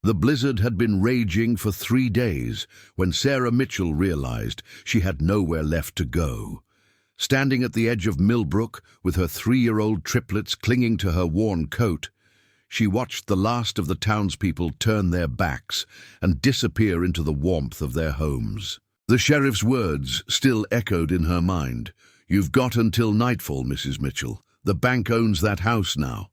The blizzard had been raging for 3 days when Sarah Mitchell realized she had nowhere left to go. Standing at the edge of Millbrook with her 3-year-old triplets clinging to her worn coat, she watched the last of the townspeople turn their backs and disappear into the warmth of their homes. The sheriff's words still echoed in her mind. "You've got until nightfall, Mrs. Mitchell. The bank owns that house now."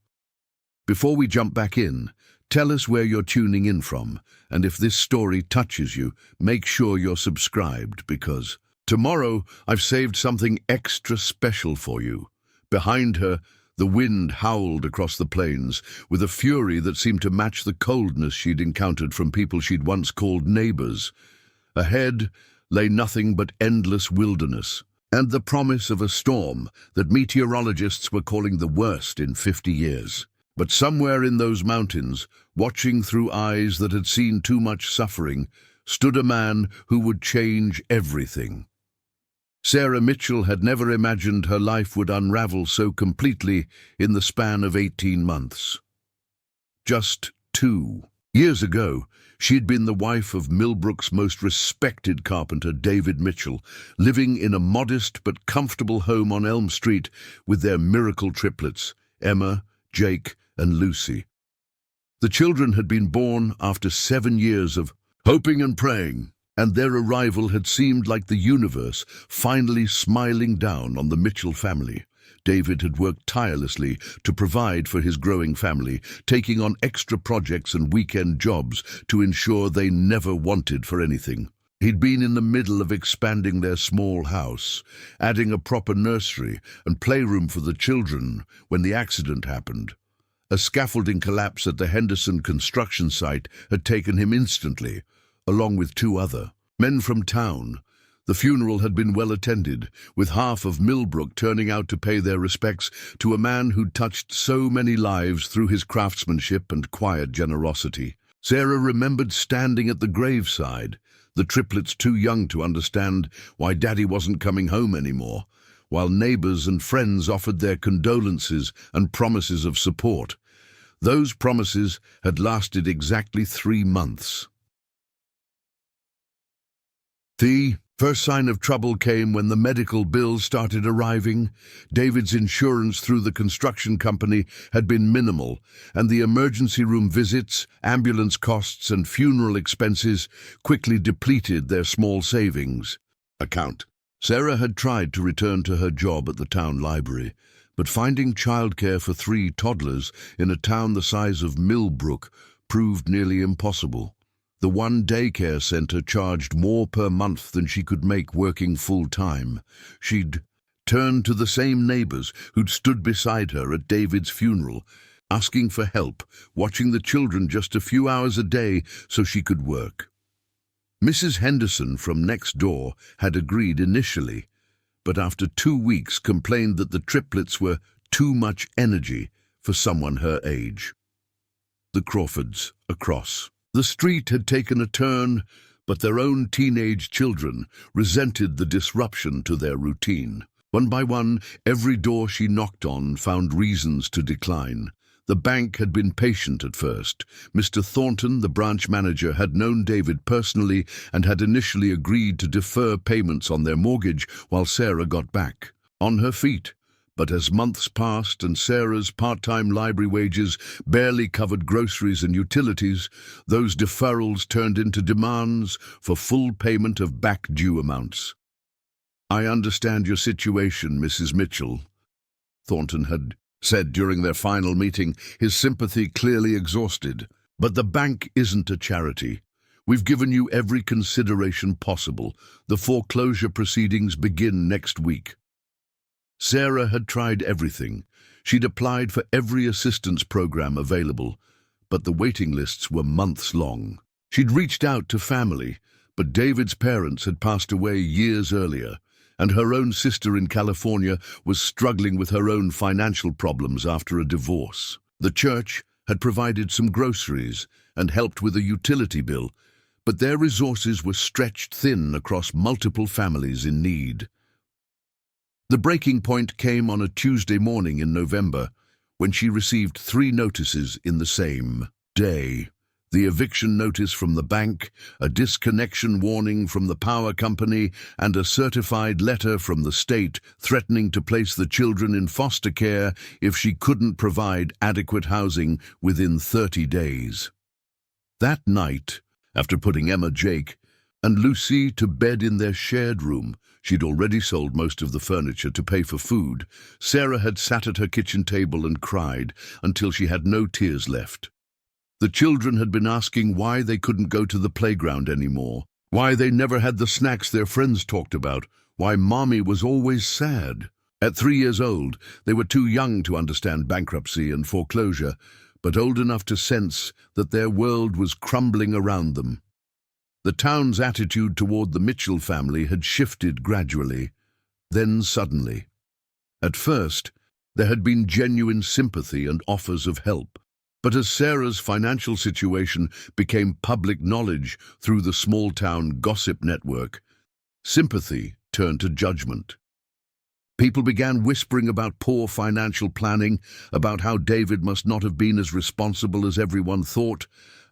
Before we jump back in, tell us where you're tuning in from, and if this story touches you, make sure you're subscribed, because tomorrow I've saved something extra special for you. Behind her, the wind howled across the plains with a fury that seemed to match the coldness she'd encountered from people she'd once called neighbors. Ahead lay nothing but endless wilderness, and the promise of a storm that meteorologists were calling the worst in 50 years. But somewhere in those mountains, watching through eyes that had seen too much suffering, stood a man who would change everything. Sarah Mitchell had never imagined her life would unravel so completely in the span of 18 months. Just 2 years ago, she'd been the wife of Millbrook's most respected carpenter, David Mitchell, living in a modest but comfortable home on Elm Street with their miracle triplets, Emma, Jake, and Lucy. The children had been born after 7 years of hoping and praying, and their arrival had seemed like the universe finally smiling down on the Mitchell family. David had worked tirelessly to provide for his growing family, taking on extra projects and weekend jobs to ensure they never wanted for anything. He'd been in the middle of expanding their small house, adding a proper nursery and playroom for the children when the accident happened. A scaffolding collapse at the Henderson construction site had taken him instantly, along with 2 other men from town. The funeral had been well attended, with half of Millbrook turning out to pay their respects to a man who'd touched so many lives through his craftsmanship and quiet generosity. Sarah remembered standing at the graveside, the triplets too young to understand why Daddy wasn't coming home anymore, while neighbors and friends offered their condolences and promises of support. Those promises had lasted exactly 3 months. The first sign of trouble came when the medical bills started arriving. David's insurance through the construction company had been minimal, and the emergency room visits, ambulance costs, and funeral expenses quickly depleted their small savings account. Sarah had tried to return to her job at the town library, but finding childcare for 3 toddlers in a town the size of Millbrook proved nearly impossible. The one daycare center charged more per month than she could make working full-time. She'd turned to the same neighbors who'd stood beside her at David's funeral, asking for help, watching the children just a few hours a day so she could work. Mrs. Henderson from next door had agreed initially, but after 2 weeks complained that the triplets were too much energy for someone her age. The Crawfords across the street had taken a turn, but their own teenage children resented the disruption to their routine. One by one, every door she knocked on found reasons to decline. The bank had been patient at first. Mr. Thornton, the branch manager, had known David personally and had initially agreed to defer payments on their mortgage while Sarah got back on her feet. But as months passed and Sarah's part-time library wages barely covered groceries and utilities, those deferrals turned into demands for full payment of back-due amounts. "I understand your situation, Mrs. Mitchell," Thornton had said during their final meeting, his sympathy clearly exhausted. "But the bank isn't a charity. We've given you every consideration possible. The foreclosure proceedings begin next week." Sarah had tried everything. She'd applied for every assistance program available, but the waiting lists were months long. She'd reached out to family, but David's parents had passed away years earlier, and her own sister in California was struggling with her own financial problems after a divorce. The church had provided some groceries and helped with a utility bill, but their resources were stretched thin across multiple families in need. The breaking point came on a Tuesday morning in November, when she received 3 notices in the same day. The eviction notice from the bank, a disconnection warning from the power company, and a certified letter from the state threatening to place the children in foster care if she couldn't provide adequate housing within 30 days. That night, after putting Emma, Jake, and Lucy to bed in their shared room, she'd already sold most of the furniture to pay for food. Sarah had sat at her kitchen table and cried until she had no tears left. The children had been asking why they couldn't go to the playground anymore, why they never had the snacks their friends talked about, why Mommy was always sad. At 3 years old, they were too young to understand bankruptcy and foreclosure, but old enough to sense that their world was crumbling around them. The town's attitude toward the Mitchell family had shifted gradually, then suddenly. At first, there had been genuine sympathy and offers of help. But as Sarah's financial situation became public knowledge through the small-town gossip network, sympathy turned to judgment. People began whispering about poor financial planning, about how David must not have been as responsible as everyone thought,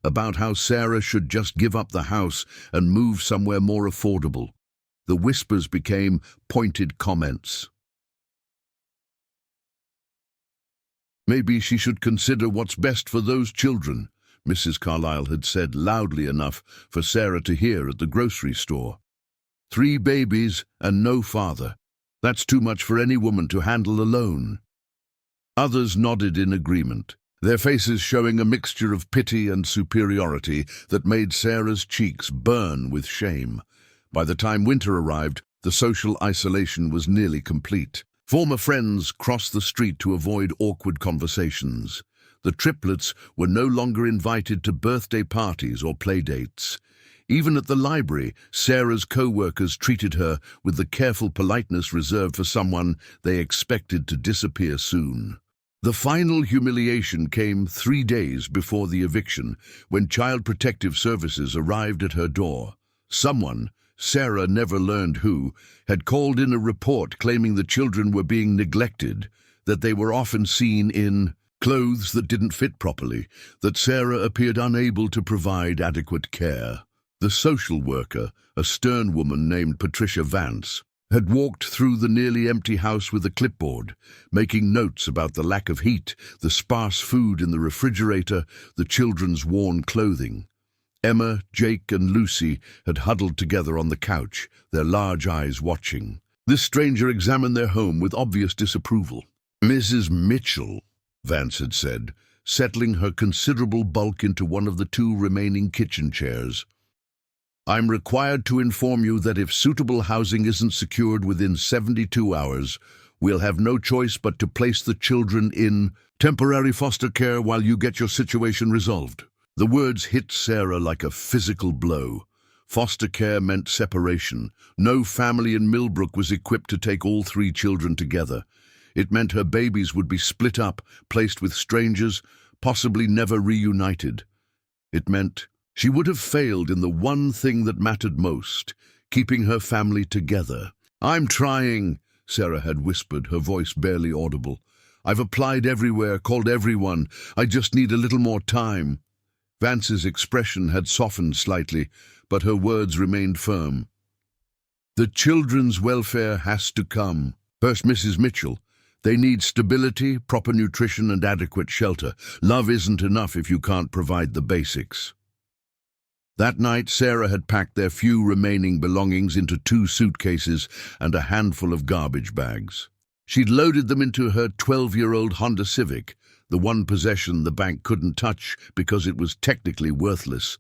about how Sarah should just give up the house and move somewhere more affordable. The whispers became pointed comments. "Maybe she should consider what's best for those children," Mrs. Carlyle had said loudly enough for Sarah to hear at the grocery store. 3 babies and no father. That's too much for any woman to handle alone. Others nodded in agreement, their faces showing a mixture of pity and superiority that made Sarah's cheeks burn with shame. By the time winter arrived, the social isolation was nearly complete. Former friends crossed the street to avoid awkward conversations. The Triplets were no longer invited to birthday parties or play dates. Even at the library, Sarah's co-workers treated her with the careful politeness reserved for someone they expected to disappear soon. The final humiliation came 3 days before the eviction, when Child Protective Services arrived at her door. Someone, Sarah never learned who, had called in a report claiming the children were being neglected, that they were often seen in clothes that didn't fit properly, that Sarah appeared unable to provide adequate care. The social worker, a stern woman named Patricia Vance, had walked through the nearly empty house with a clipboard, making notes about the lack of heat, the sparse food in the refrigerator, the children's worn clothing. Emma, Jake, and Lucy had huddled together on the couch, their large eyes watching. This stranger examined their home with obvious disapproval. "Mrs. Mitchell," Vance had said, settling her considerable bulk into one of the 2 remaining kitchen chairs. "I'm required to inform you that if suitable housing isn't secured within 72 hours, we'll have no choice but to place the children in temporary foster care while you get your situation resolved." The words hit Sarah like a physical blow. Foster care meant separation. No family in Millbrook was equipped to take all 3 children together. It meant her babies would be split up, placed with strangers, possibly never reunited. It meant she would have failed in the one thing that mattered most, keeping her family together. "I'm trying," Sarah had whispered, her voice barely audible. "I've applied everywhere, called everyone. I just need a little more time." Vance's expression had softened slightly, but her words remained firm. "The children's welfare has to come. First, Mrs. Mitchell. They need stability, proper nutrition, and adequate shelter. Love isn't enough if you can't provide the basics." That night, Sarah had packed their few remaining belongings into 2 suitcases and a handful of garbage bags. She'd loaded them into her 12-year-old Honda Civic, the one possession the bank couldn't touch because it was technically worthless,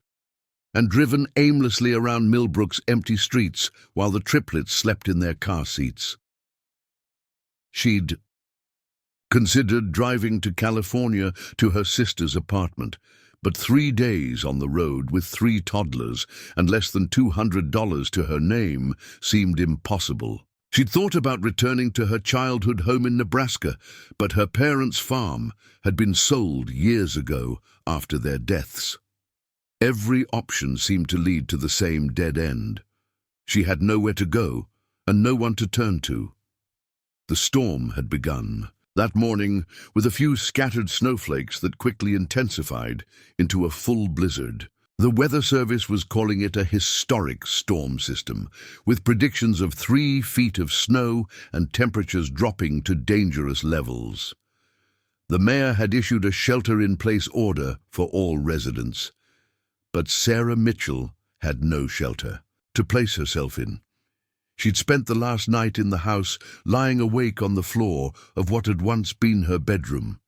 and driven aimlessly around Millbrook's empty streets while the Triplets slept in their car seats. She'd considered driving to California to her sister's apartment, but 3 days on the road with 3 toddlers and less than $200 to her name seemed impossible. She'd thought about returning to her childhood home in Nebraska, but her parents' farm had been sold years ago after their deaths. Every option seemed to lead to the same dead end. She had nowhere to go and no one to turn to. The storm had begun. That morning, with a few scattered snowflakes that quickly intensified into a full blizzard, the Weather Service was calling it a historic storm system, with predictions of 3 feet of snow and temperatures dropping to dangerous levels. The mayor had issued a shelter-in-place order for all residents, but Sarah Mitchell had no shelter to place herself in. She'd spent the last night in the house lying awake on the floor of what had once been her bedroom,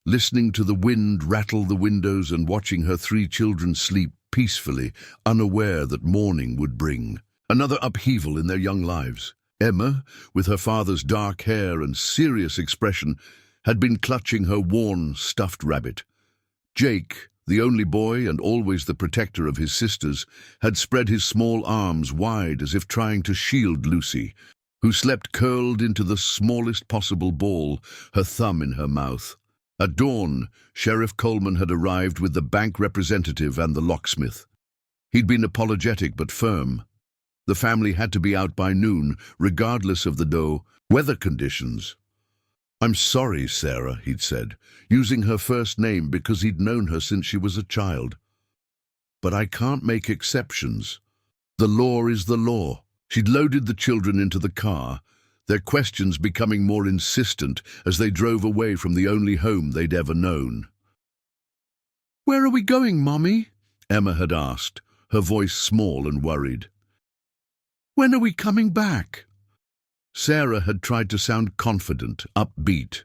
listening to the wind rattle the windows and watching her 3 children sleep peacefully, unaware that morning would bring another upheaval in their young lives. Emma, with her father's dark hair and serious expression, had been clutching her worn, stuffed rabbit. Jake, the only boy and always the protector of his sisters, had spread his small arms wide as if trying to shield Lucy, who slept curled into the smallest possible ball, her thumb in her mouth. At dawn, Sheriff Coleman had arrived with the bank representative and the locksmith. He'd been apologetic but firm. The family had to be out by noon, regardless of the weather conditions. "I'm sorry, Sarah," he'd said, using her first name because he'd known her since she was a child. "But I can't make exceptions. The law is the law." She'd loaded the children into the car, their questions becoming more insistent as they drove away from the only home they'd ever known. "Where are we going, Mommy?" Emma had asked, her voice small and worried. "When are we coming back?" Sarah had tried to sound confident, upbeat.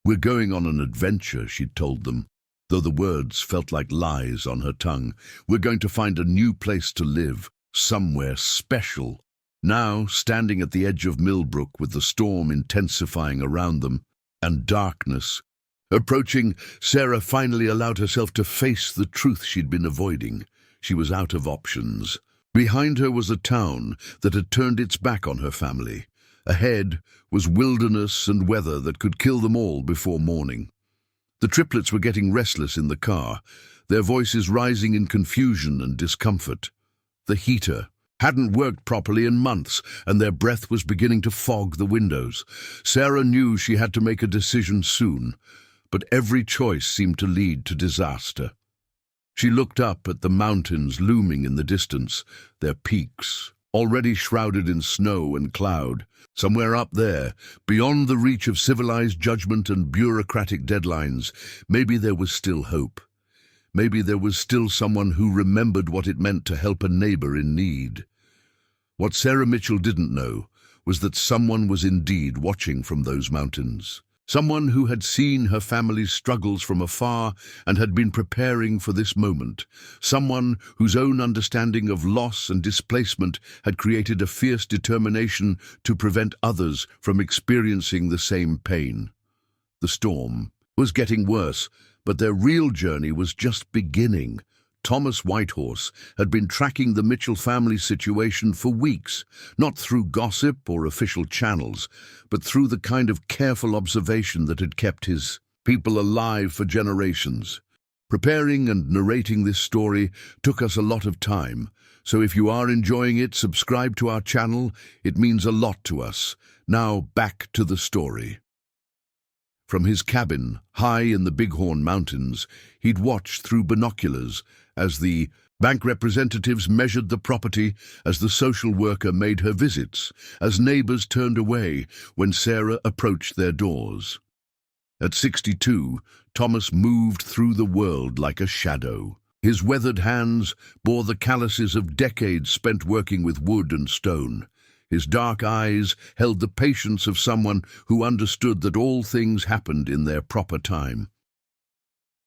"We're going on an adventure," she'd told them, though the words felt like lies on her tongue. "We're going to find a new place to live, somewhere special." Now, standing at the edge of Millbrook with the storm intensifying around them and darkness approaching, Sarah finally allowed herself to face the truth she'd been avoiding. She was out of options. Behind her was a town that had turned its back on her family. Ahead was wilderness and weather that could kill them all before morning. The triplets were getting restless in the car, their voices rising in confusion and discomfort. The heater hadn't worked properly in months, and their breath was beginning to fog the windows. Sarah knew she had to make a decision soon, but every choice seemed to lead to disaster. She looked up at the mountains looming in the distance, their peaks already shrouded in snow and cloud. Somewhere up there, beyond the reach of civilized judgment and bureaucratic deadlines, maybe there was still hope. Maybe there was still someone who remembered what it meant to help a neighbor in need. What Sarah Mitchell didn't know was that someone was indeed watching from those mountains. Someone who had seen her family's struggles from afar and had been preparing for this moment. Someone whose own understanding of loss and displacement had created a fierce determination to prevent others from experiencing the same pain. The storm was getting worse, but their real journey was just beginning. Thomas Whitehorse had been tracking the Mitchell family situation for weeks, not through gossip or official channels, but through the kind of careful observation that had kept his people alive for generations. Preparing and narrating this story took us a lot of time, so if you are enjoying it, subscribe to our channel. It means a lot to us. Now back to the story. From his cabin, high in the Bighorn Mountains, he'd watched through binoculars as the bank representatives measured the property, as the social worker made her visits, as neighbors turned away when Sarah approached their doors. At 62, Thomas moved through the world like a shadow. His weathered hands bore the calluses of decades spent working with wood and stone. His dark eyes held the patience of someone who understood that all things happened in their proper time.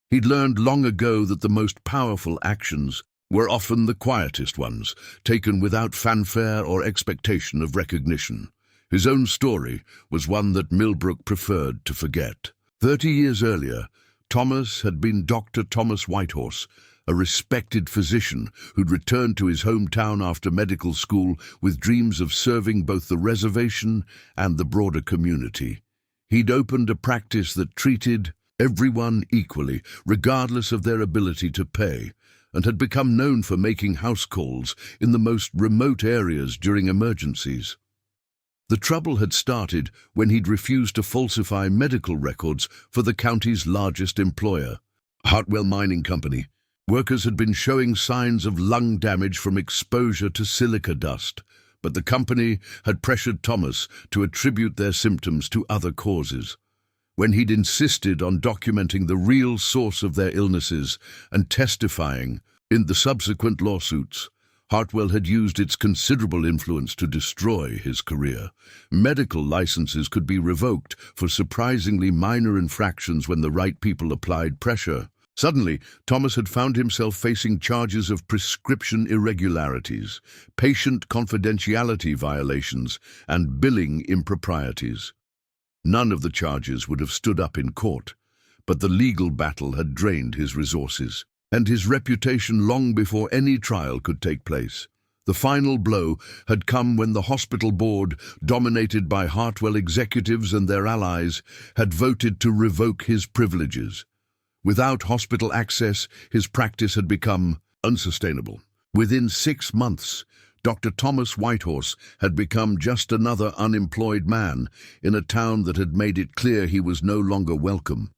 He'd learned long ago that the most powerful actions were often the quietest ones, taken without fanfare or expectation of recognition. His own story was one that Millbrook preferred to forget. 30 years earlier, Thomas had been Dr. Thomas Whitehorse, a respected physician who'd returned to his hometown after medical school with dreams of serving both the reservation and the broader community. He'd opened a practice that treated everyone equally, regardless of their ability to pay, and had become known for making house calls in the most remote areas during emergencies. The trouble had started when he'd refused to falsify medical records for the county's largest employer, Hartwell Mining Company. Workers had been showing signs of lung damage from exposure to silica dust, but the company had pressured Thomas to attribute their symptoms to other causes. When he'd insisted on documenting the real source of their illnesses and testifying in the subsequent lawsuits, Hartwell had used its considerable influence to destroy his career. Medical licenses could be revoked for surprisingly minor infractions when the right people applied pressure. Suddenly, Thomas had found himself facing charges of prescription irregularities, patient confidentiality violations, and billing improprieties. None of the charges would have stood up in court, but the legal battle had drained his resources and his reputation long before any trial could take place. The final blow had come when the hospital board, dominated by Hartwell executives and their allies, had voted to revoke his privileges. Without hospital access, his practice had become unsustainable. Within 6 months, Dr. Thomas Whitehorse had become just another unemployed man in a town that had made it clear he was no longer welcome.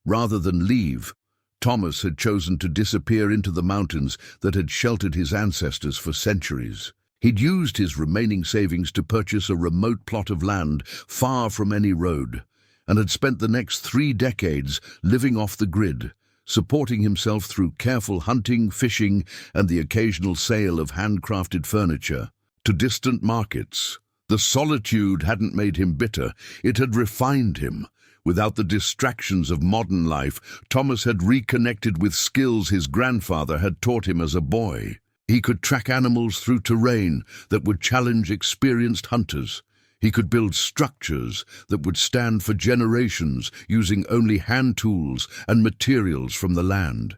Rather than leave, Thomas had chosen to disappear into the mountains that had sheltered his ancestors for centuries. He'd used his remaining savings to purchase a remote plot of land far from any road, and had spent the next 3 decades living off the grid, supporting himself through careful hunting, fishing, and the occasional sale of handcrafted furniture to distant markets. The solitude hadn't made him bitter, it had refined him. Without the distractions of modern life, Thomas had reconnected with skills his grandfather had taught him as a boy. He could track animals through terrain that would challenge experienced hunters. He could build structures that would stand for generations using only hand tools and materials from the land.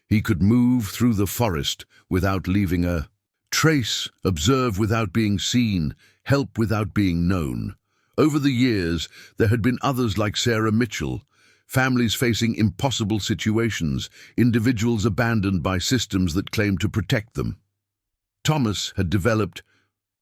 He could move through the forest without leaving a trace, observe without being seen, help without being known. Over the years, there had been others like Sarah Mitchell, families facing impossible situations, individuals abandoned by systems that claimed to protect them. Thomas had developed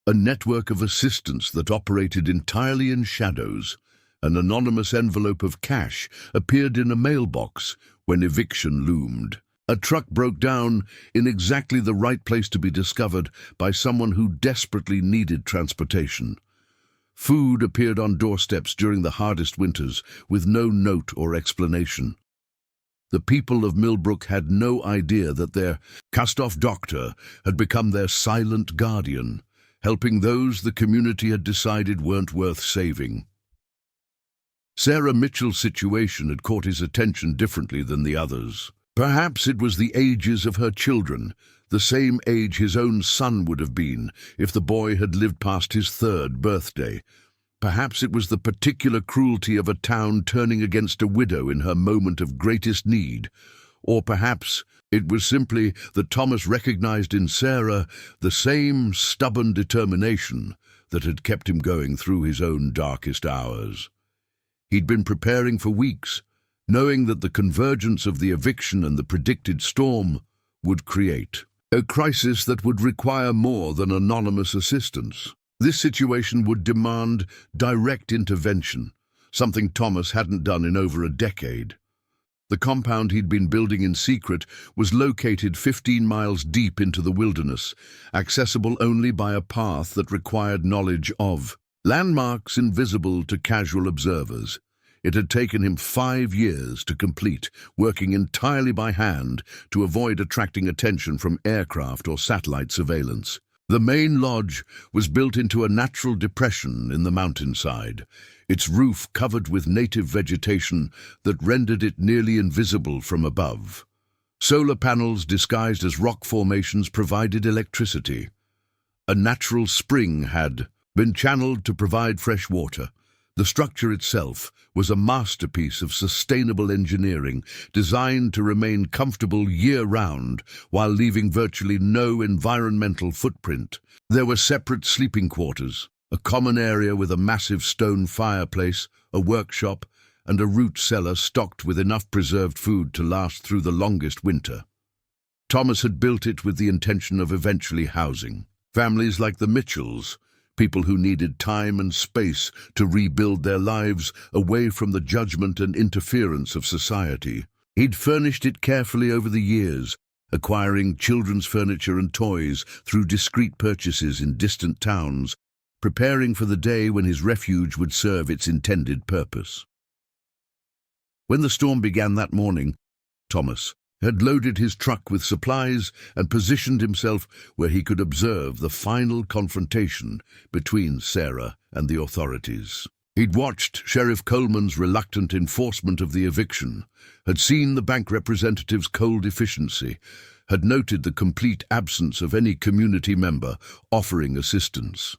a network of assistants that operated entirely in shadows. An anonymous envelope of cash appeared in a mailbox when eviction loomed. A truck broke down in exactly the right place to be discovered by someone who desperately needed transportation. Food appeared on doorsteps during the hardest winters with no note or explanation. The people of Millbrook had no idea that their cast-off doctor had become their silent guardian, helping those the community had decided weren't worth saving. Sarah Mitchell's situation had caught his attention differently than the others. Perhaps it was the ages of her children, the same age his own son would have been if the boy had lived past his 3rd birthday. Perhaps it was the particular cruelty of a town turning against a widow in her moment of greatest need. Or perhaps it was simply that Thomas recognized in Sarah the same stubborn determination that had kept him going through his own darkest hours. He'd been preparing for weeks, knowing that the convergence of the eviction and the predicted storm would create a crisis that would require more than anonymous assistance. This situation would demand direct intervention, something Thomas hadn't done in over a decade. The compound he'd been building in secret was located 15 miles deep into the wilderness, accessible only by a path that required knowledge of landmarks invisible to casual observers. It had taken him 5 years to complete, working entirely by hand to avoid attracting attention from aircraft or satellite surveillance. The main lodge was built into a natural depression in the mountainside, its roof covered with native vegetation that rendered it nearly invisible from above. Solar panels disguised as rock formations provided electricity. A natural spring had been channeled to provide fresh water. The structure itself was a masterpiece of sustainable engineering, designed to remain comfortable year-round while leaving virtually no environmental footprint. There were separate sleeping quarters, a common area with a massive stone fireplace, a workshop, and a root cellar stocked with enough preserved food to last through the longest winter. Thomas had built it with the intention of eventually housing families like the Mitchells, people who needed time and space to rebuild their lives away from the judgment and interference of society. He'd furnished it carefully over the years, acquiring children's furniture and toys through discreet purchases in distant towns, preparing for the day when his refuge would serve its intended purpose. When the storm began that morning, Thomas had loaded his truck with supplies and positioned himself where he could observe the final confrontation between Sarah and the authorities. He'd watched Sheriff Coleman's reluctant enforcement of the eviction, had seen the bank representative's cold efficiency, had noted the complete absence of any community member offering assistance.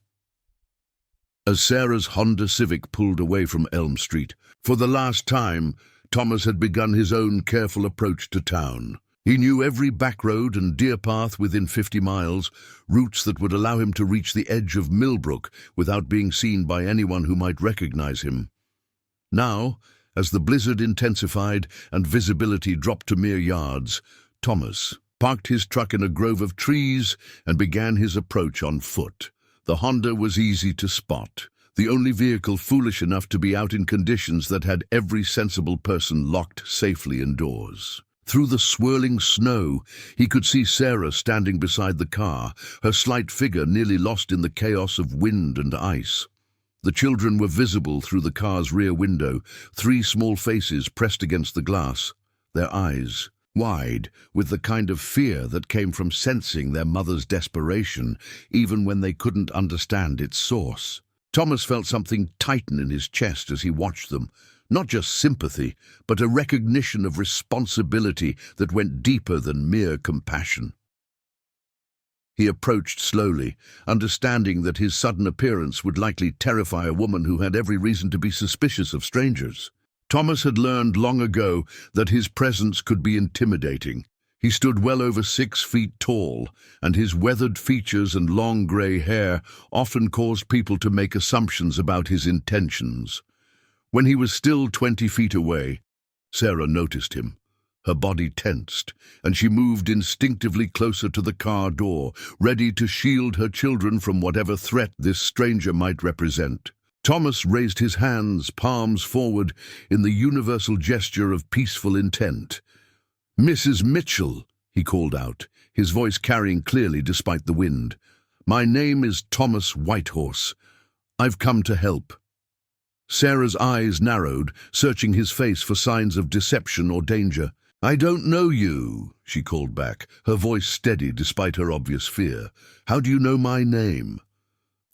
As Sarah's Honda Civic pulled away from Elm Street, for the last time, Thomas had begun his own careful approach to town. He knew every back road and deer path within 50 miles, routes that would allow him to reach the edge of Millbrook without being seen by anyone who might recognize him. Now, as the blizzard intensified and visibility dropped to mere yards, Thomas parked his truck in a grove of trees and began his approach on foot. The Honda was easy to spot, the only vehicle foolish enough to be out in conditions that had every sensible person locked safely indoors. Through the swirling snow, he could see Sarah standing beside the car, her slight figure nearly lost in the chaos of wind and ice. The children were visible through the car's rear window, 3 small faces pressed against the glass, their eyes wide with the kind of fear that came from sensing their mother's desperation, even when they couldn't understand its source. Thomas felt something tighten in his chest as he watched them, not just sympathy, but a recognition of responsibility that went deeper than mere compassion. He approached slowly, understanding that his sudden appearance would likely terrify a woman who had every reason to be suspicious of strangers. Thomas had learned long ago that his presence could be intimidating. He stood well over 6 feet tall, and his weathered features and long grey hair often caused people to make assumptions about his intentions. When he was still 20 feet away, Sarah noticed him. Her body tensed, and she moved instinctively closer to the car door, ready to shield her children from whatever threat this stranger might represent. Thomas raised his hands, palms forward, in the universal gesture of peaceful intent. "Mrs. Mitchell," he called out, his voice carrying clearly despite the wind. "My name is Thomas Whitehorse. I've come to help." Sarah's eyes narrowed, searching his face for signs of deception or danger. "I don't know you," she called back, her voice steady despite her obvious fear. "How do you know my name?"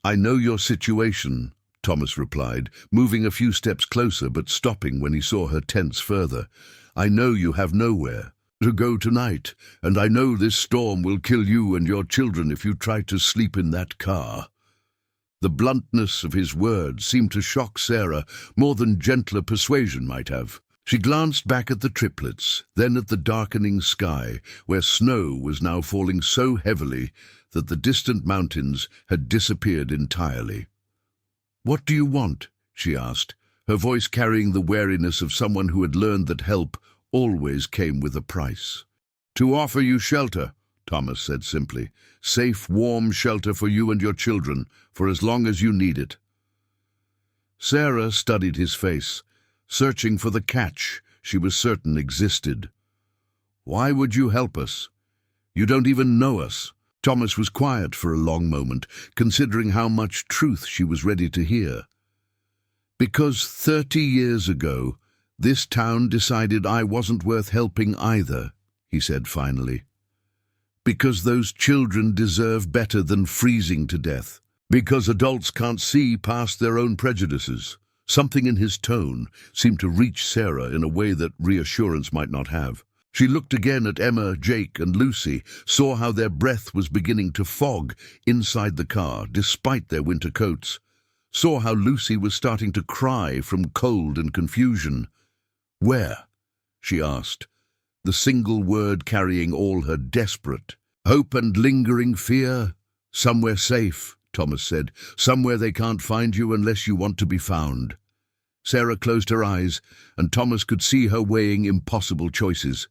"I know your situation," Thomas replied, moving a few steps closer but stopping when he saw her tense further. "I know you have nowhere to go tonight, and I know this storm will kill you and your children if you try to sleep in that car." The bluntness of his words seemed to shock Sarah more than gentler persuasion might have. She glanced back at the triplets, then at the darkening sky, where snow was now falling so heavily that the distant mountains had disappeared entirely. "What do you want?" she asked, her voice carrying the wariness of someone who had learned that help always came with a price. "To offer you shelter," Thomas said simply. "Safe, warm shelter for you and your children, for as long as you need it." Sarah studied his face, searching for the catch she was certain existed. "Why would you help us? You don't even know us." Thomas was quiet for a long moment, considering how much truth she was ready to hear. "Because 30 years ago, this town decided I wasn't worth helping either," he said finally. "Because those children deserve better than freezing to death. Because adults can't see past their own prejudices." Something in his tone seemed to reach Sarah in a way that reassurance might not have. She looked again at Emma, Jake, and Lucy, saw how their breath was beginning to fog inside the car, despite their winter coats, saw how Lucy was starting to cry from cold and confusion. "Where?" she asked, the single word carrying all her desperate hope and lingering fear. "Somewhere safe," Thomas said. "Somewhere they can't find you unless you want to be found." Sarah closed her eyes, and Thomas could see her weighing impossible choices.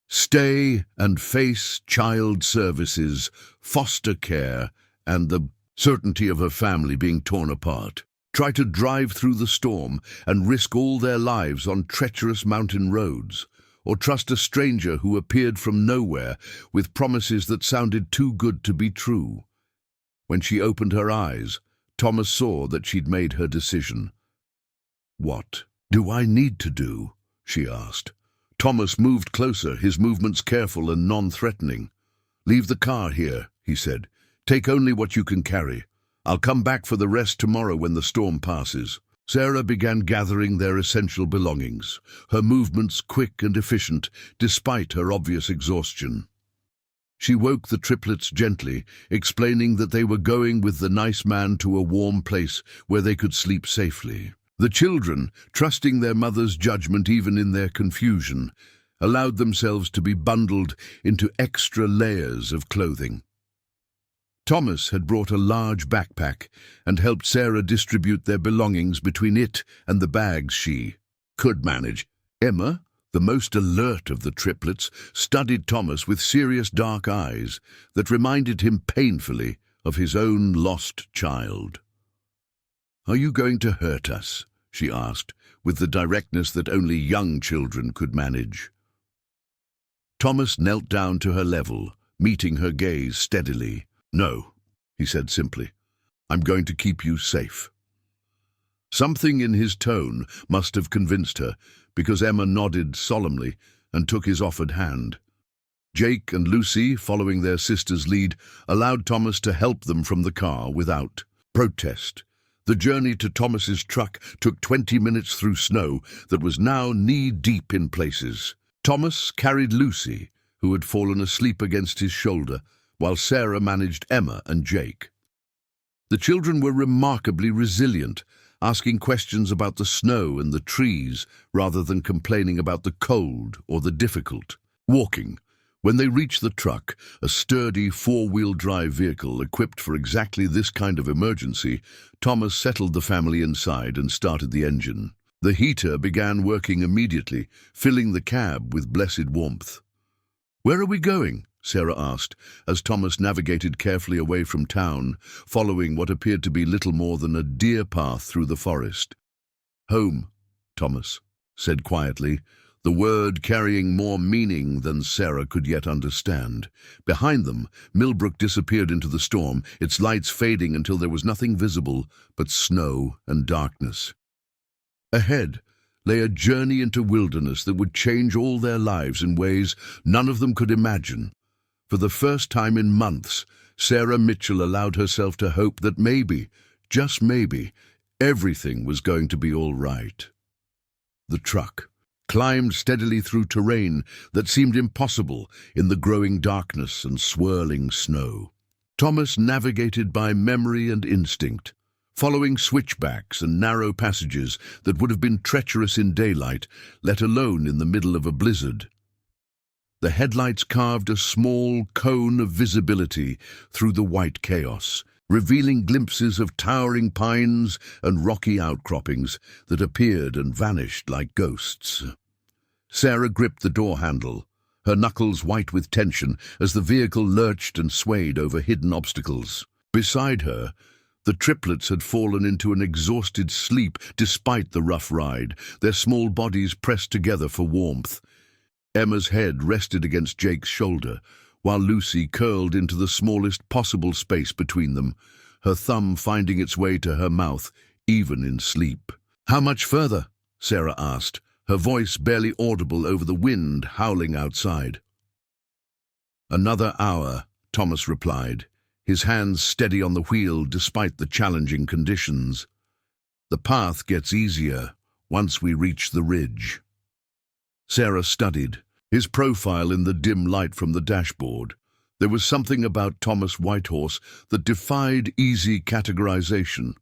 Stay and face child services, foster care, and the certainty of her family being torn apart. Try to drive through the storm and risk all their lives on treacherous mountain roads, or trust a stranger who appeared from nowhere with promises that sounded too good to be true. When she opened her eyes, Thomas saw that she'd made her decision. "What do I need to do?" she asked. Thomas moved closer, his movements careful and non-threatening. "Leave the car here," he said. "Take only what you can carry. I'll come back for the rest tomorrow when the storm passes." Sarah began gathering their essential belongings, her movements quick and efficient, despite her obvious exhaustion. She woke the triplets gently, explaining that they were going with the nice man to a warm place where they could sleep safely. The children, trusting their mother's judgment even in their confusion, allowed themselves to be bundled into extra layers of clothing. Thomas had brought a large backpack and helped Sarah distribute their belongings between it and the bags she could manage. Emma, the most alert of the triplets, studied Thomas with serious dark eyes that reminded him painfully of his own lost child. "Are you going to hurt us?" she asked, with the directness that only young children could manage. Thomas knelt down to her level, meeting her gaze steadily. "No," he said simply. "I'm going to keep you safe." Something in his tone must have convinced her, because Emma nodded solemnly and took his offered hand. Jake and Lucy, following their sister's lead, allowed Thomas to help them from the car without protest. The journey to Thomas's truck took 20 minutes through snow that was now knee-deep in places. Thomas carried Lucy, who had fallen asleep against his shoulder, while Sarah managed Emma and Jake. The children were remarkably resilient, asking questions about the snow and the trees rather than complaining about the cold or the difficult walking. When they reached the truck, a sturdy four-wheel drive vehicle equipped for exactly this kind of emergency, Thomas settled the family inside and started the engine. The heater began working immediately, filling the cab with blessed warmth. "Where are we going?" Sarah asked, as Thomas navigated carefully away from town, following what appeared to be little more than a deer path through the forest. "Home," Thomas said quietly, the word carrying more meaning than Sarah could yet understand. Behind them, Millbrook disappeared into the storm, its lights fading until there was nothing visible but snow and darkness. Ahead lay a journey into wilderness that would change all their lives in ways none of them could imagine. For the first time in months, Sarah Mitchell allowed herself to hope that maybe, just maybe, everything was going to be all right. The truck climbed steadily through terrain that seemed impossible in the growing darkness and swirling snow. Thomas navigated by memory and instinct, following switchbacks and narrow passages that would have been treacherous in daylight, let alone in the middle of a blizzard. The headlights carved a small cone of visibility through the white chaos, revealing glimpses of towering pines and rocky outcroppings that appeared and vanished like ghosts. Sarah gripped the door handle, her knuckles white with tension as the vehicle lurched and swayed over hidden obstacles. Beside her, the triplets had fallen into an exhausted sleep despite the rough ride, their small bodies pressed together for warmth. Emma's head rested against Jake's shoulder, while Lucy curled into the smallest possible space between them, her thumb finding its way to her mouth, even in sleep. "How much further?" Sarah asked, her voice barely audible over the wind howling outside. "Another hour," Thomas replied, his hands steady on the wheel despite the challenging conditions. "The path gets easier once we reach the ridge." Sarah studied his profile in the dim light from the dashboard. There was something about Thomas Whitehorse that defied easy categorization.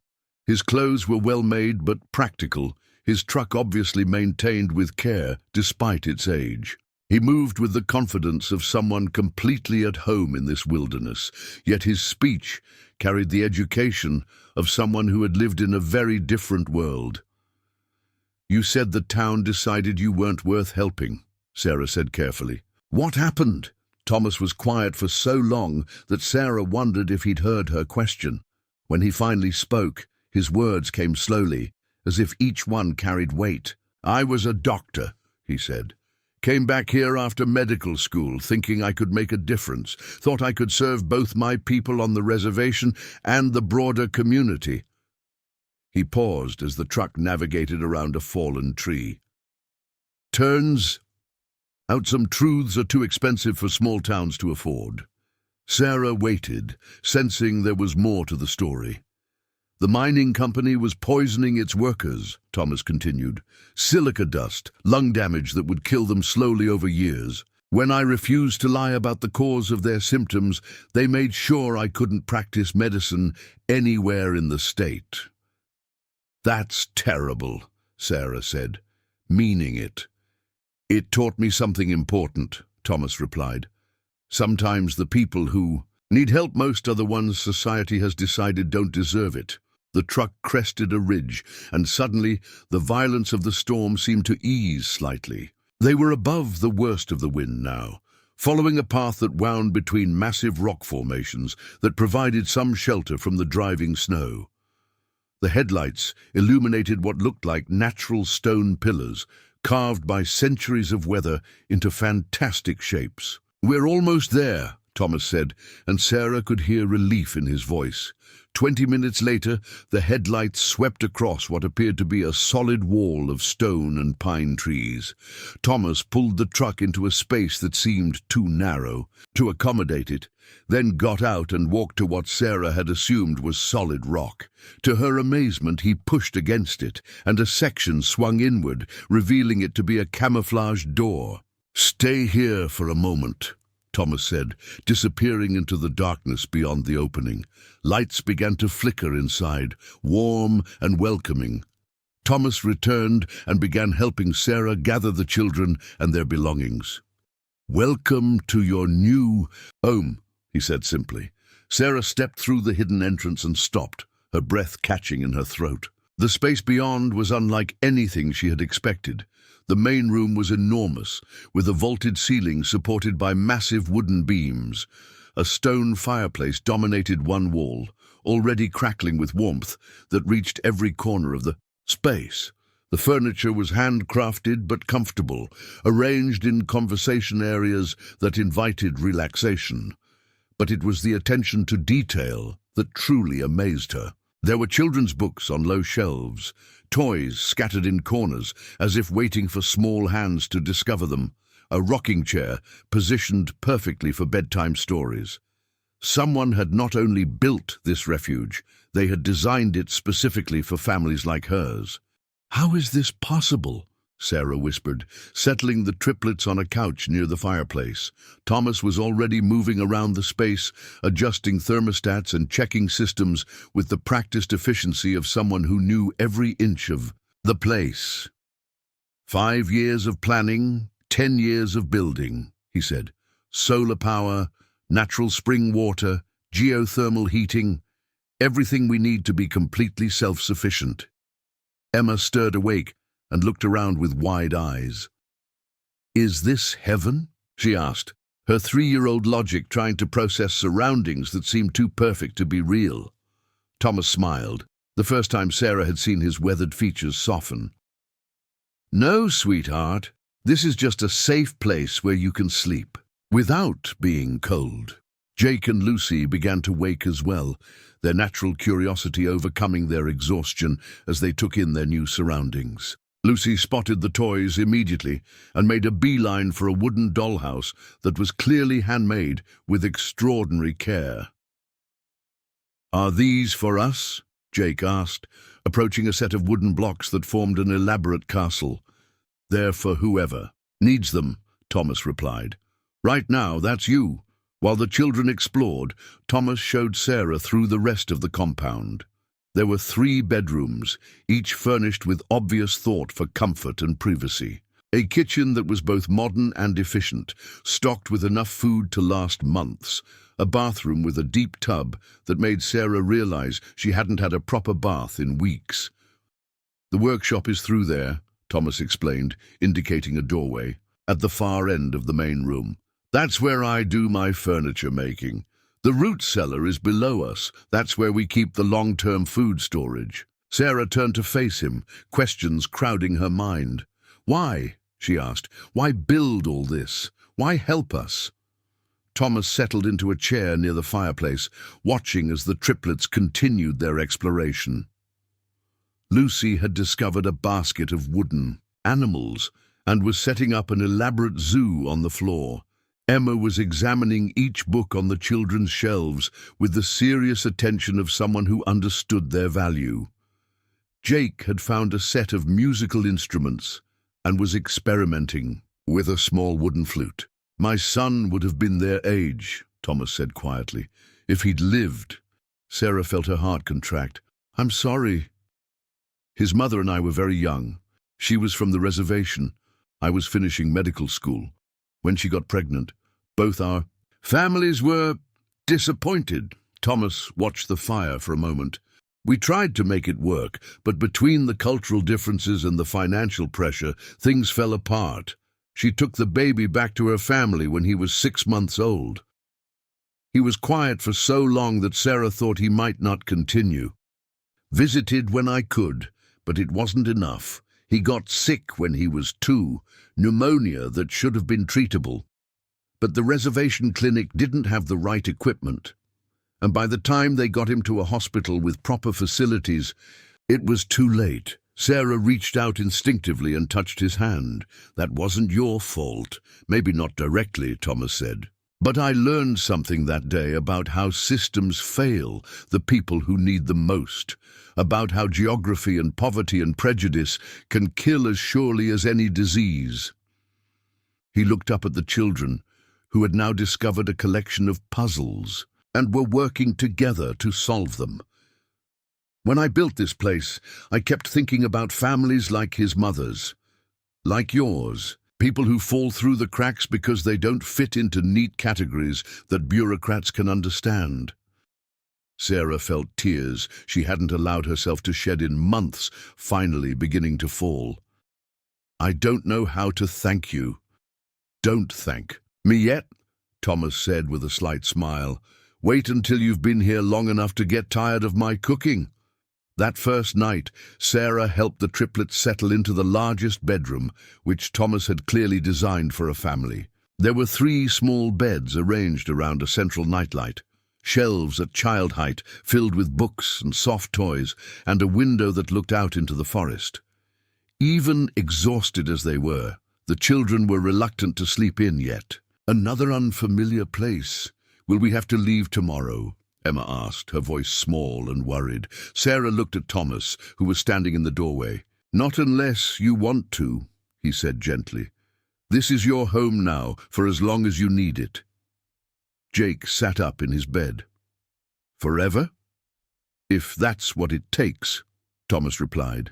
His clothes were well made but practical, his truck obviously maintained with care despite its age. He moved with the confidence of someone completely at home in this wilderness, yet his speech carried the education of someone who had lived in a very different world. "You said the town decided you weren't worth helping," Sarah said carefully. "What happened?" Thomas was quiet for so long that Sarah wondered if he'd heard her question. When he finally spoke, his words came slowly, as if each one carried weight. "I was a doctor," he said. "Came back here after medical school, thinking I could make a difference. Thought I could serve both my people on the reservation and the broader community." He paused as the truck navigated around a fallen tree. "Turns out some truths are too expensive for small towns to afford." Sarah waited, sensing there was more to the story. "The mining company was poisoning its workers," Thomas continued. "Silica dust, lung damage that would kill them slowly over years. When I refused to lie about the cause of their symptoms, they made sure I couldn't practice medicine anywhere in the state." "That's terrible," Sarah said, meaning it. "It taught me something important," Thomas replied. "Sometimes the people who need help most are the ones society has decided don't deserve it." The truck crested a ridge, and suddenly the violence of the storm seemed to ease slightly. They were above the worst of the wind now, following a path that wound between massive rock formations that provided some shelter from the driving snow. The headlights illuminated what looked like natural stone pillars, carved by centuries of weather into fantastic shapes. "We're almost there," Thomas said, and Sarah could hear relief in his voice. 20 minutes later, the headlights swept across what appeared to be a solid wall of stone and pine trees. Thomas pulled the truck into a space that seemed too narrow to accommodate it, then got out and walked to what Sarah had assumed was solid rock. To her amazement, he pushed against it, and a section swung inward, revealing it to be a camouflaged door. "Stay here for a moment," Thomas said, disappearing into the darkness beyond the opening. Lights began to flicker inside, warm and welcoming. Thomas returned and began helping Sarah gather the children and their belongings. "Welcome to your new home," he said simply. Sarah stepped through the hidden entrance and stopped, her breath catching in her throat. The space beyond was unlike anything she had expected. The main room was enormous, with a vaulted ceiling supported by massive wooden beams. A stone fireplace dominated one wall, already crackling with warmth that reached every corner of the space. The furniture was handcrafted but comfortable, arranged in conversation areas that invited relaxation. But it was the attention to detail that truly amazed her. There were children's books on low shelves, toys scattered in corners as if waiting for small hands to discover them, a rocking chair positioned perfectly for bedtime stories. Someone had not only built this refuge, they had designed it specifically for families like hers. "How is this possible?" Sarah whispered, settling the triplets on a couch near the fireplace. Thomas was already moving around the space, adjusting thermostats and checking systems with the practiced efficiency of someone who knew every inch of the place. 5 years of planning, 10 years of building, he said. Solar power, natural spring water, geothermal heating, everything we need to be completely self-sufficient. Emma stirred awake and looked around with wide eyes. "Is this heaven?" she asked, her 3-year-old logic trying to process surroundings that seemed too perfect to be real. Thomas smiled, the first time Sarah had seen his weathered features soften. "No, sweetheart, this is just a safe place where you can sleep, without being cold." Jake and Lucy began to wake as well, their natural curiosity overcoming their exhaustion as they took in their new surroundings. Lucy spotted the toys immediately and made a beeline for a wooden dollhouse that was clearly handmade with extraordinary care. "Are these for us?" Jake asked, approaching a set of wooden blocks that formed an elaborate castle. "They're for whoever needs them," Thomas replied. "Right now, that's you." While the children explored, Thomas showed Sarah through the rest of the compound. There were 3 bedrooms, each furnished with obvious thought for comfort and privacy. A kitchen that was both modern and efficient, stocked with enough food to last months. A bathroom with a deep tub that made Sarah realize she hadn't had a proper bath in weeks. "The workshop is through there," Thomas explained, indicating a doorway, at the far end of the main room. "That's where I do my furniture making." The root cellar is below us. That's where we keep the long-term food storage. Sarah turned to face him, questions crowding her mind. Why? She asked. Why build all this? Why help us? Thomas settled into a chair near the fireplace, watching as the triplets continued their exploration. Lucy had discovered a basket of wooden animals and was setting up an elaborate zoo on the floor. Emma was examining each book on the children's shelves with the serious attention of someone who understood their value. Jake had found a set of musical instruments and was experimenting with a small wooden flute. My son would have been their age, Thomas said quietly, if he'd lived. Sarah felt her heart contract. I'm sorry. His mother and I were very young. She was from the reservation. I was finishing medical school. When she got pregnant, both our families were disappointed. Thomas watched the fire for a moment. We tried to make it work, but between the cultural differences and the financial pressure, things fell apart. She took the baby back to her family when he was 6 months old. He was quiet for so long that Sarah thought he might not continue. Visited when I could, but it wasn't enough. He got sick when he was 2, pneumonia that should have been treatable. But the reservation clinic didn't have the right equipment. And by the time they got him to a hospital with proper facilities, it was too late. Sarah reached out instinctively and touched his hand. That wasn't your fault. Maybe not directly, Thomas said. But I learned something that day about how systems fail the people who need them most, about how geography and poverty and prejudice can kill as surely as any disease. He looked up at the children, who had now discovered a collection of puzzles and were working together to solve them. When I built this place, I kept thinking about families like his mother's, like yours, people who fall through the cracks because they don't fit into neat categories that bureaucrats can understand. Sarah felt tears she hadn't allowed herself to shed in months finally beginning to fall. I don't know how to thank you. Don't thank me yet, Thomas said with a slight smile. Wait until you've been here long enough to get tired of my cooking. That first night, Sarah helped the triplets settle into the largest bedroom, which Thomas had clearly designed for a family. There were 3 small beds arranged around a central nightlight, shelves at child height filled with books and soft toys, and a window that looked out into the forest. Even exhausted as they were, the children were reluctant to sleep in yet. Another unfamiliar place. Will we have to leave tomorrow? Emma asked, her voice small and worried. Sarah looked at Thomas, who was standing in the doorway. Not unless you want to, he said gently. This is your home now, for as long as you need it. Jake sat up in his bed. Forever? If that's what it takes, Thomas replied.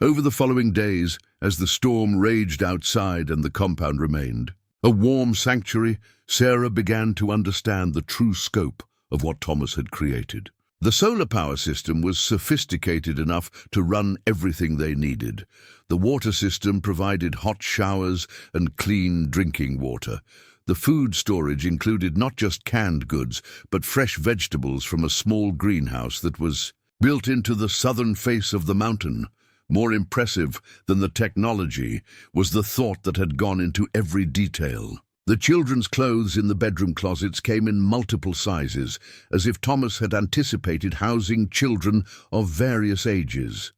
Over the following days, as the storm raged outside and the compound remained, a warm sanctuary, Sarah began to understand the true scope of what Thomas had created. The solar power system was sophisticated enough to run everything they needed. The water system provided hot showers and clean drinking water. The food storage included not just canned goods, but fresh vegetables from a small greenhouse that was built into the southern face of the mountain. More impressive than the technology was the thought that had gone into every detail. The children's clothes in the bedroom closets came in multiple sizes, as if Thomas had anticipated housing children of various ages.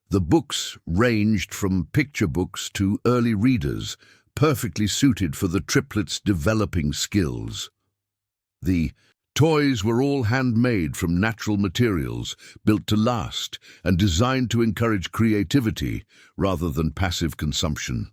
The books ranged from picture books to early readers, perfectly suited for the triplets' developing skills. The toys were all handmade from natural materials, built to last, and designed to encourage creativity rather than passive consumption.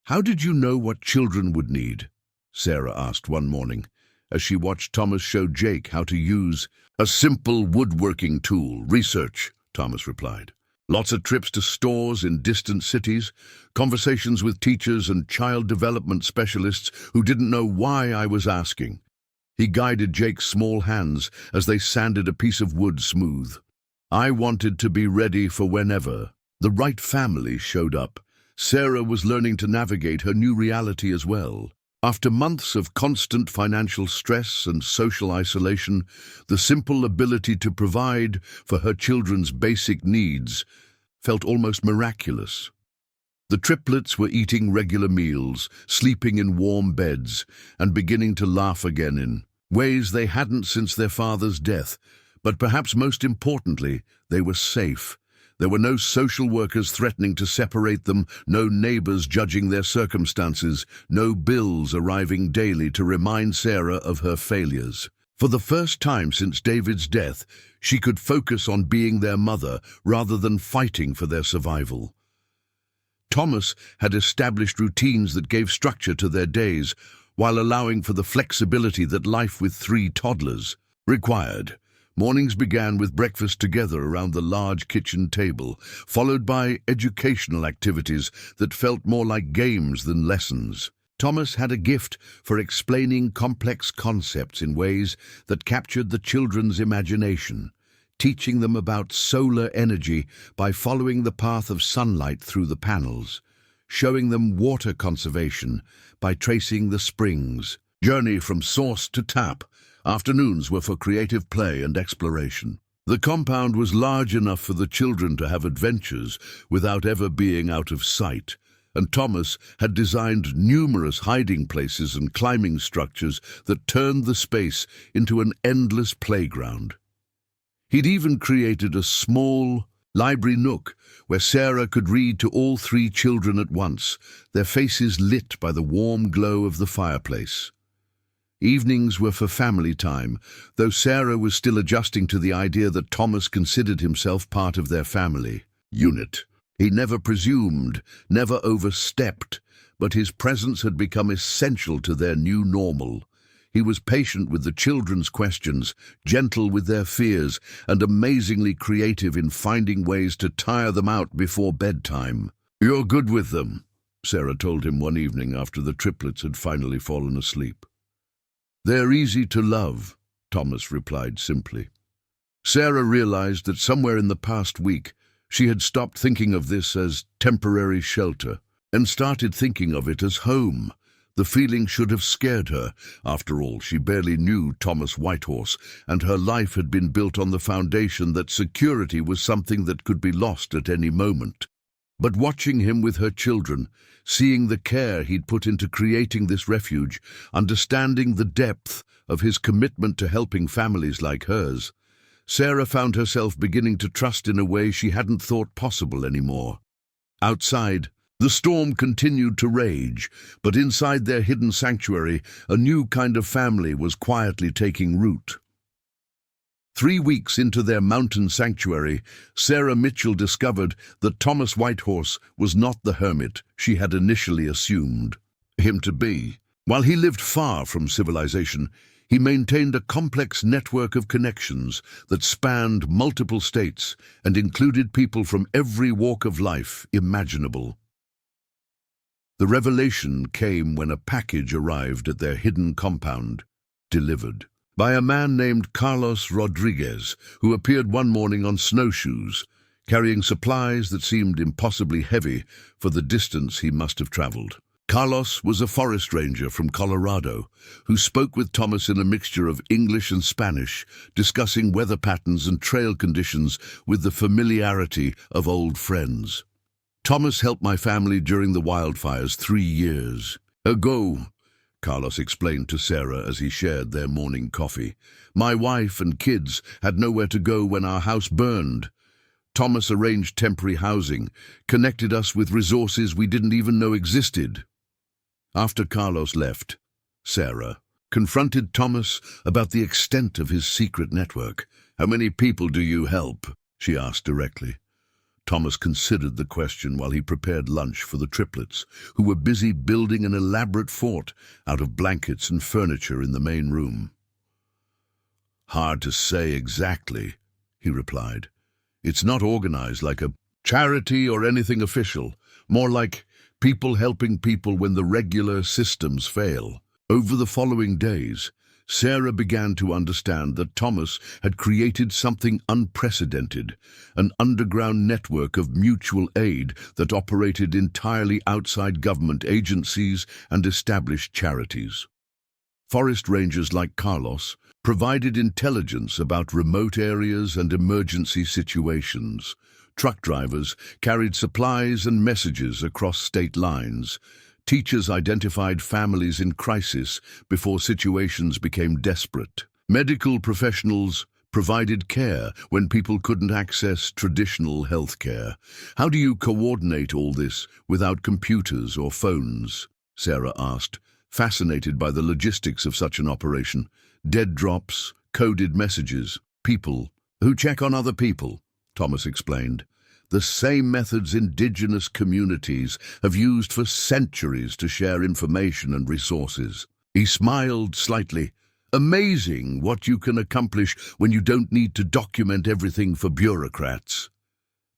How did you know what children would need? Sarah asked one morning, as she watched Thomas show Jake how to use a simple woodworking tool. Research, Thomas replied. Lots of trips to stores in distant cities, conversations with teachers and child development specialists who didn't know why I was asking. He guided Jake's small hands as they sanded a piece of wood smooth. I wanted to be ready for whenever the right family showed up. Sarah was learning to navigate her new reality as well. After months of constant financial stress and social isolation, the simple ability to provide for her children's basic needs felt almost miraculous. The triplets were eating regular meals, sleeping in warm beds, and beginning to laugh again in ways they hadn't since their father's death. But perhaps most importantly, they were safe. There were no social workers threatening to separate them, no neighbors judging their circumstances, no bills arriving daily to remind Sarah of her failures. For the first time since David's death, she could focus on being their mother rather than fighting for their survival. Thomas had established routines that gave structure to their days, while allowing for the flexibility that life with 3 toddlers required. Mornings began with breakfast together around the large kitchen table, followed by educational activities that felt more like games than lessons. Thomas had a gift for explaining complex concepts in ways that captured the children's imagination, teaching them about solar energy by following the path of sunlight through the panels, showing them water conservation by tracing the springs. Journey from source to tap. Afternoons were for creative play and exploration. The compound was large enough for the children to have adventures without ever being out of sight, and Thomas had designed numerous hiding places and climbing structures that turned the space into an endless playground. He'd even created a small library nook where Sarah could read to all 3 children at once, their faces lit by the warm glow of the fireplace. Evenings were for family time, though Sarah was still adjusting to the idea that Thomas considered himself part of their family unit. He never presumed, never overstepped, but his presence had become essential to their new normal. He was patient with the children's questions, gentle with their fears, and amazingly creative in finding ways to tire them out before bedtime. "You're good with them," Sarah told him one evening after the triplets had finally fallen asleep. "They're easy to love," Thomas replied simply. Sarah realized that somewhere in the past week she had stopped thinking of this as temporary shelter and started thinking of it as home. The feeling should have scared her. After all, she barely knew Thomas Whitehorse, and her life had been built on the foundation that security was something that could be lost at any moment. But watching him with her children, seeing the care he'd put into creating this refuge, understanding the depth of his commitment to helping families like hers, Sarah found herself beginning to trust in a way she hadn't thought possible anymore. Outside, the storm continued to rage, but inside their hidden sanctuary, a new kind of family was quietly taking root. 3 weeks into their mountain sanctuary, Sarah Mitchell discovered that Thomas Whitehorse was not the hermit she had initially assumed him to be. While he lived far from civilization, he maintained a complex network of connections that spanned multiple states and included people from every walk of life imaginable. The revelation came when a package arrived at their hidden compound, delivered by a man named Carlos Rodriguez, who appeared one morning on snowshoes, carrying supplies that seemed impossibly heavy for the distance he must have traveled. Carlos was a forest ranger from Colorado who spoke with Thomas in a mixture of English and Spanish, discussing weather patterns and trail conditions with the familiarity of old friends. "Thomas helped my family during the wildfires 3 years ago," Carlos explained to Sarah as he shared their morning coffee. "My wife and kids had nowhere to go when our house burned. Thomas arranged temporary housing, connected us with resources we didn't even know existed." After Carlos left, Sarah confronted Thomas about the extent of his secret network. "How many people do you help?" she asked directly. Thomas considered the question while he prepared lunch for the triplets, who were busy building an elaborate fort out of blankets and furniture in the main room. "Hard to say exactly," he replied. "It's not organized like a charity or anything official, more like people helping people when the regular systems fail." Over the following days, Sarah began to understand that Thomas had created something unprecedented, an underground network of mutual aid that operated entirely outside government agencies and established charities. Forest rangers like Carlos provided intelligence about remote areas and emergency situations. Truck drivers carried supplies and messages across state lines. Teachers identified families in crisis before situations became desperate. Medical professionals provided care when people couldn't access traditional health care. How do you coordinate all this without computers or phones? Sarah asked, fascinated by the logistics of such an operation. Dead drops, coded messages, people who check on other people, Thomas explained. The same methods indigenous communities have used for centuries to share information and resources. He smiled slightly. Amazing what you can accomplish when you don't need to document everything for bureaucrats.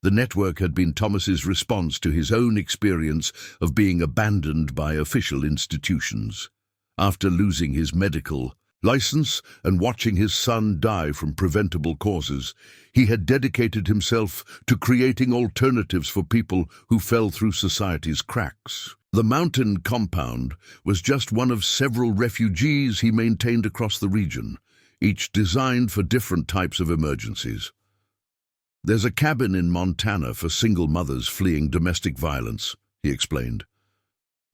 The network had been Thomas's response to his own experience of being abandoned by official institutions. After losing his medical license and watching his son die from preventable causes, he had dedicated himself to creating alternatives for people who fell through society's cracks. The mountain compound was just one of several refugees he maintained across the region, each designed for different types of emergencies. There's a cabin in Montana for single mothers fleeing domestic violence, he explained.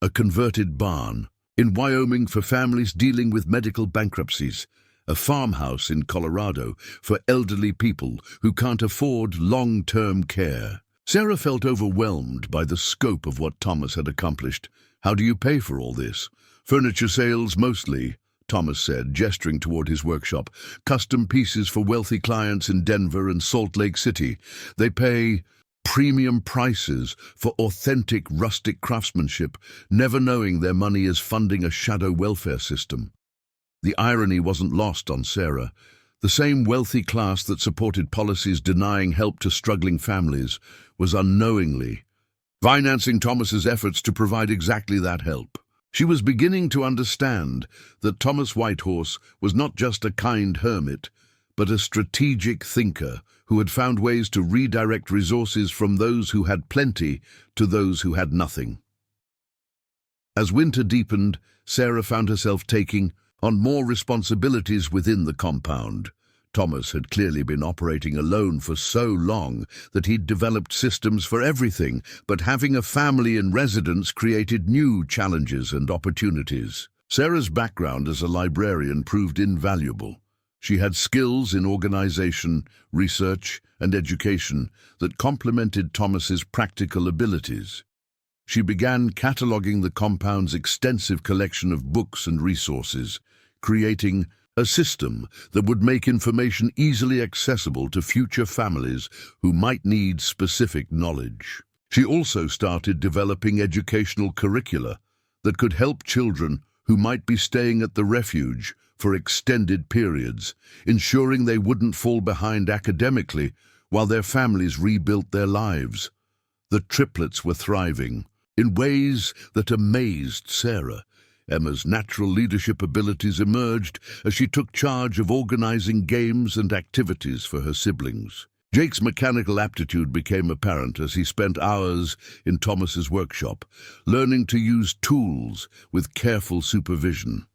A converted barn in Wyoming for families dealing with medical bankruptcies, a farmhouse in Colorado for elderly people who can't afford long-term care. Sarah felt overwhelmed by the scope of what Thomas had accomplished. How do you pay for all this? Furniture sales mostly, Thomas said, gesturing toward his workshop. Custom pieces for wealthy clients in Denver and Salt Lake City. They pay premium prices for authentic rustic craftsmanship, never knowing their money is funding a shadow welfare system. The irony wasn't lost on Sarah. The same wealthy class that supported policies denying help to struggling families was unknowingly financing Thomas's efforts to provide exactly that help. She was beginning to understand that Thomas Whitehorse was not just a kind hermit, but a strategic thinker who had found ways to redirect resources from those who had plenty to those who had nothing. As winter deepened, Sarah found herself taking on more responsibilities within the compound. Thomas had clearly been operating alone for so long that he'd developed systems for everything, but having a family in residence created new challenges and opportunities. Sarah's background as a librarian proved invaluable. She had skills in organization, research, and education that complemented Thomas's practical abilities. She began cataloging the compound's extensive collection of books and resources, creating a system that would make information easily accessible to future families who might need specific knowledge. She also started developing educational curricula that could help children who might be staying at the refuge for extended periods, ensuring they wouldn't fall behind academically while their families rebuilt their lives. The triplets were thriving in ways that amazed Sarah. Emma's natural leadership abilities emerged as she took charge of organizing games and activities for her siblings. Jake's mechanical aptitude became apparent as he spent hours in Thomas's workshop, learning to use tools with careful supervision.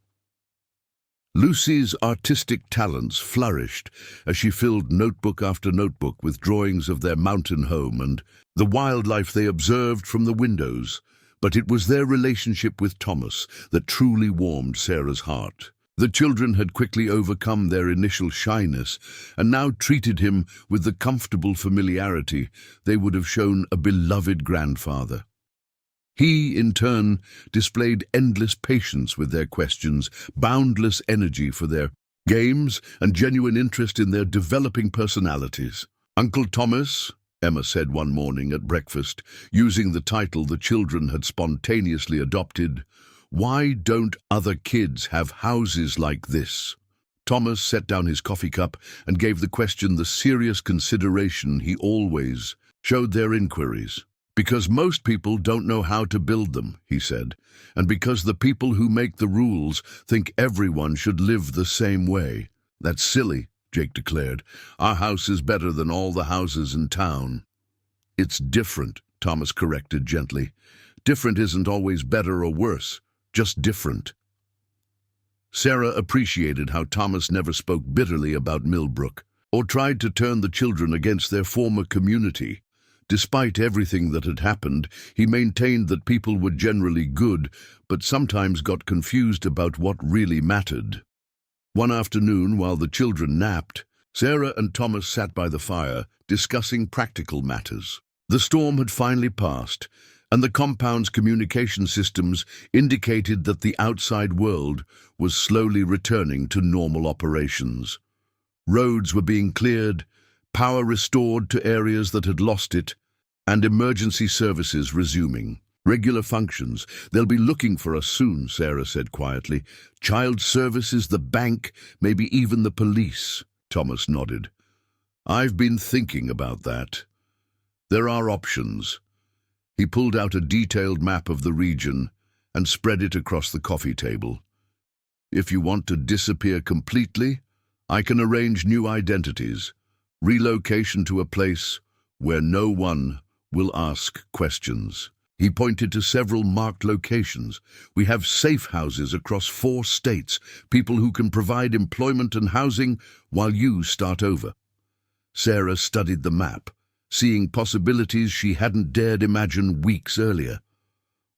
Lucy's artistic talents flourished as she filled notebook after notebook with drawings of their mountain home and the wildlife they observed from the windows. But it was their relationship with Thomas that truly warmed Sarah's heart. The children had quickly overcome their initial shyness and now treated him with the comfortable familiarity they would have shown a beloved grandfather. He, in turn, displayed endless patience with their questions, boundless energy for their games, and genuine interest in their developing personalities. "Uncle Thomas," Emma said one morning at breakfast, using the title the children had spontaneously adopted, "why don't other kids have houses like this?" Thomas set down his coffee cup and gave the question the serious consideration he always showed their inquiries. Because most people don't know how to build them, he said, and because the people who make the rules think everyone should live the same way. That's silly, Jake declared. Our house is better than all the houses in town. It's different, Thomas corrected gently. Different isn't always better or worse, just different. Sarah appreciated how Thomas never spoke bitterly about Millbrook or tried to turn the children against their former community. Despite everything that had happened, he maintained that people were generally good, but sometimes got confused about what really mattered. One afternoon, while the children napped, Sarah and Thomas sat by the fire, discussing practical matters. The storm had finally passed, and the compound's communication systems indicated that the outside world was slowly returning to normal operations. Roads were being cleared, power restored to areas that had lost it, and emergency services resuming. Regular functions. They'll be looking for us soon, Sarah said quietly. Child services, the bank, maybe even the police. Thomas nodded. I've been thinking about that. There are options. He pulled out a detailed map of the region and spread it across the coffee table. If you want to disappear completely, I can arrange new identities. Relocation to a place where no one will ask questions. He pointed to several marked locations. We have safe houses across 4 states, people who can provide employment and housing while you start over. Sarah studied the map, seeing possibilities she hadn't dared imagine weeks earlier.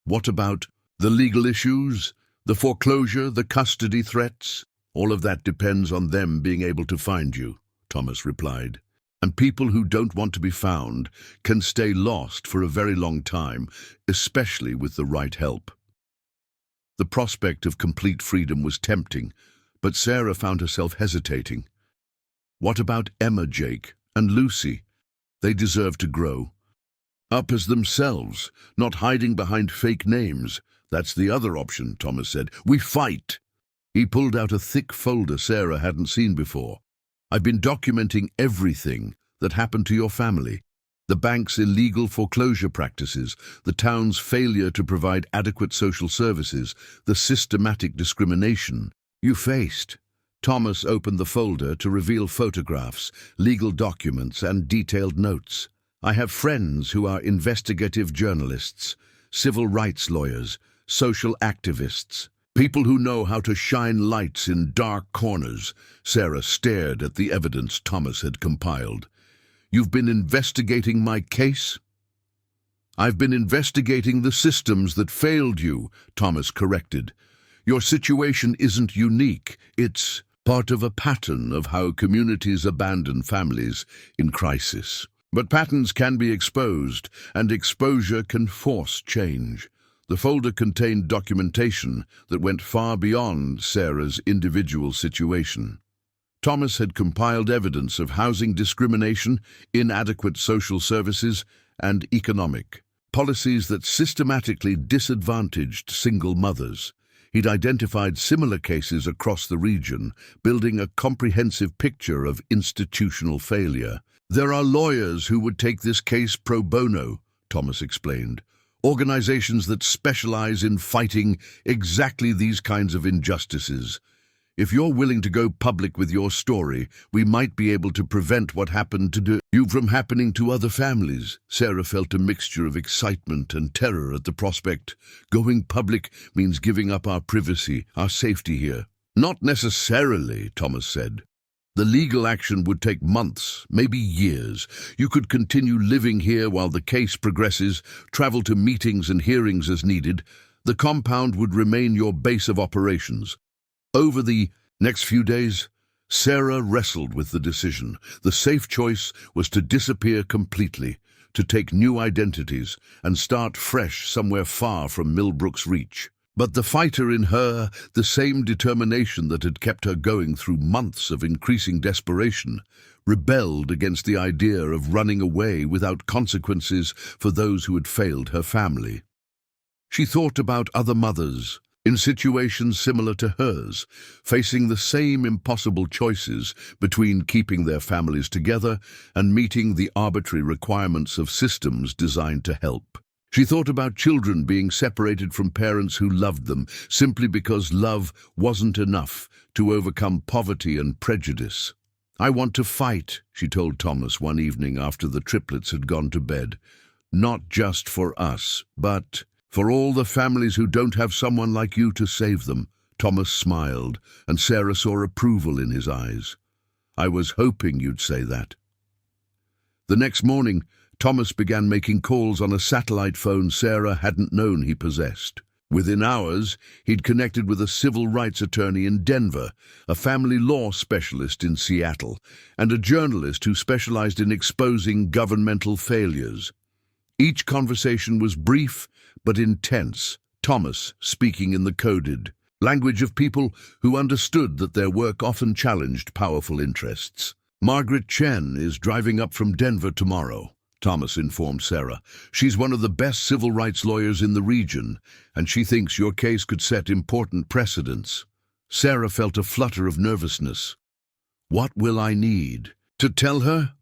What about the legal issues, the foreclosure, the custody threats? All of that depends on them being able to find you, Thomas replied. And people who don't want to be found can stay lost for a very long time, especially with the right help. The prospect of complete freedom was tempting, but Sarah found herself hesitating. What about Emma, Jake, and Lucy? They deserve to grow up as themselves, not hiding behind fake names. That's the other option, Thomas said. We fight. He pulled out a thick folder Sarah hadn't seen before. I've been documenting everything that happened to your family. The bank's illegal foreclosure practices, the town's failure to provide adequate social services, the systematic discrimination you faced. Thomas opened the folder to reveal photographs, legal documents, and detailed notes. I have friends who are investigative journalists, civil rights lawyers, social activists, people who know how to shine lights in dark corners. Sarah stared at the evidence Thomas had compiled. You've been investigating my case? I've been investigating the systems that failed you, Thomas corrected. Your situation isn't unique. It's part of a pattern of how communities abandon families in crisis. But patterns can be exposed, and exposure can force change. The folder contained documentation that went far beyond Sarah's individual situation. Thomas had compiled evidence of housing discrimination, inadequate social services, and economic policies that systematically disadvantaged single mothers. He'd identified similar cases across the region, building a comprehensive picture of institutional failure. There are lawyers who would take this case pro bono, Thomas explained. Organizations that specialize in fighting exactly these kinds of injustices. If you're willing to go public with your story, we might be able to prevent what happened to you from happening to other families. Sarah felt a mixture of excitement and terror at the prospect. Going public means giving up our privacy, our safety here. Not necessarily, Thomas said. The legal action would take months, maybe years. You could continue living here while the case progresses, travel to meetings and hearings as needed. The compound would remain your base of operations. Over the next few days, Sarah wrestled with the decision. The safe choice was to disappear completely, to take new identities and start fresh somewhere far from Millbrook's reach. But the fighter in her, the same determination that had kept her going through months of increasing desperation, rebelled against the idea of running away without consequences for those who had failed her family. She thought about other mothers, in situations similar to hers, facing the same impossible choices between keeping their families together and meeting the arbitrary requirements of systems designed to help. She thought about children being separated from parents who loved them simply because love wasn't enough to overcome poverty and prejudice. "I want to fight," she told Thomas one evening after the triplets had gone to bed. "Not just for us, but for all the families who don't have someone like you to save them." Thomas smiled, and Sarah saw approval in his eyes. "I was hoping you'd say that." The next morning, Thomas began making calls on a satellite phone Sarah hadn't known he possessed. Within hours, he'd connected with a civil rights attorney in Denver, a family law specialist in Seattle, and a journalist who specialized in exposing governmental failures. Each conversation was brief but intense, Thomas speaking in the coded language of people who understood that their work often challenged powerful interests. "Margaret Chen is driving up from Denver tomorrow," Thomas informed Sarah. "She's one of the best civil rights lawyers in the region, and she thinks your case could set important precedents." Sarah felt a flutter of nervousness. "What will I need to tell her?"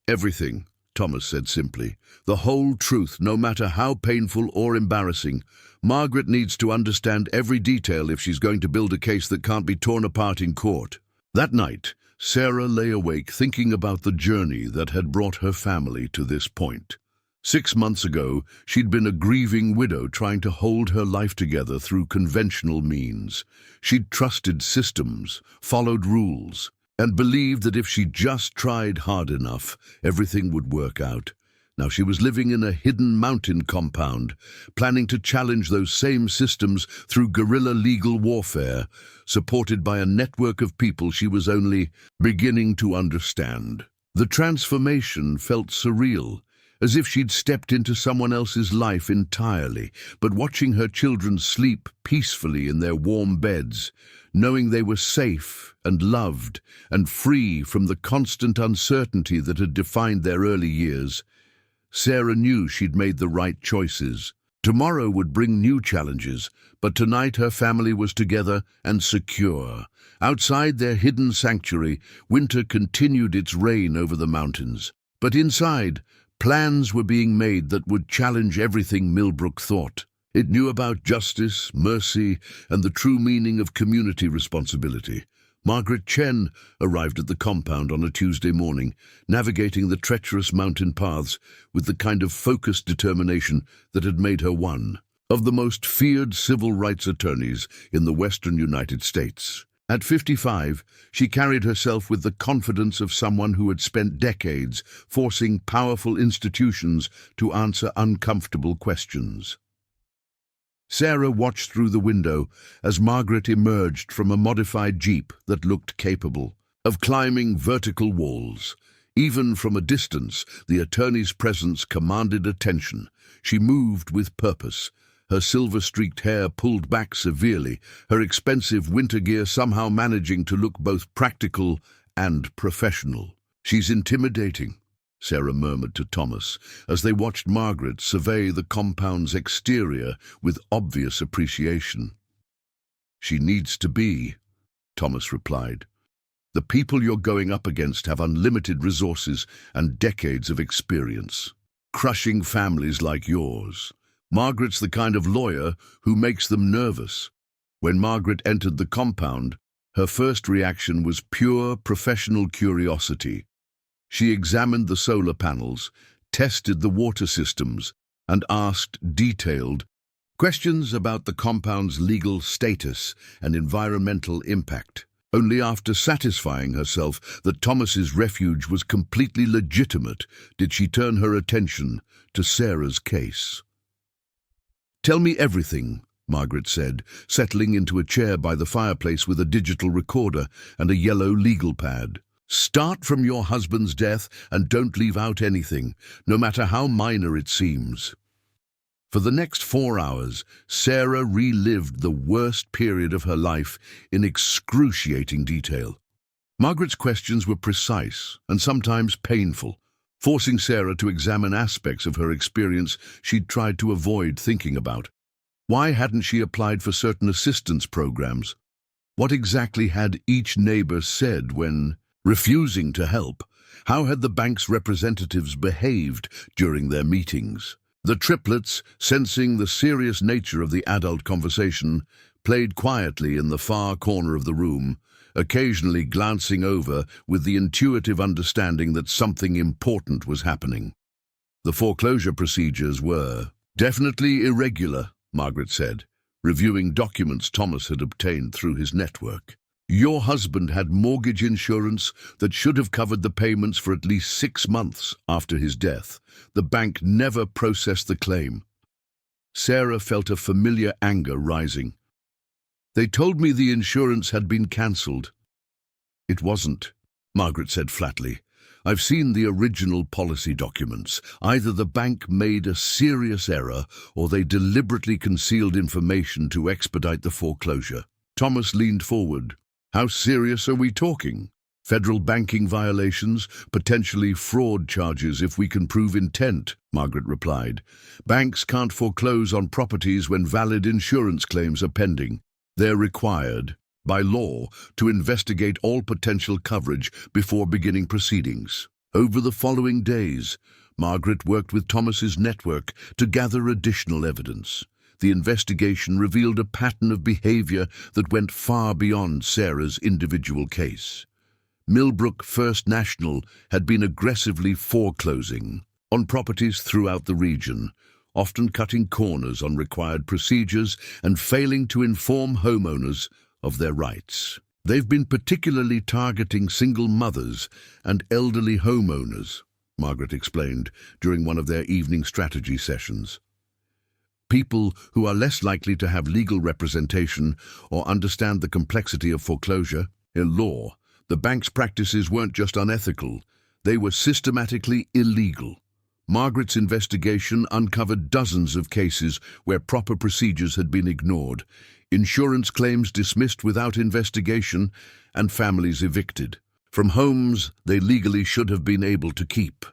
"Everything," Thomas said simply. "The whole truth, no matter how painful or embarrassing. Margaret needs to understand every detail if she's going to build a case that can't be torn apart in court." That night, Sarah lay awake thinking about the journey that had brought her family to this point. 6 months ago, she'd been a grieving widow trying to hold her life together through conventional means. She'd trusted systems, followed rules, and believed that if she just tried hard enough, everything would work out. Now she was living in a hidden mountain compound, planning to challenge those same systems through guerrilla legal warfare, supported by a network of people she was only beginning to understand. The transformation felt surreal, as if she'd stepped into someone else's life entirely, but watching her children sleep peacefully in their warm beds, knowing they were safe and loved and free from the constant uncertainty that had defined their early years, Sarah knew she'd made the right choices. Tomorrow would bring new challenges, but tonight her family was together and secure. Outside their hidden sanctuary, winter continued its reign over the mountains. But inside, plans were being made that would challenge everything Millbrook thought. It knew about justice, mercy, and the true meaning of community responsibility. Margaret Chen arrived at the compound on a Tuesday morning, navigating the treacherous mountain paths with the kind of focused determination that had made her one of the most feared civil rights attorneys in the western United States. At 55, she carried herself with the confidence of someone who had spent decades forcing powerful institutions to answer uncomfortable questions. Sarah watched through the window as Margaret emerged from a modified jeep that looked capable of climbing vertical walls. Even from a distance, the attorney's presence commanded attention. She moved with purpose, her silver-streaked hair pulled back severely, her expensive winter gear somehow managing to look both practical and professional. "She's intimidating," Sarah murmured to Thomas as they watched Margaret survey the compound's exterior with obvious appreciation. "She needs to be," Thomas replied. "The people you're going up against have unlimited resources and decades of experience, crushing families like yours. Margaret's the kind of lawyer who makes them nervous." When Margaret entered the compound, her first reaction was pure professional curiosity. She examined the solar panels, tested the water systems, and asked detailed questions about the compound's legal status and environmental impact. Only after satisfying herself that Thomas's refuge was completely legitimate did she turn her attention to Sarah's case. "Tell me everything," Margaret said, settling into a chair by the fireplace with a digital recorder and a yellow legal pad. "Start from your husband's death and don't leave out anything, no matter how minor it seems." For the next 4 hours, Sarah relived the worst period of her life in excruciating detail. Margaret's questions were precise and sometimes painful, forcing Sarah to examine aspects of her experience she'd tried to avoid thinking about. Why hadn't she applied for certain assistance programs? What exactly had each neighbor said when refusing to help? How had the bank's representatives behaved during their meetings? The triplets, sensing the serious nature of the adult conversation, played quietly in the far corner of the room, occasionally glancing over with the intuitive understanding that something important was happening. The foreclosure procedures were definitely irregular, Margaret said, reviewing documents Thomas had obtained through his network. Your husband had mortgage insurance that should have covered the payments for at least 6 months after his death. The bank never processed the claim. Sarah felt a familiar anger rising. They told me the insurance had been cancelled. It wasn't, Margaret said flatly. I've seen the original policy documents. Either the bank made a serious error or they deliberately concealed information to expedite the foreclosure. Thomas leaned forward. How serious are we talking? Federal banking violations, potentially fraud charges if we can prove intent, Margaret replied. Banks can't foreclose on properties when valid insurance claims are pending. They're required, by law, to investigate all potential coverage before beginning proceedings. Over the following days, Margaret worked with Thomas's network to gather additional evidence. The investigation revealed a pattern of behavior that went far beyond Sarah's individual case. Millbrook First National had been aggressively foreclosing on properties throughout the region, often cutting corners on required procedures and failing to inform homeowners of their rights. They've been particularly targeting single mothers and elderly homeowners, Margaret explained during one of their evening strategy sessions. People who are less likely to have legal representation or understand the complexity of foreclosure. In law, the bank's practices weren't just unethical, they were systematically illegal. Margaret's investigation uncovered dozens of cases where proper procedures had been ignored, insurance claims dismissed without investigation, and families evicted from homes they legally should have been able to keep.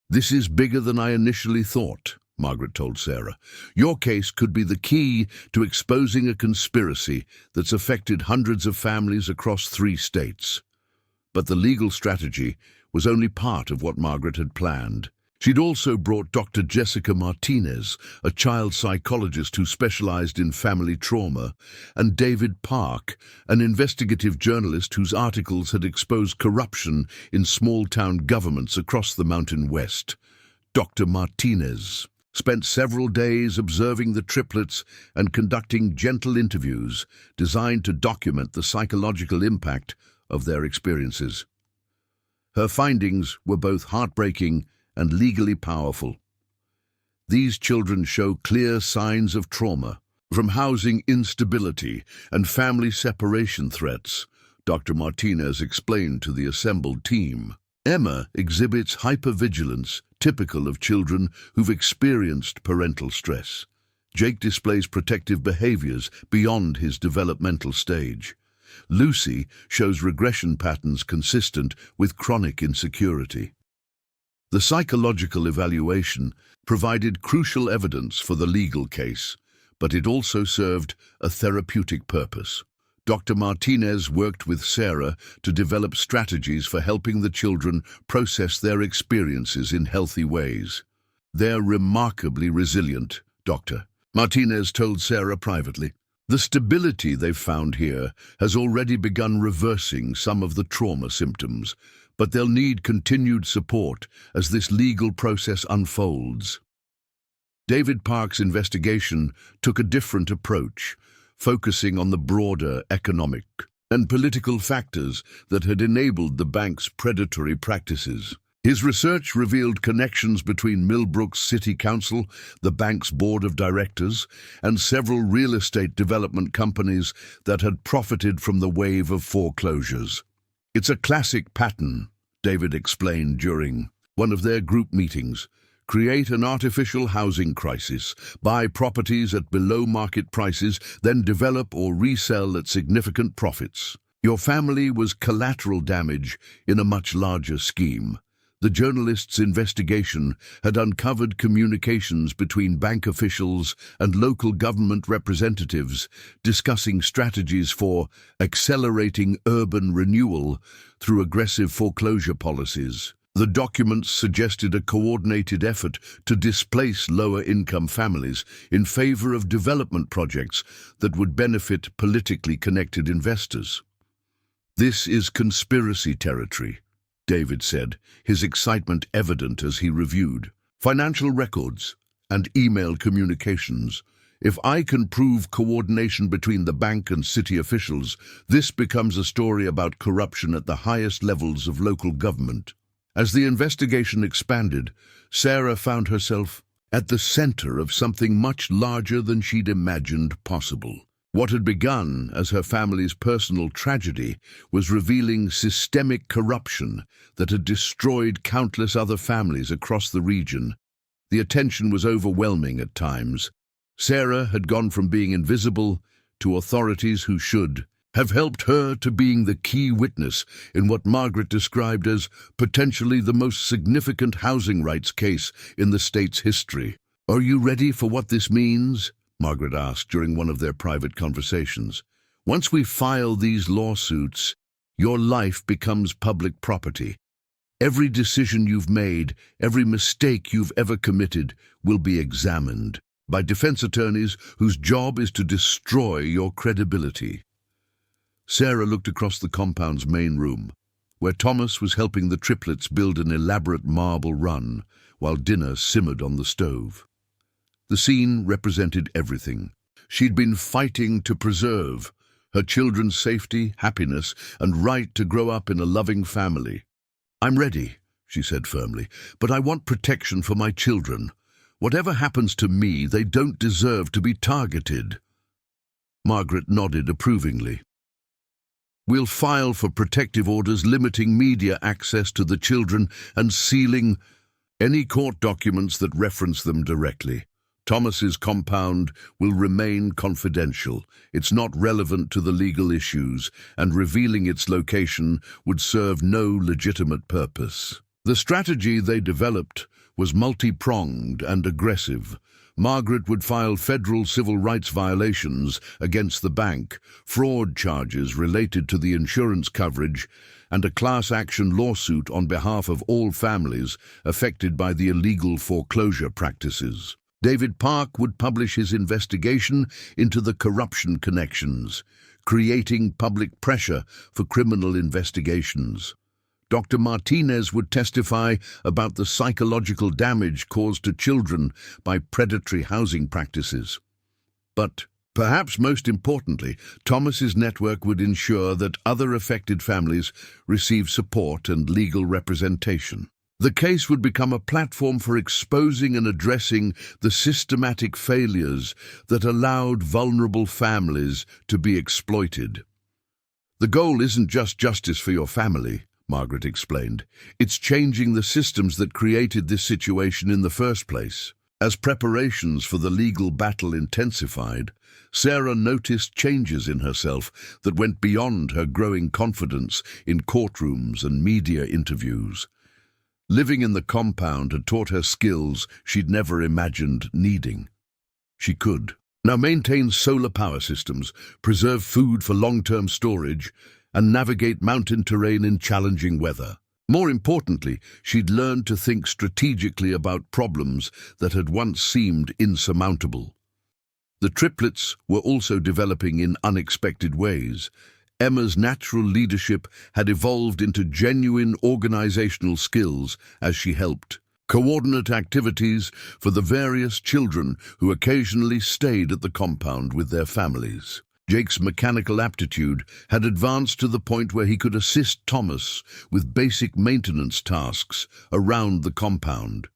This is bigger than I initially thought, Margaret told Sarah. Your case could be the key to exposing a conspiracy that's affected hundreds of families across 3 states. But the legal strategy was only part of what Margaret had planned. She'd also brought Dr. Jessica Martinez, a child psychologist who specialized in family trauma, and David Park, an investigative journalist whose articles had exposed corruption in small-town governments across the Mountain West. Dr. Martinez spent several days observing the triplets and conducting gentle interviews designed to document the psychological impact of their experiences. Her findings were both heartbreaking and legally powerful. These children show clear signs of trauma, from housing instability and family separation threats, Dr. Martinez explained to the assembled team. Emma exhibits hypervigilance, typical of children who've experienced parental stress. Jake displays protective behaviors beyond his developmental stage. Lucy shows regression patterns consistent with chronic insecurity. The psychological evaluation provided crucial evidence for the legal case, but it also served a therapeutic purpose. Dr. Martinez worked with Sarah to develop strategies for helping the children process their experiences in healthy ways. They're remarkably resilient, Dr. Martinez told Sarah privately. The stability they've found here has already begun reversing some of the trauma symptoms, but they'll need continued support as this legal process unfolds. David Park's investigation took a different approach, focusing on the broader economic and political factors that had enabled the bank's predatory practices. His research revealed connections between Millbrook's City Council, the bank's board of directors, and several real estate development companies that had profited from the wave of foreclosures. It's a classic pattern, David explained during one of their group meetings. Create an artificial housing crisis, buy properties at below-market prices, then develop or resell at significant profits. Your family was collateral damage in a much larger scheme. The journalists' investigation had uncovered communications between bank officials and local government representatives discussing strategies for accelerating urban renewal through aggressive foreclosure policies. The documents suggested a coordinated effort to displace lower-income families in favor of development projects that would benefit politically connected investors. "This is conspiracy territory," David said, his excitement evident as he reviewed financial records and email communications. "If I can prove coordination between the bank and city officials, this becomes a story about corruption at the highest levels of local government." As the investigation expanded, Sarah found herself at the center of something much larger than she'd imagined possible. What had begun as her family's personal tragedy was revealing systemic corruption that had destroyed countless other families across the region. The attention was overwhelming at times. Sarah had gone from being invisible to authorities who should have helped her to being the key witness in what Margaret described as potentially the most significant housing rights case in the state's history. "Are you ready for what this means?" Margaret asked during one of their private conversations. "Once we file these lawsuits, your life becomes public property. Every decision you've made, every mistake you've ever committed, will be examined by defense attorneys whose job is to destroy your credibility." Sarah looked across the compound's main room, where Thomas was helping the triplets build an elaborate marble run while dinner simmered on the stove. The scene represented everything she'd been fighting to preserve: her children's safety, happiness, and right to grow up in a loving family. "I'm ready," she said firmly, "but I want protection for my children. Whatever happens to me, they don't deserve to be targeted." Margaret nodded approvingly. "We'll file for protective orders limiting media access to the children and sealing any court documents that reference them directly. Thomas's compound will remain confidential. It's not relevant to the legal issues, and revealing its location would serve no legitimate purpose." The strategy they developed was multi-pronged and aggressive. Margaret would file federal civil rights violations against the bank, fraud charges related to the insurance coverage, and a class action lawsuit on behalf of all families affected by the illegal foreclosure practices. David Park would publish his investigation into the corruption connections, creating public pressure for criminal investigations. Dr. Martinez would testify about the psychological damage caused to children by predatory housing practices. But perhaps most importantly, Thomas's network would ensure that other affected families receive support and legal representation. The case would become a platform for exposing and addressing the systematic failures that allowed vulnerable families to be exploited. "The goal isn't just justice for your family," Margaret explained. "It's changing the systems that created this situation in the first place." As preparations for the legal battle intensified, Sarah noticed changes in herself that went beyond her growing confidence in courtrooms and media interviews. Living in the compound had taught her skills she'd never imagined needing. She could now maintain solar power systems, preserve food for long-term storage, and navigate mountain terrain in challenging weather. More importantly, she'd learned to think strategically about problems that had once seemed insurmountable. The triplets were also developing in unexpected ways. Emma's natural leadership had evolved into genuine organizational skills as she helped coordinate activities for the various children who occasionally stayed at the compound with their families. Jake's mechanical aptitude had advanced to the point where he could assist Thomas with basic maintenance tasks around the compound.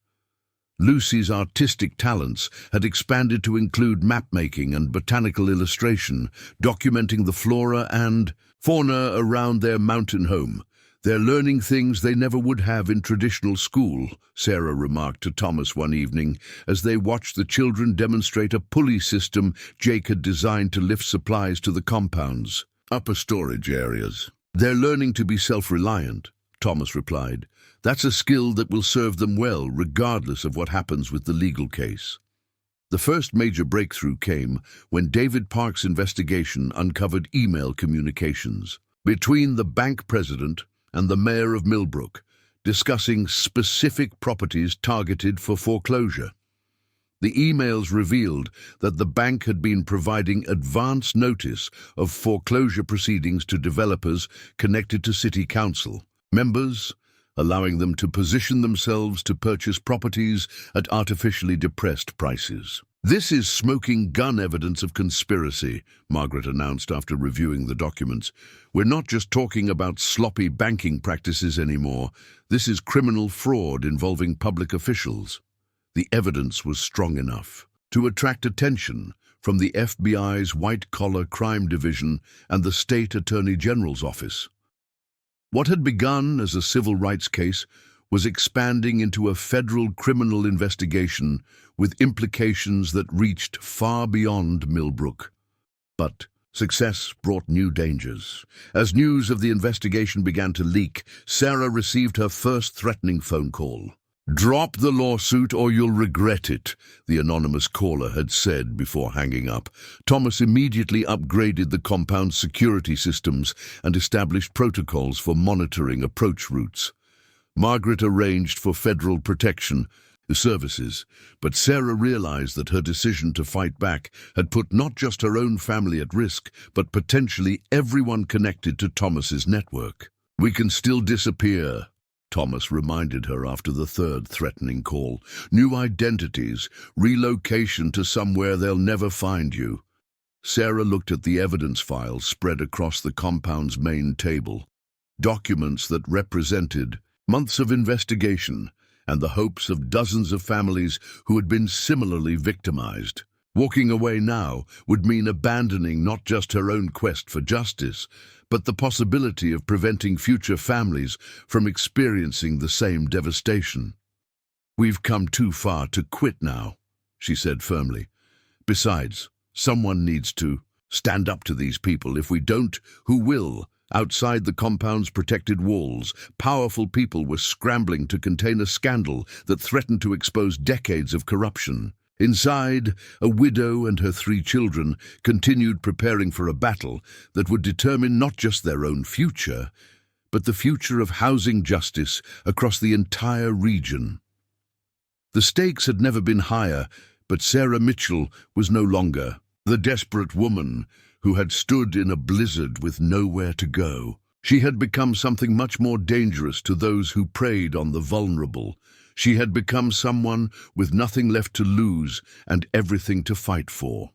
Lucy's artistic talents had expanded to include map-making and botanical illustration, documenting the flora and fauna around their mountain home. "They're learning things they never would have in traditional school," Sarah remarked to Thomas one evening as they watched the children demonstrate a pulley system Jake had designed to lift supplies to the compound's upper storage areas. "They're learning to be self-reliant, Thomas replied. "That's a skill that will serve them well, regardless of what happens with the legal case." The first major breakthrough came when David Park's investigation uncovered email communications between the bank president and the mayor of Millbrook, discussing specific properties targeted for foreclosure. The emails revealed that the bank had been providing advance notice of foreclosure proceedings to developers connected to city council members, allowing them to position themselves to purchase properties at artificially depressed prices. "This is smoking gun evidence of conspiracy," Margaret announced after reviewing the documents. "We're not just talking about sloppy banking practices anymore. This is criminal fraud involving public officials." The evidence was strong enough to attract attention from the FBI's White-Collar Crime Division and the State Attorney General's office. What had begun as a civil rights case was expanding into a federal criminal investigation with implications that reached far beyond Millbrook. But success brought new dangers. As news of the investigation began to leak, Sarah received her first threatening phone call. "Drop the lawsuit or you'll regret it," the anonymous caller had said before hanging up. Thomas immediately upgraded the compound's security systems and established protocols for monitoring approach routes. Margaret arranged for federal protection services, but Sarah realized that her decision to fight back had put not just her own family at risk, but potentially everyone connected to Thomas's network. "We can still disappear," Thomas reminded her after the third threatening call. "New identities, relocation to somewhere they'll never find you." Sarah looked at the evidence files spread across the compound's main table, documents that represented months of investigation and the hopes of dozens of families who had been similarly victimized. Walking away now would mean abandoning not just her own quest for justice, but the possibility of preventing future families from experiencing the same devastation. "We've come too far to quit now," she said firmly. "Besides, someone needs to stand up to these people. If we don't, who will?" Outside the compound's protected walls, powerful people were scrambling to contain a scandal that threatened to expose decades of corruption. Inside, a widow and her 3 children continued preparing for a battle that would determine not just their own future, but the future of housing justice across the entire region. The stakes had never been higher, but Sarah Mitchell was no longer the desperate woman who had stood in a blizzard with nowhere to go. She had become something much more dangerous to those who preyed on the vulnerable. She had become someone with nothing left to lose and everything to fight for.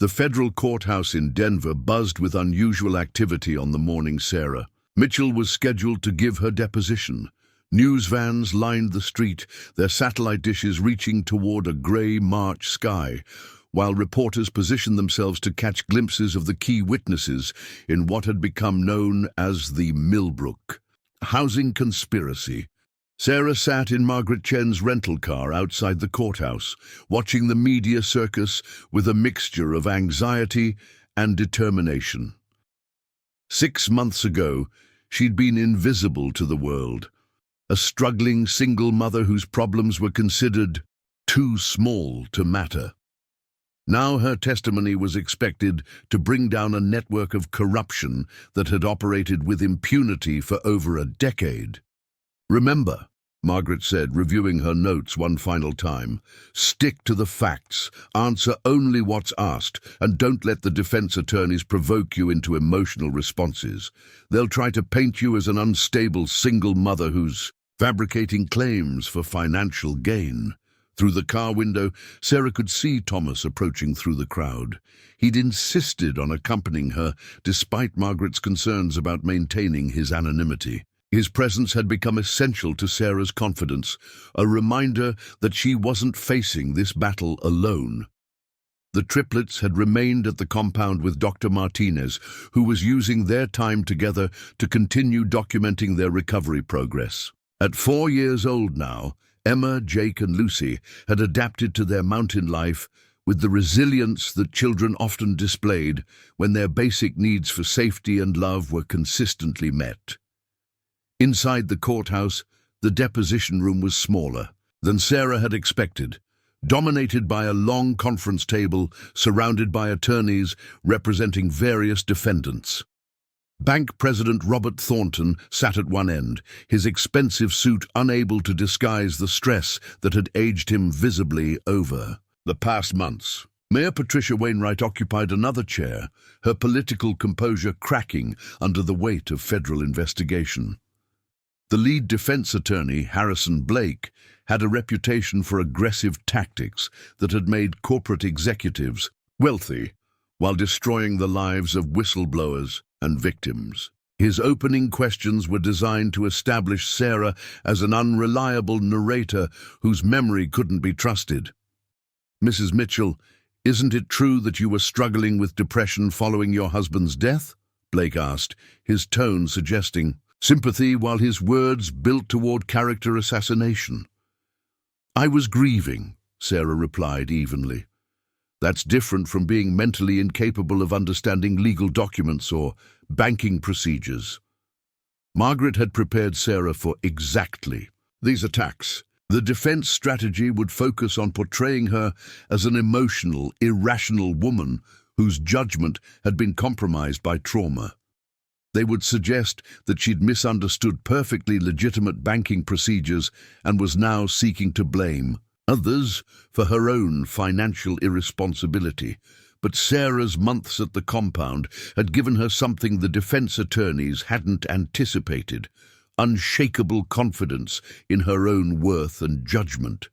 The federal courthouse in Denver buzzed with unusual activity on the morning Sarah Mitchell was scheduled to give her deposition. News vans lined the street, their satellite dishes reaching toward a gray March sky, while reporters positioned themselves to catch glimpses of the key witnesses in what had become known as the Millbrook housing conspiracy. Sarah sat in Margaret Chen's rental car outside the courthouse, watching the media circus with a mixture of anxiety and determination. 6 months ago, she'd been invisible to the world, a struggling single mother whose problems were considered too small to matter. Now her testimony was expected to bring down a network of corruption that had operated with impunity for over a decade. "Remember," Margaret said, reviewing her notes one final time, "stick to the facts, answer only what's asked, and don't let the defense attorneys provoke you into emotional responses. They'll try to paint you as an unstable single mother who's fabricating claims for financial gain." Through the car window, Sarah could see Thomas approaching through the crowd. He'd insisted on accompanying her, despite Margaret's concerns about maintaining his anonymity. His presence had become essential to Sarah's confidence, a reminder that she wasn't facing this battle alone. The triplets had remained at the compound with Dr. Martinez, who was using their time together to continue documenting their recovery progress. At 4 years old now, Emma, Jake, and Lucy had adapted to their mountain life with the resilience that children often displayed when their basic needs for safety and love were consistently met. Inside the courthouse, the deposition room was smaller than Sarah had expected, dominated by a long conference table surrounded by attorneys representing various defendants. Bank President Robert Thornton sat at one end, his expensive suit unable to disguise the stress that had aged him visibly over the past months. Mayor Patricia Wainwright occupied another chair, her political composure cracking under the weight of federal investigation. The lead defense attorney, Harrison Blake, had a reputation for aggressive tactics that had made corporate executives wealthy while destroying the lives of whistleblowers and victims. His opening questions were designed to establish Sarah as an unreliable narrator whose memory couldn't be trusted. "Mrs. Mitchell, isn't it true that you were struggling with depression following your husband's death?" Blake asked, his tone suggesting sympathy while his words built toward character assassination. "I was grieving," Sarah replied evenly. "That's different from being mentally incapable of understanding legal documents or banking procedures." Margaret had prepared Sarah for exactly these attacks. The defense strategy would focus on portraying her as an emotional, irrational woman whose judgment had been compromised by trauma. They would suggest that she'd misunderstood perfectly legitimate banking procedures and was now seeking to blame others for her own financial irresponsibility. But Sarah's months at the compound had given her something the defense attorneys hadn't anticipated: unshakable confidence in her own worth and judgment.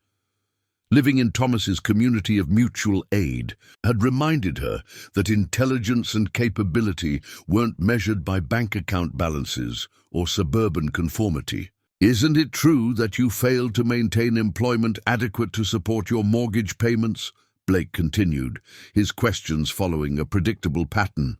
Living in Thomas's community of mutual aid had reminded her that intelligence and capability weren't measured by bank account balances or suburban conformity. "Isn't it true that you failed to maintain employment adequate to support your mortgage payments?" Blake continued, his questions following a predictable pattern.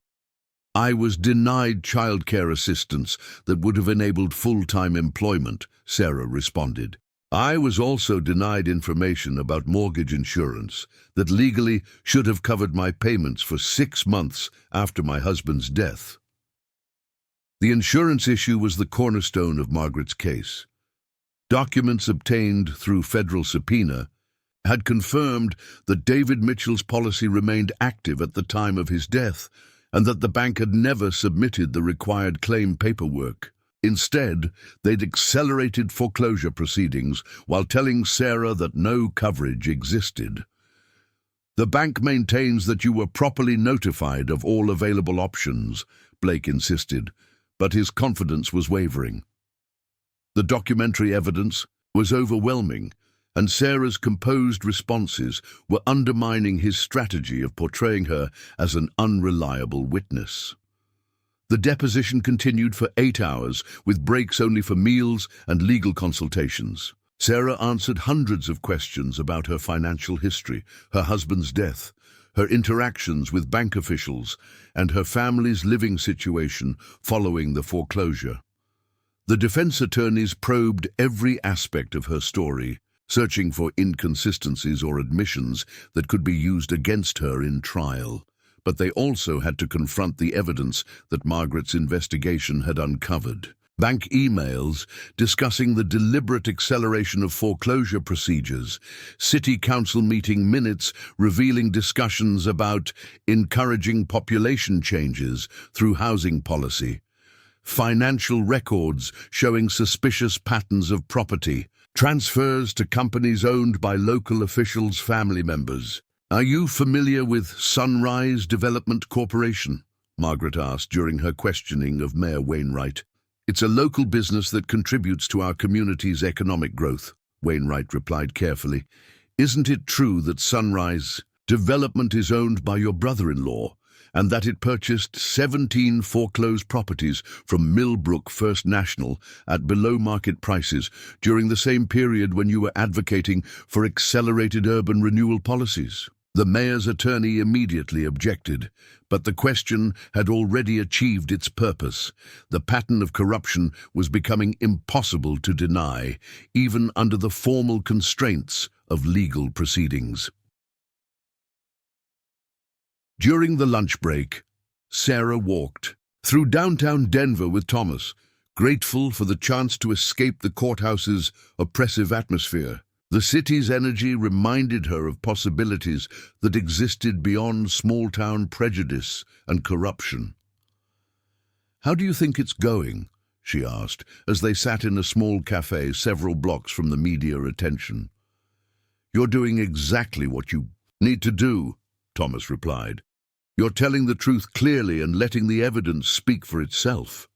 "I was denied childcare assistance that would have enabled full-time employment," Sarah responded. "I was also denied information about mortgage insurance that legally should have covered my payments for 6 months after my husband's death." The insurance issue was the cornerstone of Margaret's case. Documents obtained through federal subpoena had confirmed that David Mitchell's policy remained active at the time of his death, and that the bank had never submitted the required claim paperwork. Instead, they'd accelerated foreclosure proceedings while telling Sarah that no coverage existed. "The bank maintains that you were properly notified of all available options," Blake insisted, but his confidence was wavering. The documentary evidence was overwhelming, and Sarah's composed responses were undermining his strategy of portraying her as an unreliable witness. The deposition continued for 8 hours, with breaks only for meals and legal consultations. Sarah answered hundreds of questions about her financial history, her husband's death, her interactions with bank officials, and her family's living situation following the foreclosure. The defense attorneys probed every aspect of her story, searching for inconsistencies or admissions that could be used against her in trial. But they also had to confront the evidence that Margaret's investigation had uncovered. Bank emails discussing the deliberate acceleration of foreclosure procedures, city council meeting minutes revealing discussions about encouraging population changes through housing policy, financial records showing suspicious patterns of property, transfers to companies owned by local officials' family members. "Are you familiar with Sunrise Development Corporation?" Margaret asked during her questioning of Mayor Wainwright. "It's a local business that contributes to our community's economic growth," Wainwright replied carefully. "Isn't it true that Sunrise Development is owned by your brother-in-law, and that it purchased 17 foreclosed properties from Millbrook First National at below-market prices during the same period when you were advocating for accelerated urban renewal policies?" The mayor's attorney immediately objected, but the question had already achieved its purpose. The pattern of corruption was becoming impossible to deny, even under the formal constraints of legal proceedings. During the lunch break, Sarah walked through downtown Denver with Thomas, grateful for the chance to escape the courthouse's oppressive atmosphere. The city's energy reminded her of possibilities that existed beyond small-town prejudice and corruption. "How do you think it's going?" she asked, as they sat in a small cafe several blocks from the media attention. "You're doing exactly what you need to do," Thomas replied. "You're telling the truth clearly and letting the evidence speak for itself."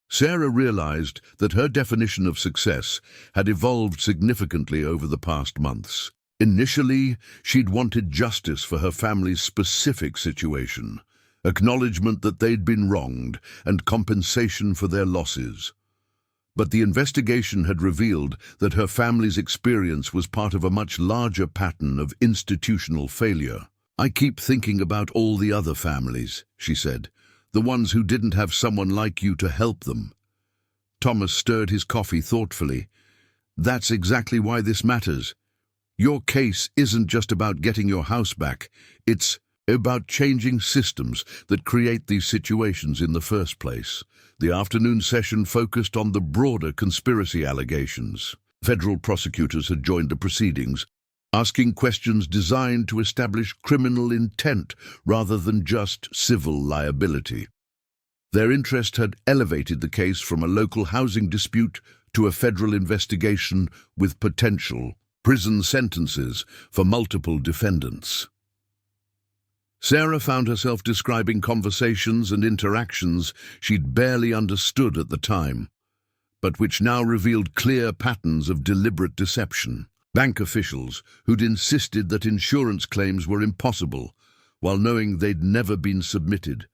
Sarah realized that her definition of success had evolved significantly over the past months. Initially, she'd wanted justice for her family's specific situation, acknowledgement that they'd been wronged, and compensation for their losses. But the investigation had revealed that her family's experience was part of a much larger pattern of institutional failure. "I keep thinking about all the other families," she said, "the ones who didn't have someone like you to help them." Thomas stirred his coffee thoughtfully. "That's exactly why this matters. Your case isn't just about getting your house back. It's about changing systems that create these situations in the first place." The afternoon session focused on the broader conspiracy allegations. Federal prosecutors had joined the proceedings, asking questions designed to establish criminal intent rather than just civil liability. Their interest had elevated the case from a local housing dispute to a federal investigation with potential prison sentences for multiple defendants. Sarah found herself describing conversations and interactions she'd barely understood at the time, but which now revealed clear patterns of deliberate deception. Bank officials who'd insisted that insurance claims were impossible, while knowing they'd never been submitted.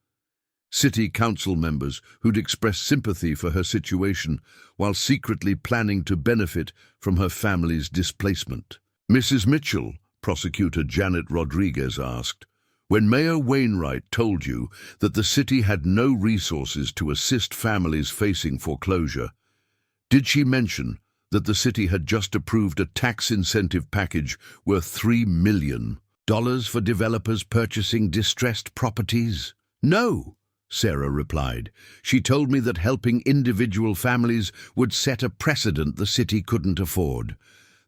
City council members who'd expressed sympathy for her situation, while secretly planning to benefit from her family's displacement. "Mrs. Mitchell," prosecutor Janet Rodriguez asked, "when Mayor Wainwright told you that the city had no resources to assist families facing foreclosure, did she mention that the city had just approved a tax incentive package worth $3 million for developers purchasing distressed properties?" "No," Sarah replied. "She told me that helping individual families would set a precedent the city couldn't afford."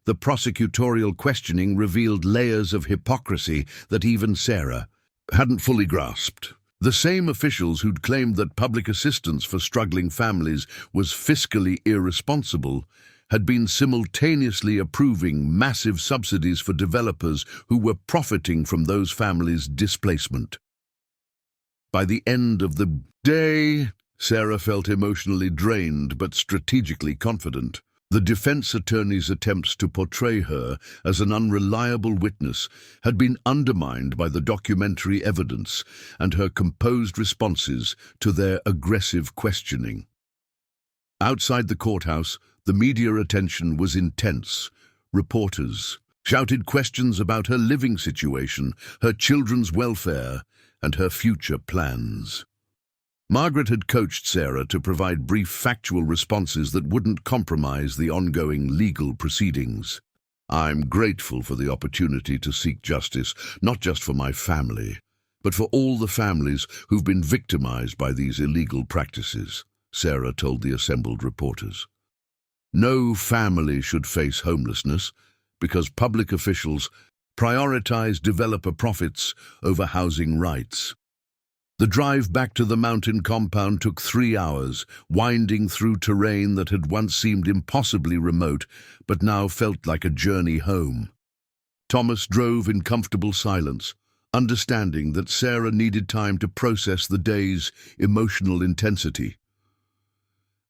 The prosecutorial questioning revealed layers of hypocrisy that even Sarah hadn't fully grasped. The same officials who'd claimed that public assistance for struggling families was fiscally irresponsible had been simultaneously approving massive subsidies for developers who were profiting from those families' displacement. By the end of the day, Sarah felt emotionally drained but strategically confident. The defense attorney's attempts to portray her as an unreliable witness had been undermined by the documentary evidence and her composed responses to their aggressive questioning. Outside the courthouse, the media attention was intense. Reporters shouted questions about her living situation, her children's welfare, and her future plans. Margaret had coached Sarah to provide brief factual responses that wouldn't compromise the ongoing legal proceedings. "I'm grateful for the opportunity to seek justice, not just for my family, but for all the families who've been victimized by these illegal practices," Sarah told the assembled reporters. No family should face homelessness because public officials prioritize developer profits over housing rights. The drive back to the mountain compound took 3 hours, winding through terrain that had once seemed impossibly remote, but now felt like a journey home. Thomas drove in comfortable silence, understanding that Sarah needed time to process the day's emotional intensity.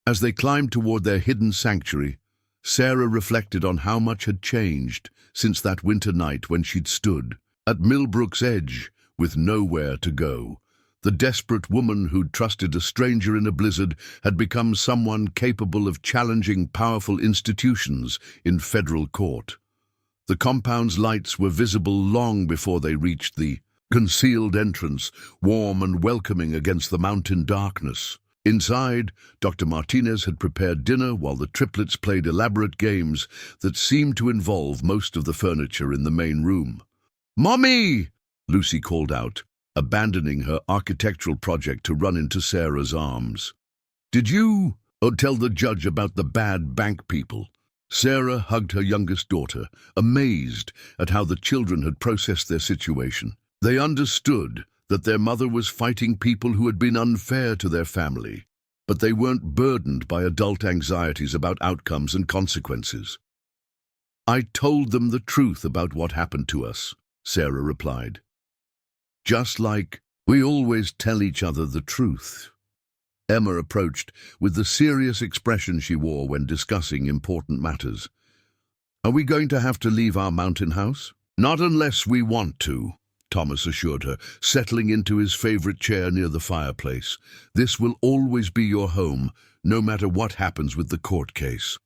As they climbed toward their hidden sanctuary, Sarah reflected on how much had changed since that winter night when she'd stood at Millbrook's edge with nowhere to go. The desperate woman who'd trusted a stranger in a blizzard had become someone capable of challenging powerful institutions in federal court. The compound's lights were visible long before they reached the concealed entrance, warm and welcoming against the mountain darkness. Inside, Dr. Martinez had prepared dinner while the triplets played elaborate games that seemed to involve most of the furniture in the main room. "Mommy!" Lucy called out, abandoning her architectural project to run into Sarah's arms. "Did you tell the judge about the bad bank people?" Sarah hugged her youngest daughter, amazed at how the children had processed their situation. They understood that their mother was fighting people who had been unfair to their family, but they weren't burdened by adult anxieties about outcomes and consequences. "I told them the truth about what happened to us," Sarah replied. "Just like we always tell each other the truth." Emma approached with the serious expression she wore when discussing important matters. "Are we going to have to leave our mountain house?" "Not unless we want to," Thomas assured her, settling into his favorite chair near the fireplace. "This will always be your home, no matter what happens with the court case."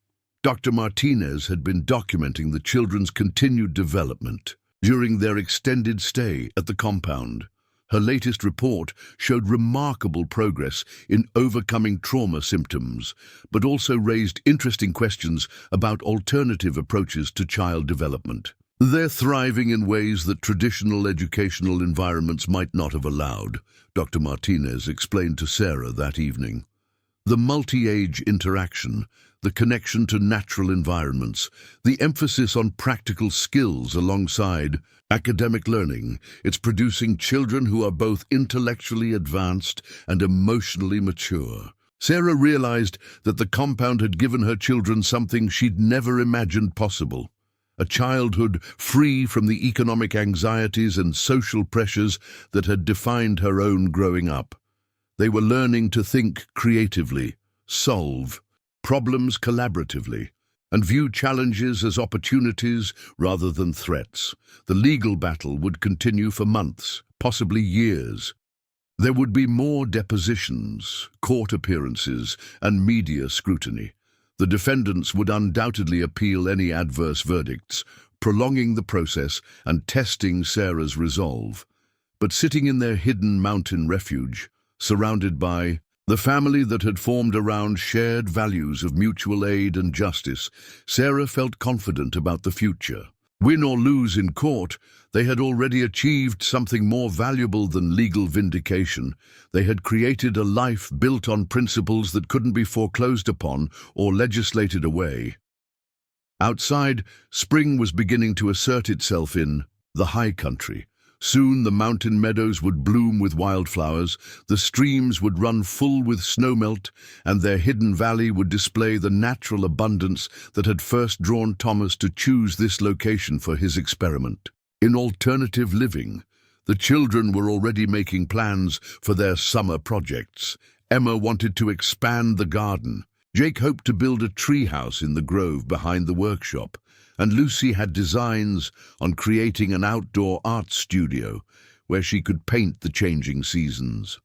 Dr. Martinez had been documenting the children's continued development during their extended stay at the compound. Her latest report showed remarkable progress in overcoming trauma symptoms, but also raised interesting questions about alternative approaches to child development. "They're thriving in ways that traditional educational environments might not have allowed," Dr. Martinez explained to Sarah that evening. "The multi-age interaction, the connection to natural environments, the emphasis on practical skills alongside academic learning, it's producing children who are both intellectually advanced and emotionally mature." Sarah realized that the compound had given her children something she'd never imagined possible: a childhood free from the economic anxieties and social pressures that had defined her own growing up. They were learning to think creatively, solve problems collaboratively, and view challenges as opportunities rather than threats. The legal battle would continue for months, possibly years. There would be more depositions, court appearances, and media scrutiny. The defendants would undoubtedly appeal any adverse verdicts, prolonging the process and testing Sarah's resolve. But sitting in their hidden mountain refuge, surrounded by the family that had formed around shared values of mutual aid and justice, Sarah felt confident about the future. Win or lose in court, they had already achieved something more valuable than legal vindication. They had created a life built on principles that couldn't be foreclosed upon or legislated away. Outside, spring was beginning to assert itself in the high country. Soon the mountain meadows would bloom with wildflowers, the streams would run full with snowmelt, and their hidden valley would display the natural abundance that had first drawn Thomas to choose this location for his experiment. In alternative living, the children were already making plans for their summer projects. Emma wanted to expand the garden. Jake hoped to build a treehouse in the grove behind the workshop, and Lucy had designs on creating an outdoor art studio where she could paint the changing seasons.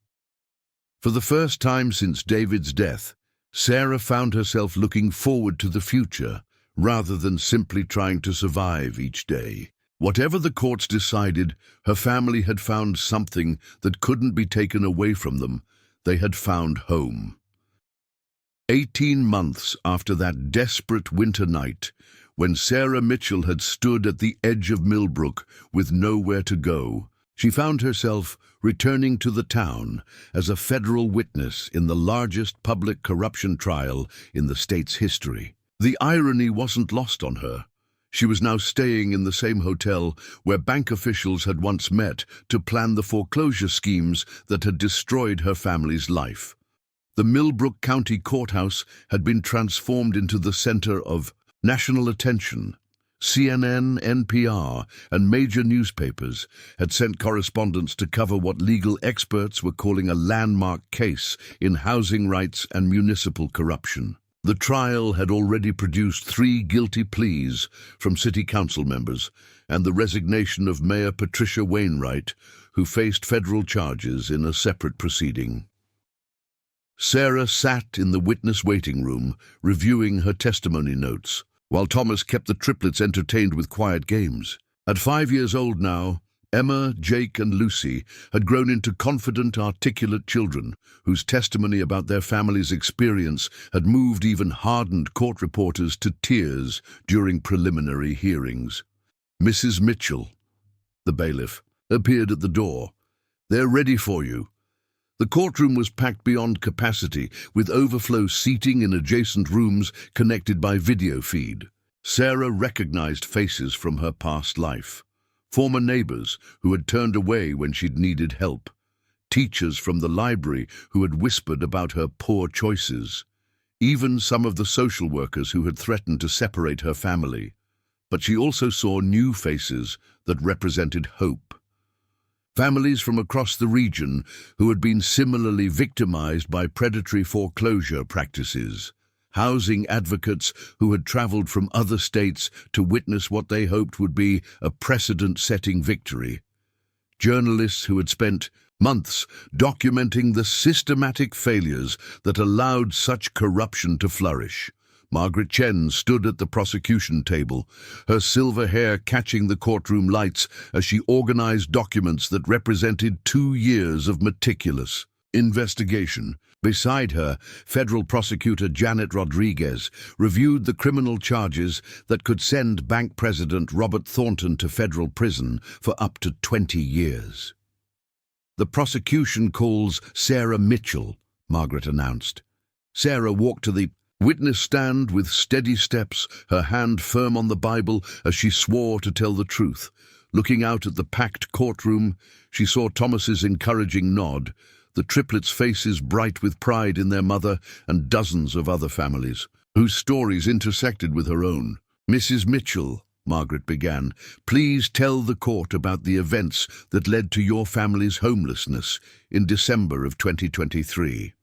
For the first time since David's death, Sarah found herself looking forward to the future rather than simply trying to survive each day. Whatever the courts decided, her family had found something that couldn't be taken away from them. They had found home. 18 months after that desperate winter night, when Sarah Mitchell had stood at the edge of Millbrook with nowhere to go, she found herself returning to the town as a federal witness in the largest public corruption trial in the state's history. The irony wasn't lost on her. She was now staying in the same hotel where bank officials had once met to plan the foreclosure schemes that had destroyed her family's life. The Millbrook County Courthouse had been transformed into the center of national attention. CNN, NPR, and major newspapers had sent correspondents to cover what legal experts were calling a landmark case in housing rights and municipal corruption. The trial had already produced 3 guilty pleas from city council members and the resignation of Mayor Patricia Wainwright, who faced federal charges in a separate proceeding. Sarah sat in the witness waiting room, reviewing her testimony notes, while Thomas kept the triplets entertained with quiet games. At 5 years old now, Emma, Jake, and Lucy had grown into confident, articulate children whose testimony about their family's experience had moved even hardened court reporters to tears during preliminary hearings. Mrs. Mitchell, the bailiff, appeared at the door. "They're ready for you." The courtroom was packed beyond capacity, with overflow seating in adjacent rooms connected by video feed. Sarah recognized faces from her past life. Former neighbors who had turned away when she'd needed help. Teachers from the library who had whispered about her poor choices. Even some of the social workers who had threatened to separate her family. But she also saw new faces that represented hope. Families from across the region who had been similarly victimized by predatory foreclosure practices. Housing advocates who had traveled from other states to witness what they hoped would be a precedent-setting victory. Journalists who had spent months documenting the systematic failures that allowed such corruption to flourish. Margaret Chen stood at the prosecution table, her silver hair catching the courtroom lights as she organized documents that represented 2 years of meticulous investigation. Beside her, federal prosecutor Janet Rodriguez reviewed the criminal charges that could send bank president Robert Thornton to federal prison for up to 20 years. "The prosecution calls Sarah Mitchell," Margaret announced. Sarah walked to the witness stand with steady steps, her hand firm on the Bible as she swore to tell the truth. Looking out at the packed courtroom, she saw Thomas's encouraging nod, the triplets' faces bright with pride in their mother, and dozens of other families, whose stories intersected with her own. "Mrs. Mitchell," Margaret began, "please tell the court about the events that led to your family's homelessness in December of 2023.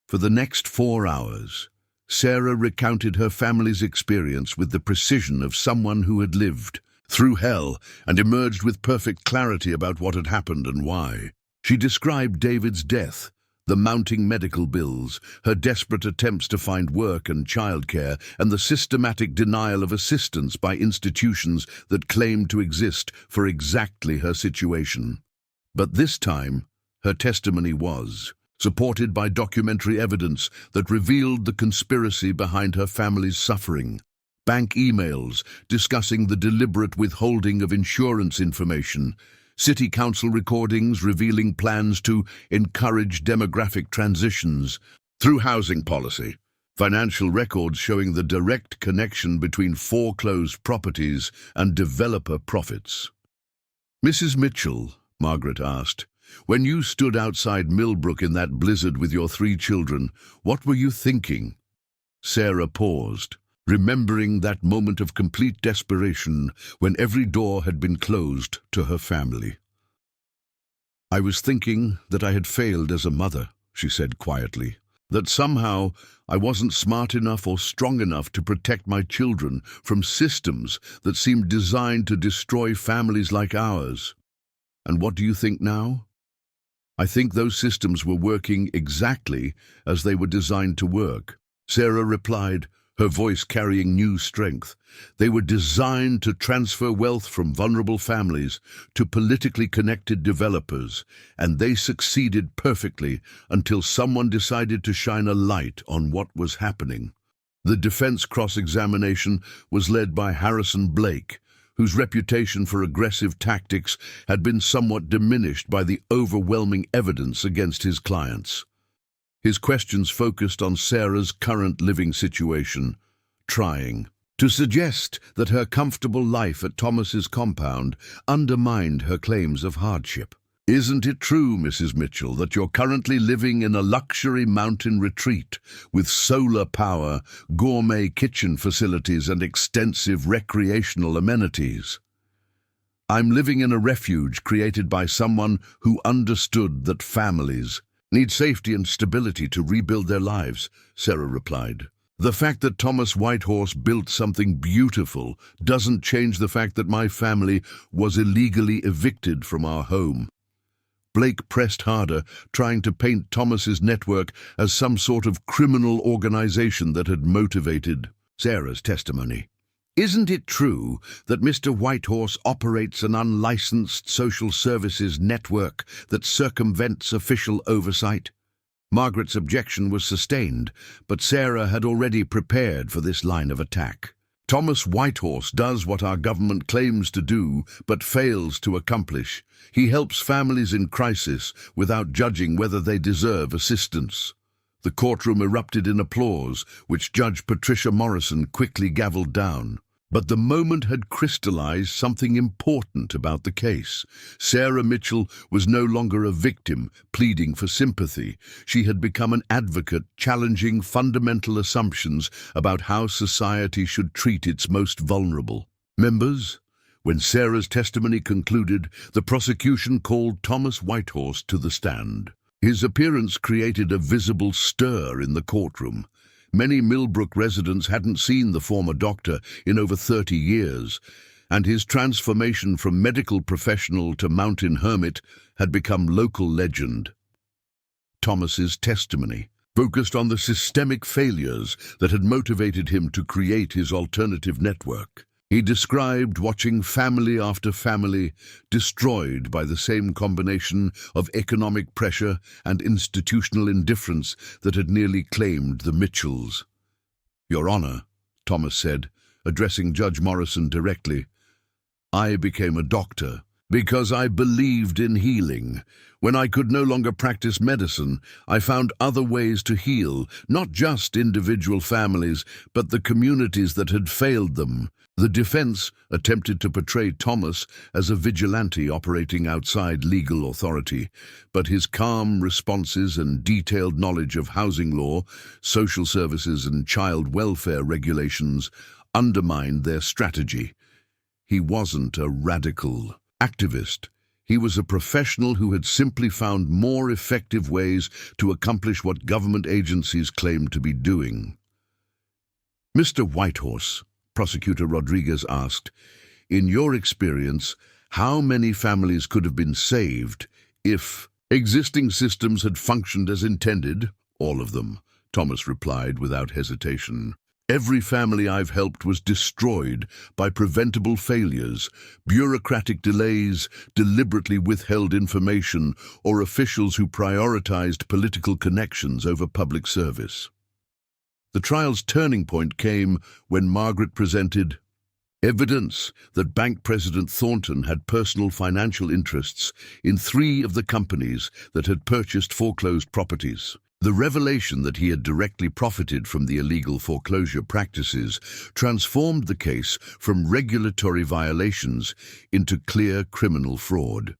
For the next 4 hours, Sarah recounted her family's experience with the precision of someone who had lived through hell and emerged with perfect clarity about what had happened and why. She described David's death, the mounting medical bills, her desperate attempts to find work and childcare, and the systematic denial of assistance by institutions that claimed to exist for exactly her situation. But this time, her testimony was supported by documentary evidence that revealed the conspiracy behind her family's suffering. Bank emails discussing the deliberate withholding of insurance information, city council recordings revealing plans to encourage demographic transitions through housing policy, financial records showing the direct connection between foreclosed properties and developer profits. "Mrs. Mitchell," Margaret asked, "when you stood outside Millbrook in that blizzard with your 3 children, what were you thinking?" Sarah paused, remembering that moment of complete desperation when every door had been closed to her family. "I was thinking that I had failed as a mother," she said quietly, "that somehow I wasn't smart enough or strong enough to protect my children from systems that seemed designed to destroy families like ours. And what do you think now? I think those systems were working exactly as they were designed to work." Sarah replied, her voice carrying new strength. "They were designed to transfer wealth from vulnerable families to politically connected developers, and they succeeded perfectly until someone decided to shine a light on what was happening." The defense cross-examination was led by Harrison Blake, whose reputation for aggressive tactics had been somewhat diminished by the overwhelming evidence against his clients. His questions focused on Sarah's current living situation, trying to suggest that her comfortable life at Thomas's compound undermined her claims of hardship. "Isn't it true, Mrs. Mitchell, that you're currently living in a luxury mountain retreat with solar power, gourmet kitchen facilities, and extensive recreational amenities?" "I'm living in a refuge created by someone who understood that families need safety and stability to rebuild their lives," Sarah replied. "The fact that Thomas Whitehorse built something beautiful doesn't change the fact that my family was illegally evicted from our home." Blake pressed harder, trying to paint Thomas's network as some sort of criminal organization that had motivated Sarah's testimony. "Isn't it true that Mr. Whitehorse operates an unlicensed social services network that circumvents official oversight?" Margaret's objection was sustained, but Sarah had already prepared for this line of attack. Thomas Whitehorse does what our government claims to do, but fails to accomplish. He helps families in crisis without judging whether they deserve assistance. The courtroom erupted in applause, which Judge Patricia Morrison quickly gavelled down. But the moment had crystallized something important about the case. Sarah Mitchell was no longer a victim pleading for sympathy. She had become an advocate challenging fundamental assumptions about how society should treat its most vulnerable. Members, when Sarah's testimony concluded, the prosecution called Thomas Whitehorse to the stand. His appearance created a visible stir in the courtroom. Many Millbrook residents hadn't seen the former doctor in over 30 years, and his transformation from medical professional to mountain hermit had become local legend. Thomas's testimony focused on the systemic failures that had motivated him to create his alternative network. He described watching family after family destroyed by the same combination of economic pressure and institutional indifference that had nearly claimed the Mitchells. "Your Honor," Thomas said, addressing Judge Morrison directly, "I became a doctor because I believed in healing. When I could no longer practice medicine, I found other ways to heal, not just individual families, but the communities that had failed them." The defense attempted to portray Thomas as a vigilante operating outside legal authority, but his calm responses and detailed knowledge of housing law, social services, and child welfare regulations undermined their strategy. He wasn't a radical activist. He was a professional who had simply found more effective ways to accomplish what government agencies claimed to be doing. "Mr. Whitehorse," Prosecutor Rodriguez asked, "in your experience, how many families could have been saved if existing systems had functioned as intended?" "All of them," Thomas replied without hesitation. "Every family I've helped was destroyed by preventable failures, bureaucratic delays, deliberately withheld information, or officials who prioritized political connections over public service." The trial's turning point came when Margaret presented evidence that Bank President Thornton had personal financial interests in 3 of the companies that had purchased foreclosed properties. The revelation that he had directly profited from the illegal foreclosure practices transformed the case from regulatory violations into clear criminal fraud.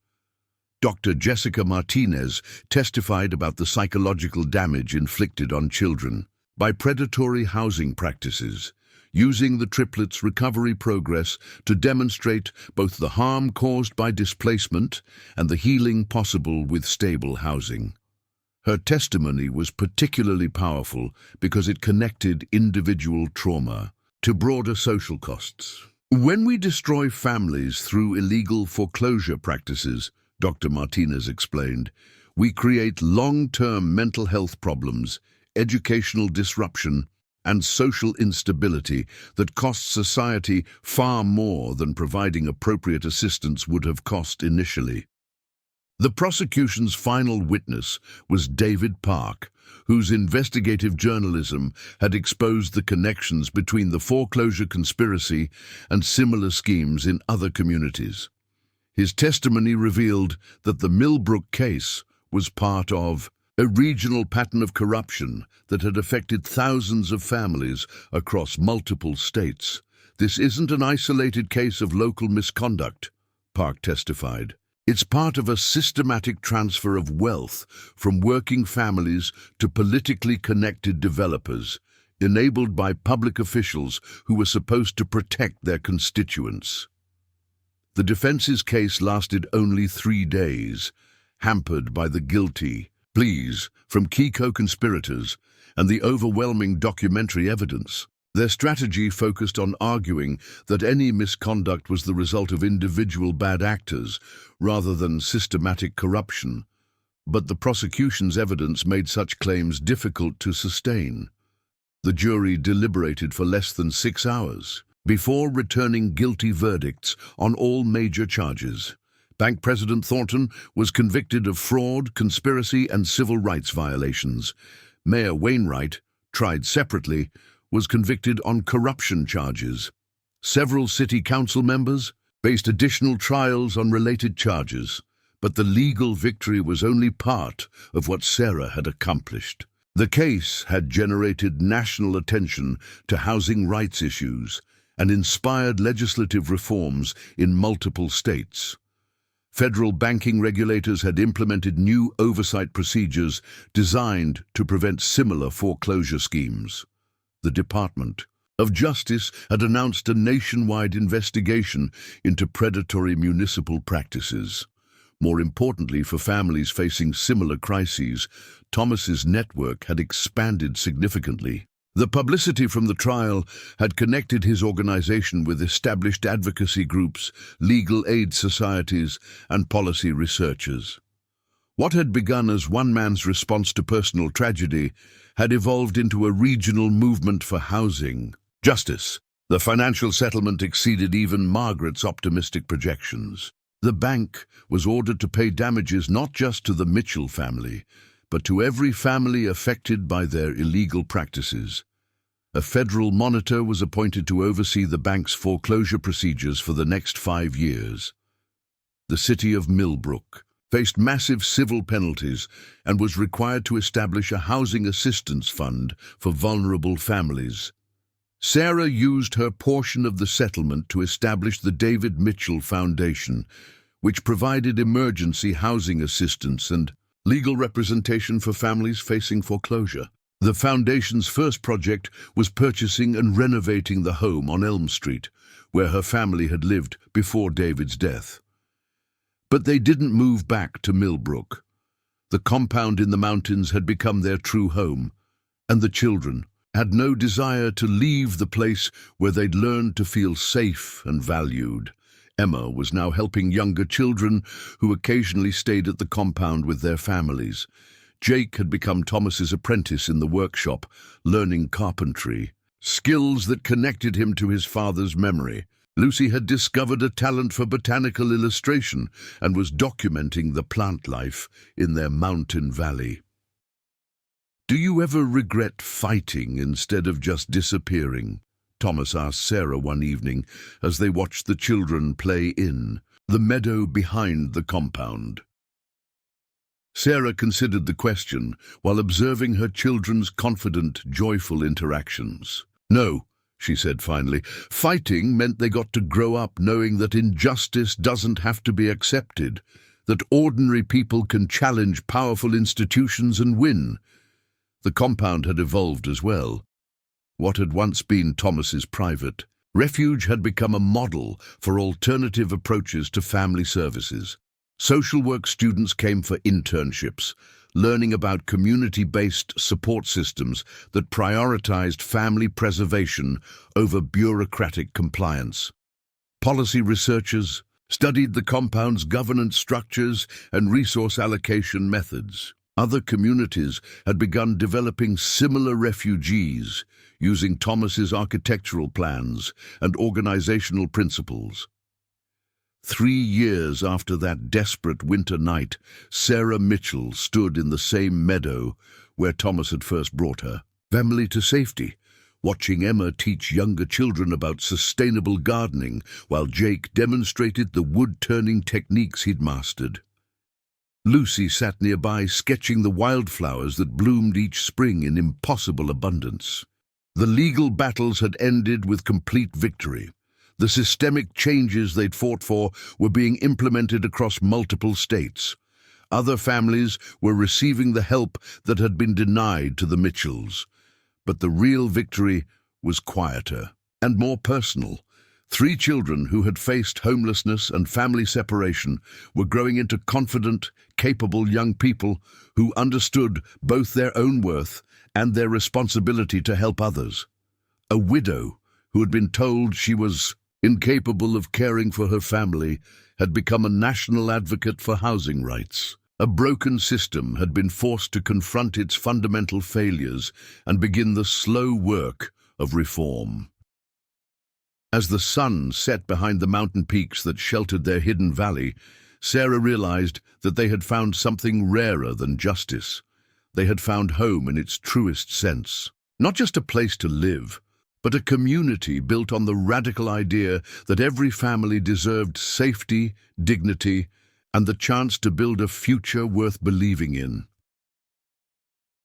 Dr. Jessica Martinez testified about the psychological damage inflicted on children by predatory housing practices, using the Triplets recovery progress to demonstrate both the harm caused by displacement and the healing possible with stable housing. Her testimony was particularly powerful because it connected individual trauma to broader social costs. "When we destroy families through illegal foreclosure practices," Dr. Martinez explained, "we create long-term mental health problems, educational disruption, and social instability that cost society far more than providing appropriate assistance would have cost initially." The prosecution's final witness was David Park, whose investigative journalism had exposed the connections between the foreclosure conspiracy and similar schemes in other communities. His testimony revealed that the Millbrook case was part of a regional pattern of corruption that had affected thousands of families across multiple states. "This isn't an isolated case of local misconduct," Park testified. "It's part of a systematic transfer of wealth from working families to politically connected developers, enabled by public officials who were supposed to protect their constituents." The defense's case lasted only 3 days, hampered by the guilty pleas from key co-conspirators and the overwhelming documentary evidence. Their strategy focused on arguing that any misconduct was the result of individual bad actors rather than systematic corruption, but the prosecution's evidence made such claims difficult to sustain. The jury deliberated for less than 6 hours before returning guilty verdicts on all major charges. Bank President Thornton was convicted of fraud, conspiracy, and civil rights violations. Mayor Wainwright, tried separately, was convicted on corruption charges. Several city council members faced additional trials on related charges, but the legal victory was only part of what Sarah had accomplished. The case had generated national attention to housing rights issues and inspired legislative reforms in multiple states. Federal banking regulators had implemented new oversight procedures designed to prevent similar foreclosure schemes. The Department of Justice had announced a nationwide investigation into predatory municipal practices. More importantly, for families facing similar crises, Thomas's network had expanded significantly. The publicity from the trial had connected his organization with established advocacy groups, legal aid societies, and policy researchers. What had begun as one man's response to personal tragedy had evolved into a regional movement for housing justice. The financial settlement exceeded even Margaret's optimistic projections. The bank was ordered to pay damages not just to the Mitchell family, but to every family affected by their illegal practices. A federal monitor was appointed to oversee the bank's foreclosure procedures for the next 5 years. The city of Millbrook faced massive civil penalties and was required to establish a housing assistance fund for vulnerable families. Sarah used her portion of the settlement to establish the David Mitchell Foundation, which provided emergency housing assistance and legal representation for families facing foreclosure. The foundation's first project was purchasing and renovating the home on Elm Street, where her family had lived before David's death. But they didn't move back to Millbrook. The compound in the mountains had become their true home, and the children had no desire to leave the place where they'd learned to feel safe and valued. Emma was now helping younger children who occasionally stayed at the compound with their families. Jake had become Thomas's apprentice in the workshop, learning carpentry, skills that connected him to his father's memory. Lucy had discovered a talent for botanical illustration and was documenting the plant life in their mountain valley. "Do you ever regret fighting instead of just disappearing?" Thomas asked Sarah one evening as they watched the children play in the meadow behind the compound. Sarah considered the question while observing her children's confident, joyful interactions. "No," she said finally. "Fighting meant they got to grow up knowing that injustice doesn't have to be accepted, that ordinary people can challenge powerful institutions and win." The compound had evolved as well. What had once been Thomas's private refuge had become a model for alternative approaches to family services. Social work students came for internships, learning about community-based support systems that prioritized family preservation over bureaucratic compliance. Policy researchers studied the compound's governance structures and resource allocation methods. Other communities had begun developing similar refugees, using Thomas's architectural plans and organizational principles. 3 years after that desperate winter night, Sarah Mitchell stood in the same meadow where Thomas had first brought her family to safety, watching Emma teach younger children about sustainable gardening while Jake demonstrated the wood-turning techniques he'd mastered. Lucy sat nearby, sketching the wildflowers that bloomed each spring in impossible abundance. The legal battles had ended with complete victory. The systemic changes they'd fought for were being implemented across multiple states. Other families were receiving the help that had been denied to the Mitchells. But the real victory was quieter and more personal. 3 children who had faced homelessness and family separation were growing into confident, capable young people who understood both their own worth and their responsibility to help others. A widow who had been told she was incapable of caring for her family had become a national advocate for housing rights. A broken system had been forced to confront its fundamental failures and begin the slow work of reform. As the sun set behind the mountain peaks that sheltered their hidden valley, Sarah realized that they had found something rarer than justice. They had found home in its truest sense. Not just a place to live, but a community built on the radical idea that every family deserved safety, dignity, and the chance to build a future worth believing in.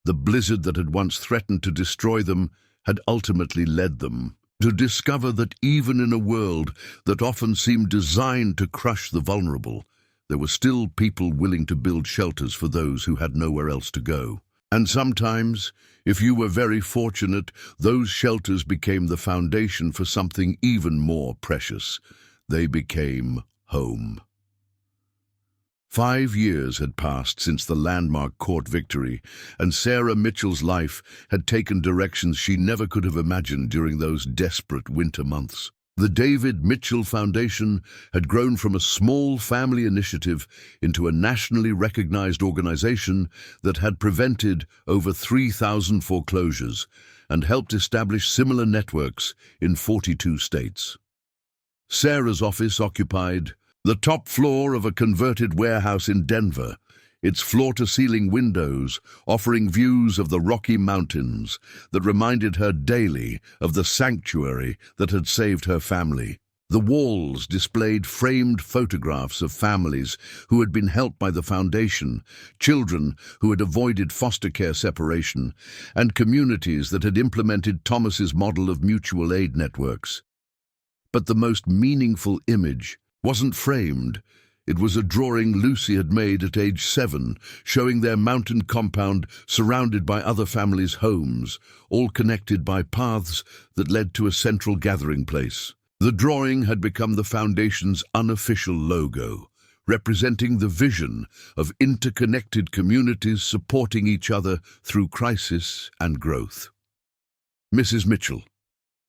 The blizzard that had once threatened to destroy them had ultimately led them to discover that even in a world that often seemed designed to crush the vulnerable, there were still people willing to build shelters for those who had nowhere else to go. And sometimes, if you were very fortunate, those shelters became the foundation for something even more precious. They became home. 5 years had passed since the landmark court victory, and Sarah Mitchell's life had taken directions she never could have imagined during those desperate winter months. The David Mitchell Foundation had grown from a small family initiative into a nationally recognized organization that had prevented over 3,000 foreclosures and helped establish similar networks in 42 states. Sarah's office occupied the top floor of a converted warehouse in Denver, its floor-to-ceiling windows offering views of the Rocky Mountains that reminded her daily of the sanctuary that had saved her family. The walls displayed framed photographs of families who had been helped by the foundation, children who had avoided foster care separation, and communities that had implemented Thomas's model of mutual aid networks. But the most meaningful image wasn't framed. It was a drawing Lucy had made at age 7, showing their mountain compound surrounded by other families' homes, all connected by paths that led to a central gathering place. The drawing had become the foundation's unofficial logo, representing the vision of interconnected communities supporting each other through crisis and growth. "Mrs. Mitchell,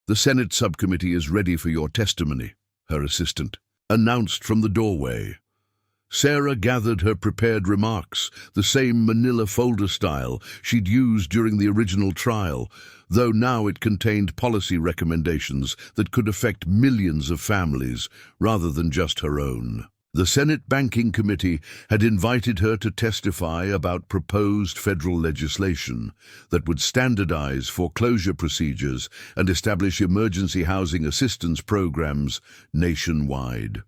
the Senate subcommittee is ready for your testimony," her assistant announced from the doorway. Sarah gathered her prepared remarks, the same manila folder style she'd used during the original trial, though now it contained policy recommendations that could affect millions of families rather than just her own. The Senate Banking Committee had invited her to testify about proposed federal legislation that would standardize foreclosure procedures and establish emergency housing assistance programs nationwide.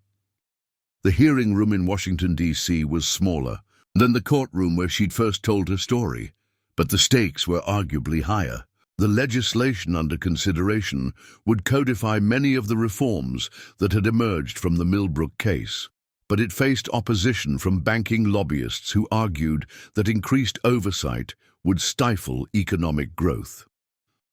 The hearing room in Washington, D.C. was smaller than the courtroom where she'd first told her story, but the stakes were arguably higher. The legislation under consideration would codify many of the reforms that had emerged from the Millbrook case, but it faced opposition from banking lobbyists who argued that increased oversight would stifle economic growth.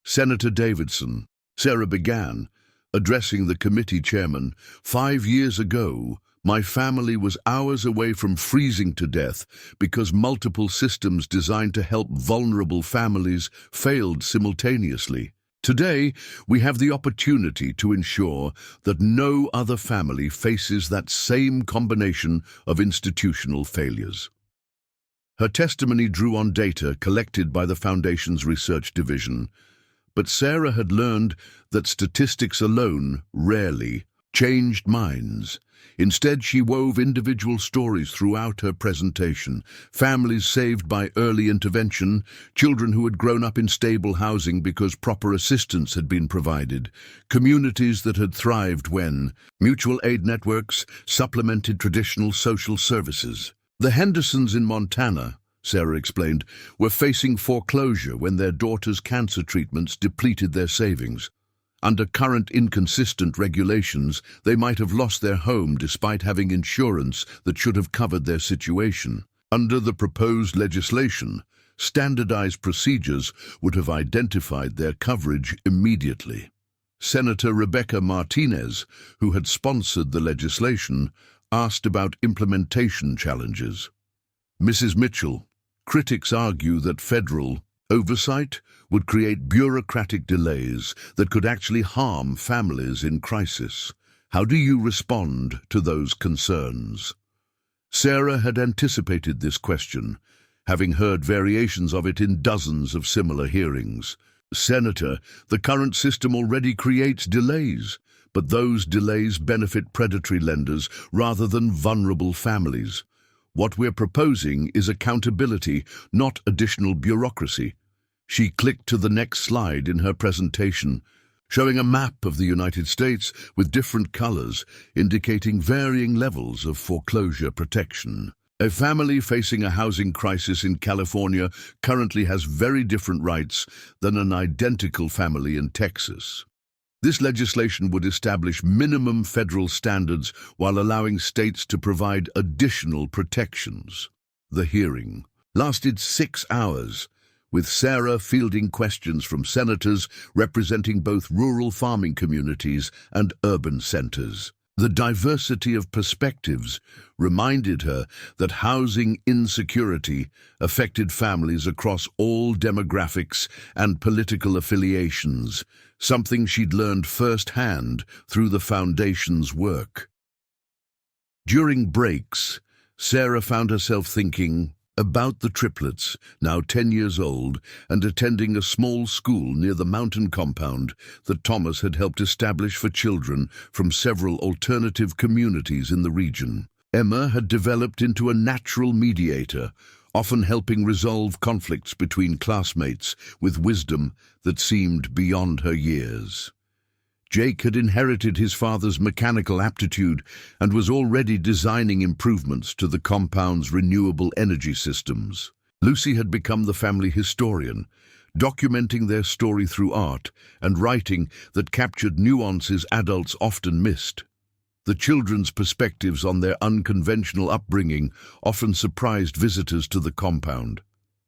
Senator Davidson, Sarah began, addressing the committee chairman, "5 years ago, my family was hours away from freezing to death because multiple systems designed to help vulnerable families failed simultaneously. Today, we have the opportunity to ensure that no other family faces that same combination of institutional failures." Her testimony drew on data collected by the Foundation's research division, but Sarah had learned that statistics alone rarely changed minds. Instead, she wove individual stories throughout her presentation: families saved by early intervention, children who had grown up in stable housing because proper assistance had been provided, communities that had thrived when mutual aid networks supplemented traditional social services. The Hendersons in Montana, Sarah explained, were facing foreclosure when their daughter's cancer treatments depleted their savings. Under current inconsistent regulations, they might have lost their home despite having insurance that should have covered their situation. Under the proposed legislation, standardized procedures would have identified their coverage immediately. Senator Rebecca Martinez, who had sponsored the legislation, asked about implementation challenges. "Mrs. Mitchell, critics argue that federal oversight would create bureaucratic delays that could actually harm families in crisis. How do you respond to those concerns?" Sarah had anticipated this question, having heard variations of it in dozens of similar hearings. "Senator, the current system already creates delays, but those delays benefit predatory lenders rather than vulnerable families. What we're proposing is accountability, not additional bureaucracy." She clicked to the next slide in her presentation, showing a map of the United States with different colors indicating varying levels of foreclosure protection. A family facing a housing crisis in California currently has very different rights than an identical family in Texas. This legislation would establish minimum federal standards while allowing states to provide additional protections. The hearing lasted 6 hours, with Sarah fielding questions from senators representing both rural farming communities and urban centers. The diversity of perspectives reminded her that housing insecurity affected families across all demographics and political affiliations, something she'd learned firsthand through the Foundation's work. During breaks, Sarah found herself thinking about the triplets, now 10 years old, and attending a small school near the mountain compound that Thomas had helped establish for children from several alternative communities in the region. Emma had developed into a natural mediator, often helping resolve conflicts between classmates with wisdom that seemed beyond her years. Jake had inherited his father's mechanical aptitude and was already designing improvements to the compound's renewable energy systems. Lucy had become the family historian, documenting their story through art and writing that captured nuances adults often missed. The children's perspectives on their unconventional upbringing often surprised visitors to the compound.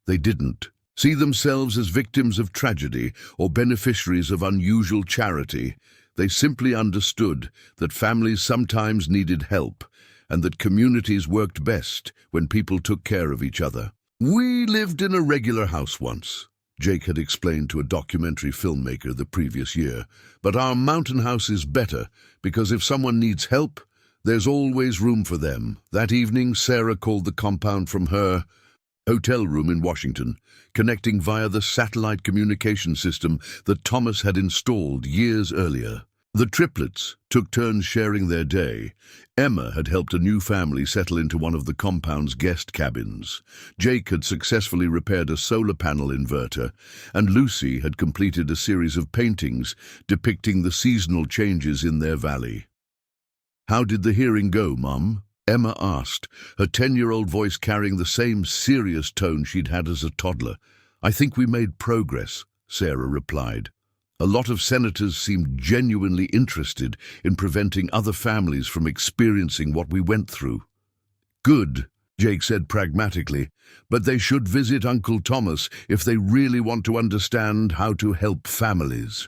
They didn't see themselves as victims of tragedy or beneficiaries of unusual charity. They simply understood that families sometimes needed help and that communities worked best when people took care of each other. "We lived in a regular house once," Jake had explained to a documentary filmmaker the previous year, "but our mountain house is better because if someone needs help, there's always room for them." That evening, Sarah called the compound from her hotel room in Washington, connecting via the satellite communication system that Thomas had installed years earlier. The triplets took turns sharing their day. Emma had helped a new family settle into one of the compound's guest cabins. Jake had successfully repaired a solar panel inverter, and Lucy had completed a series of paintings depicting the seasonal changes in their valley. "How did the hearing go, Mum?" Emma asked, her 10-year-old voice carrying the same serious tone she'd had as a toddler. "I think we made progress," Sarah replied. "A lot of senators seemed genuinely interested in preventing other families from experiencing what we went through." "Good," Jake said pragmatically, "but they should visit Uncle Thomas if they really want to understand how to help families."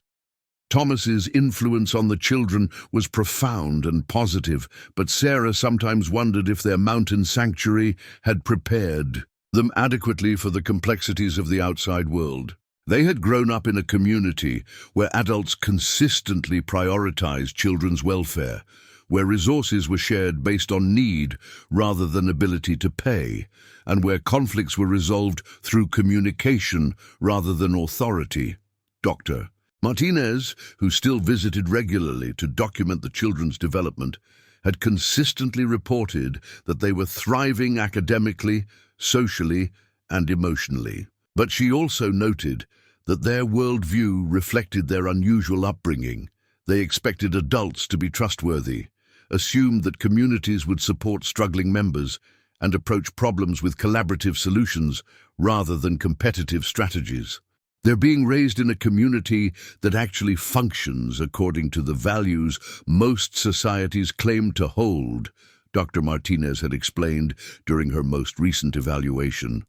Thomas's influence on the children was profound and positive, but Sarah sometimes wondered if their mountain sanctuary had prepared them adequately for the complexities of the outside world. They had grown up in a community where adults consistently prioritized children's welfare, where resources were shared based on need rather than ability to pay, and where conflicts were resolved through communication rather than authority. Dr. Martinez, who still visited regularly to document the children's development, had consistently reported that they were thriving academically, socially, and emotionally. But she also noted that their worldview reflected their unusual upbringing. They expected adults to be trustworthy, assumed that communities would support struggling members, and approach problems with collaborative solutions rather than competitive strategies. They're being raised in a community that actually functions according to the values most societies claim to hold, Dr. Martinez had explained during her most recent evaluation.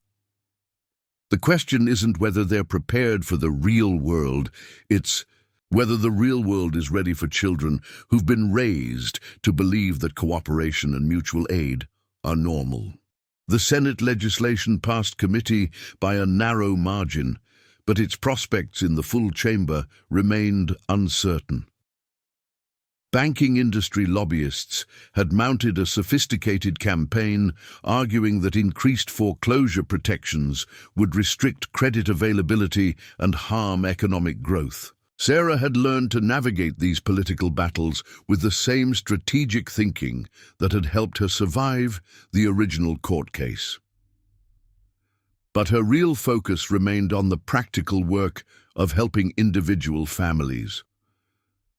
The question isn't whether they're prepared for the real world, it's whether the real world is ready for children who've been raised to believe that cooperation and mutual aid are normal. The Senate legislation passed committee by a narrow margin, but its prospects in the full chamber remained uncertain. Banking industry lobbyists had mounted a sophisticated campaign arguing that increased foreclosure protections would restrict credit availability and harm economic growth. Sarah had learned to navigate these political battles with the same strategic thinking that had helped her survive the original court case. But her real focus remained on the practical work of helping individual families.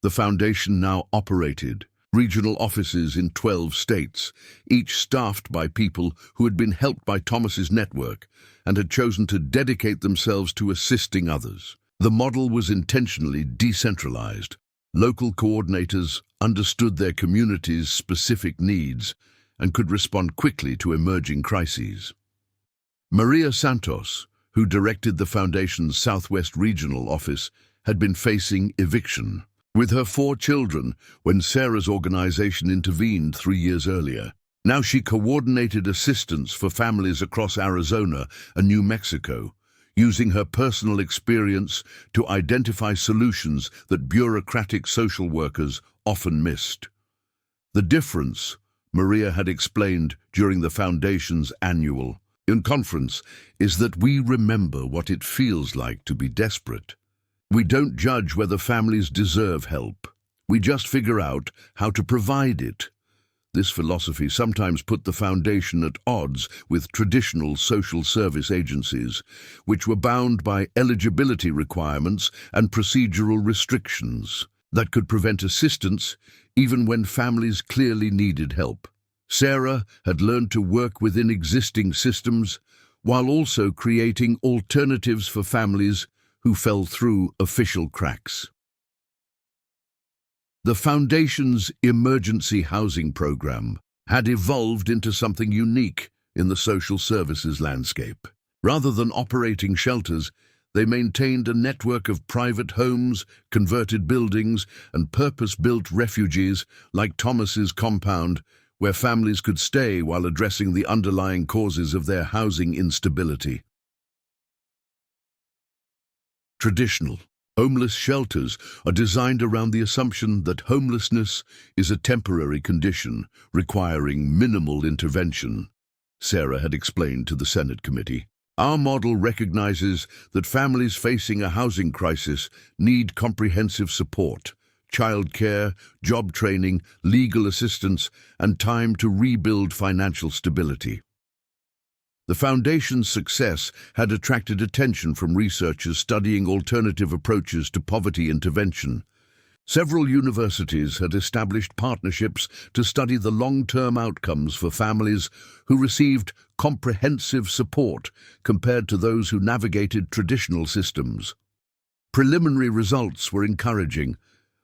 The foundation now operated regional offices in 12 states, each staffed by people who had been helped by Thomas's network and had chosen to dedicate themselves to assisting others. The model was intentionally decentralized. Local coordinators understood their community's specific needs and could respond quickly to emerging crises. Maria Santos, who directed the Foundation's Southwest Regional Office, had been facing eviction with her 4 children when Sarah's organization intervened 3 years earlier. Now she coordinated assistance for families across Arizona and New Mexico, using her personal experience to identify solutions that bureaucratic social workers often missed. The difference, Maria had explained during the Foundation's annual conference, is that we remember what it feels like to be desperate. We don't judge whether families deserve help. We just figure out how to provide it. This philosophy sometimes put the Foundation at odds with traditional social service agencies, which were bound by eligibility requirements and procedural restrictions that could prevent assistance even when families clearly needed help. Sarah had learned to work within existing systems while also creating alternatives for families who fell through official cracks. The Foundation's emergency housing program had evolved into something unique in the social services landscape. Rather than operating shelters, they maintained a network of private homes, converted buildings, and purpose-built refuges like Thomas's compound, where families could stay while addressing the underlying causes of their housing instability. Traditional homeless shelters are designed around the assumption that homelessness is a temporary condition requiring minimal intervention, Sarah had explained to the Senate committee. Our model recognizes that families facing a housing crisis need comprehensive support, childcare, job training, legal assistance, and time to rebuild financial stability. The Foundation's success had attracted attention from researchers studying alternative approaches to poverty intervention. Several universities had established partnerships to study the long-term outcomes for families who received comprehensive support compared to those who navigated traditional systems. Preliminary results were encouraging.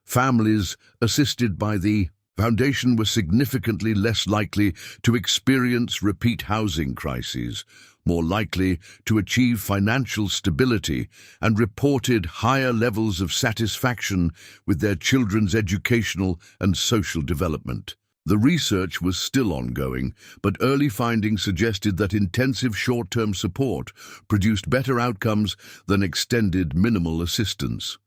Families assisted by the Foundation were significantly less likely to experience repeat housing crises, more likely to achieve financial stability, and reported higher levels of satisfaction with their children's educational and social development. The research was still ongoing, but early findings suggested that intensive short-term support produced better outcomes than extended minimal assistance.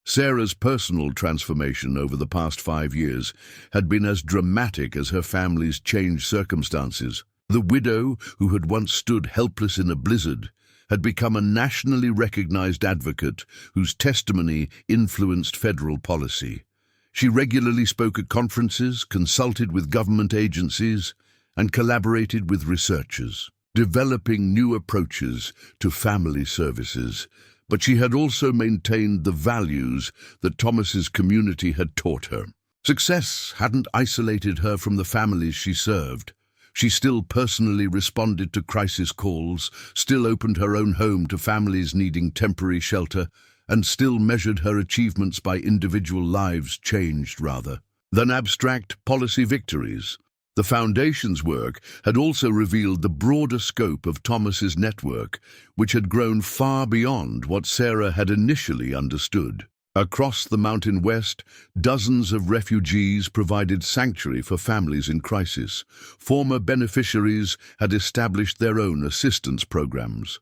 Sarah's personal transformation over the past 5 years had been as dramatic as her family's changed circumstances. The widow, who had once stood helpless in a blizzard, had become a nationally recognized advocate whose testimony influenced federal policy. She regularly spoke at conferences, consulted with government agencies, and collaborated with researchers, developing new approaches to family services. But she had also maintained the values that Thomas's community had taught her. Success hadn't isolated her from the families she served. She still personally responded to crisis calls, still opened her own home to families needing temporary shelter, and still measured her achievements by individual lives changed rather than abstract policy victories. The Foundation's work had also revealed the broader scope of Thomas's network, which had grown far beyond what Sarah had initially understood. Across the Mountain West, dozens of refugees provided sanctuary for families in crisis. Former beneficiaries had established their own assistance programs.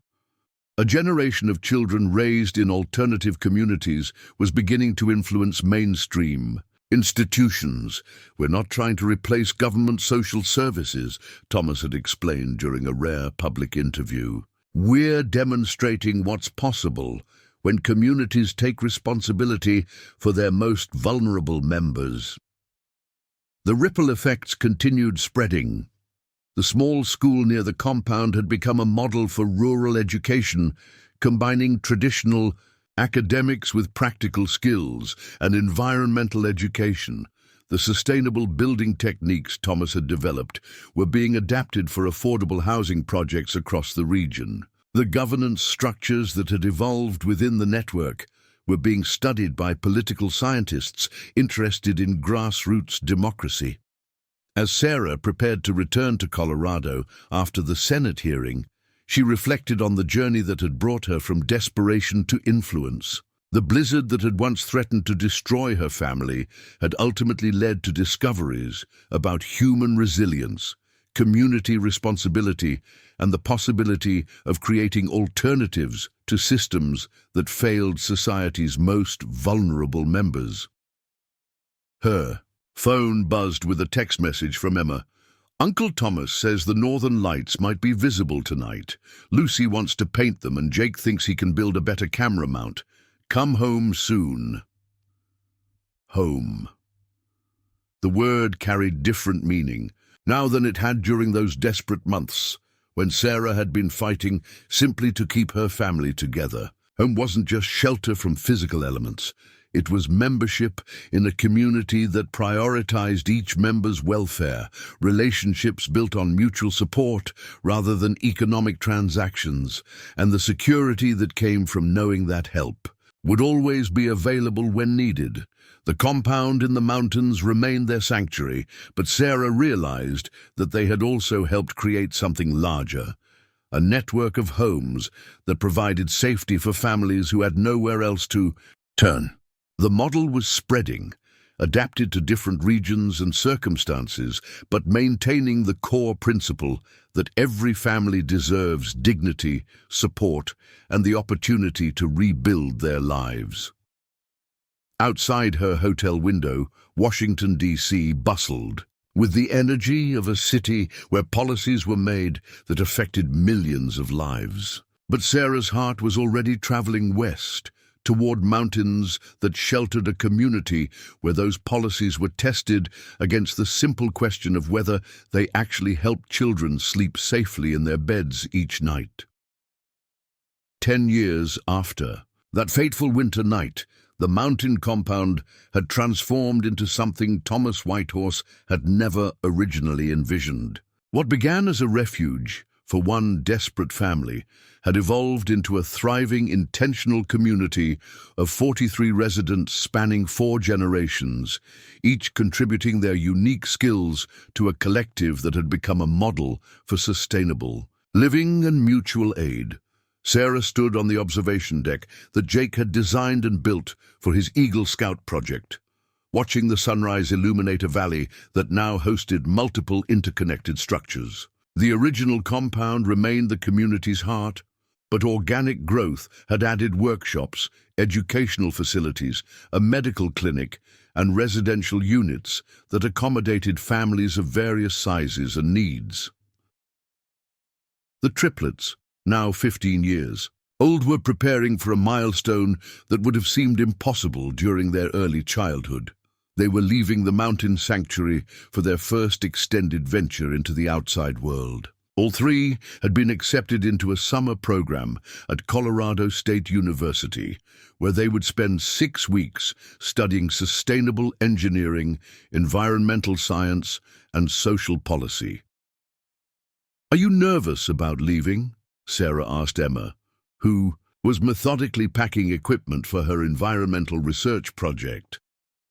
A generation of children raised in alternative communities was beginning to influence mainstream institutions. We're not trying to replace government social services, Thomas had explained during a rare public interview. We're demonstrating what's possible when communities take responsibility for their most vulnerable members. The ripple effects continued spreading. The small school near the compound had become a model for rural education, combining traditional Academics with practical skills and environmental education. The sustainable building techniques Thomas had developed were being adapted for affordable housing projects across the region. The governance structures that had evolved within the network were being studied by political scientists interested in grassroots democracy. As Sarah prepared to return to Colorado after the Senate hearing, she reflected on the journey that had brought her from desperation to influence. The blizzard that had once threatened to destroy her family had ultimately led to discoveries about human resilience, community responsibility, and the possibility of creating alternatives to systems that failed society's most vulnerable members. Her phone buzzed with a text message from Emma. "Uncle Thomas says the northern lights might be visible tonight. Lucy wants to paint them and Jake thinks he can build a better camera mount. Come home soon." Home. The word carried different meaning now than it had during those desperate months when Sarah had been fighting simply to keep her family together. Home wasn't just shelter from physical elements. It was membership in a community that prioritized each member's welfare, relationships built on mutual support rather than economic transactions, and the security that came from knowing that help would always be available when needed. The compound in the mountains remained their sanctuary, but Sarah realized that they had also helped create something larger, a network of homes that provided safety for families who had nowhere else to turn. The model was spreading, adapted to different regions and circumstances, but maintaining the core principle that every family deserves dignity, support, and the opportunity to rebuild their lives. Outside her hotel window, Washington, D.C. bustled with the energy of a city where policies were made that affected millions of lives. But Sarah's heart was already traveling west, toward mountains that sheltered a community where those policies were tested against the simple question of whether they actually helped children sleep safely in their beds each night. 10 years after that fateful winter night, the mountain compound had transformed into something Thomas Whitehorse had never originally envisioned. What began as a refuge for one desperate family had evolved into a thriving, intentional community of 43 residents spanning 4 generations, each contributing their unique skills to a collective that had become a model for sustainable living and mutual aid. Sarah stood on the observation deck that Jake had designed and built for his Eagle Scout project, watching the sunrise illuminate a valley that now hosted multiple interconnected structures. The original compound remained the community's heart, but organic growth had added workshops, educational facilities, a medical clinic, and residential units that accommodated families of various sizes and needs. The Triplets, now 15 years old, were preparing for a milestone that would have seemed impossible during their early childhood. They were leaving the mountain sanctuary for their first extended venture into the outside world. All 3 had been accepted into a summer program at Colorado State University, where they would spend 6 weeks studying sustainable engineering, environmental science, and social policy. "Are you nervous about leaving?" Sarah asked Emma, who was methodically packing equipment for her environmental research project.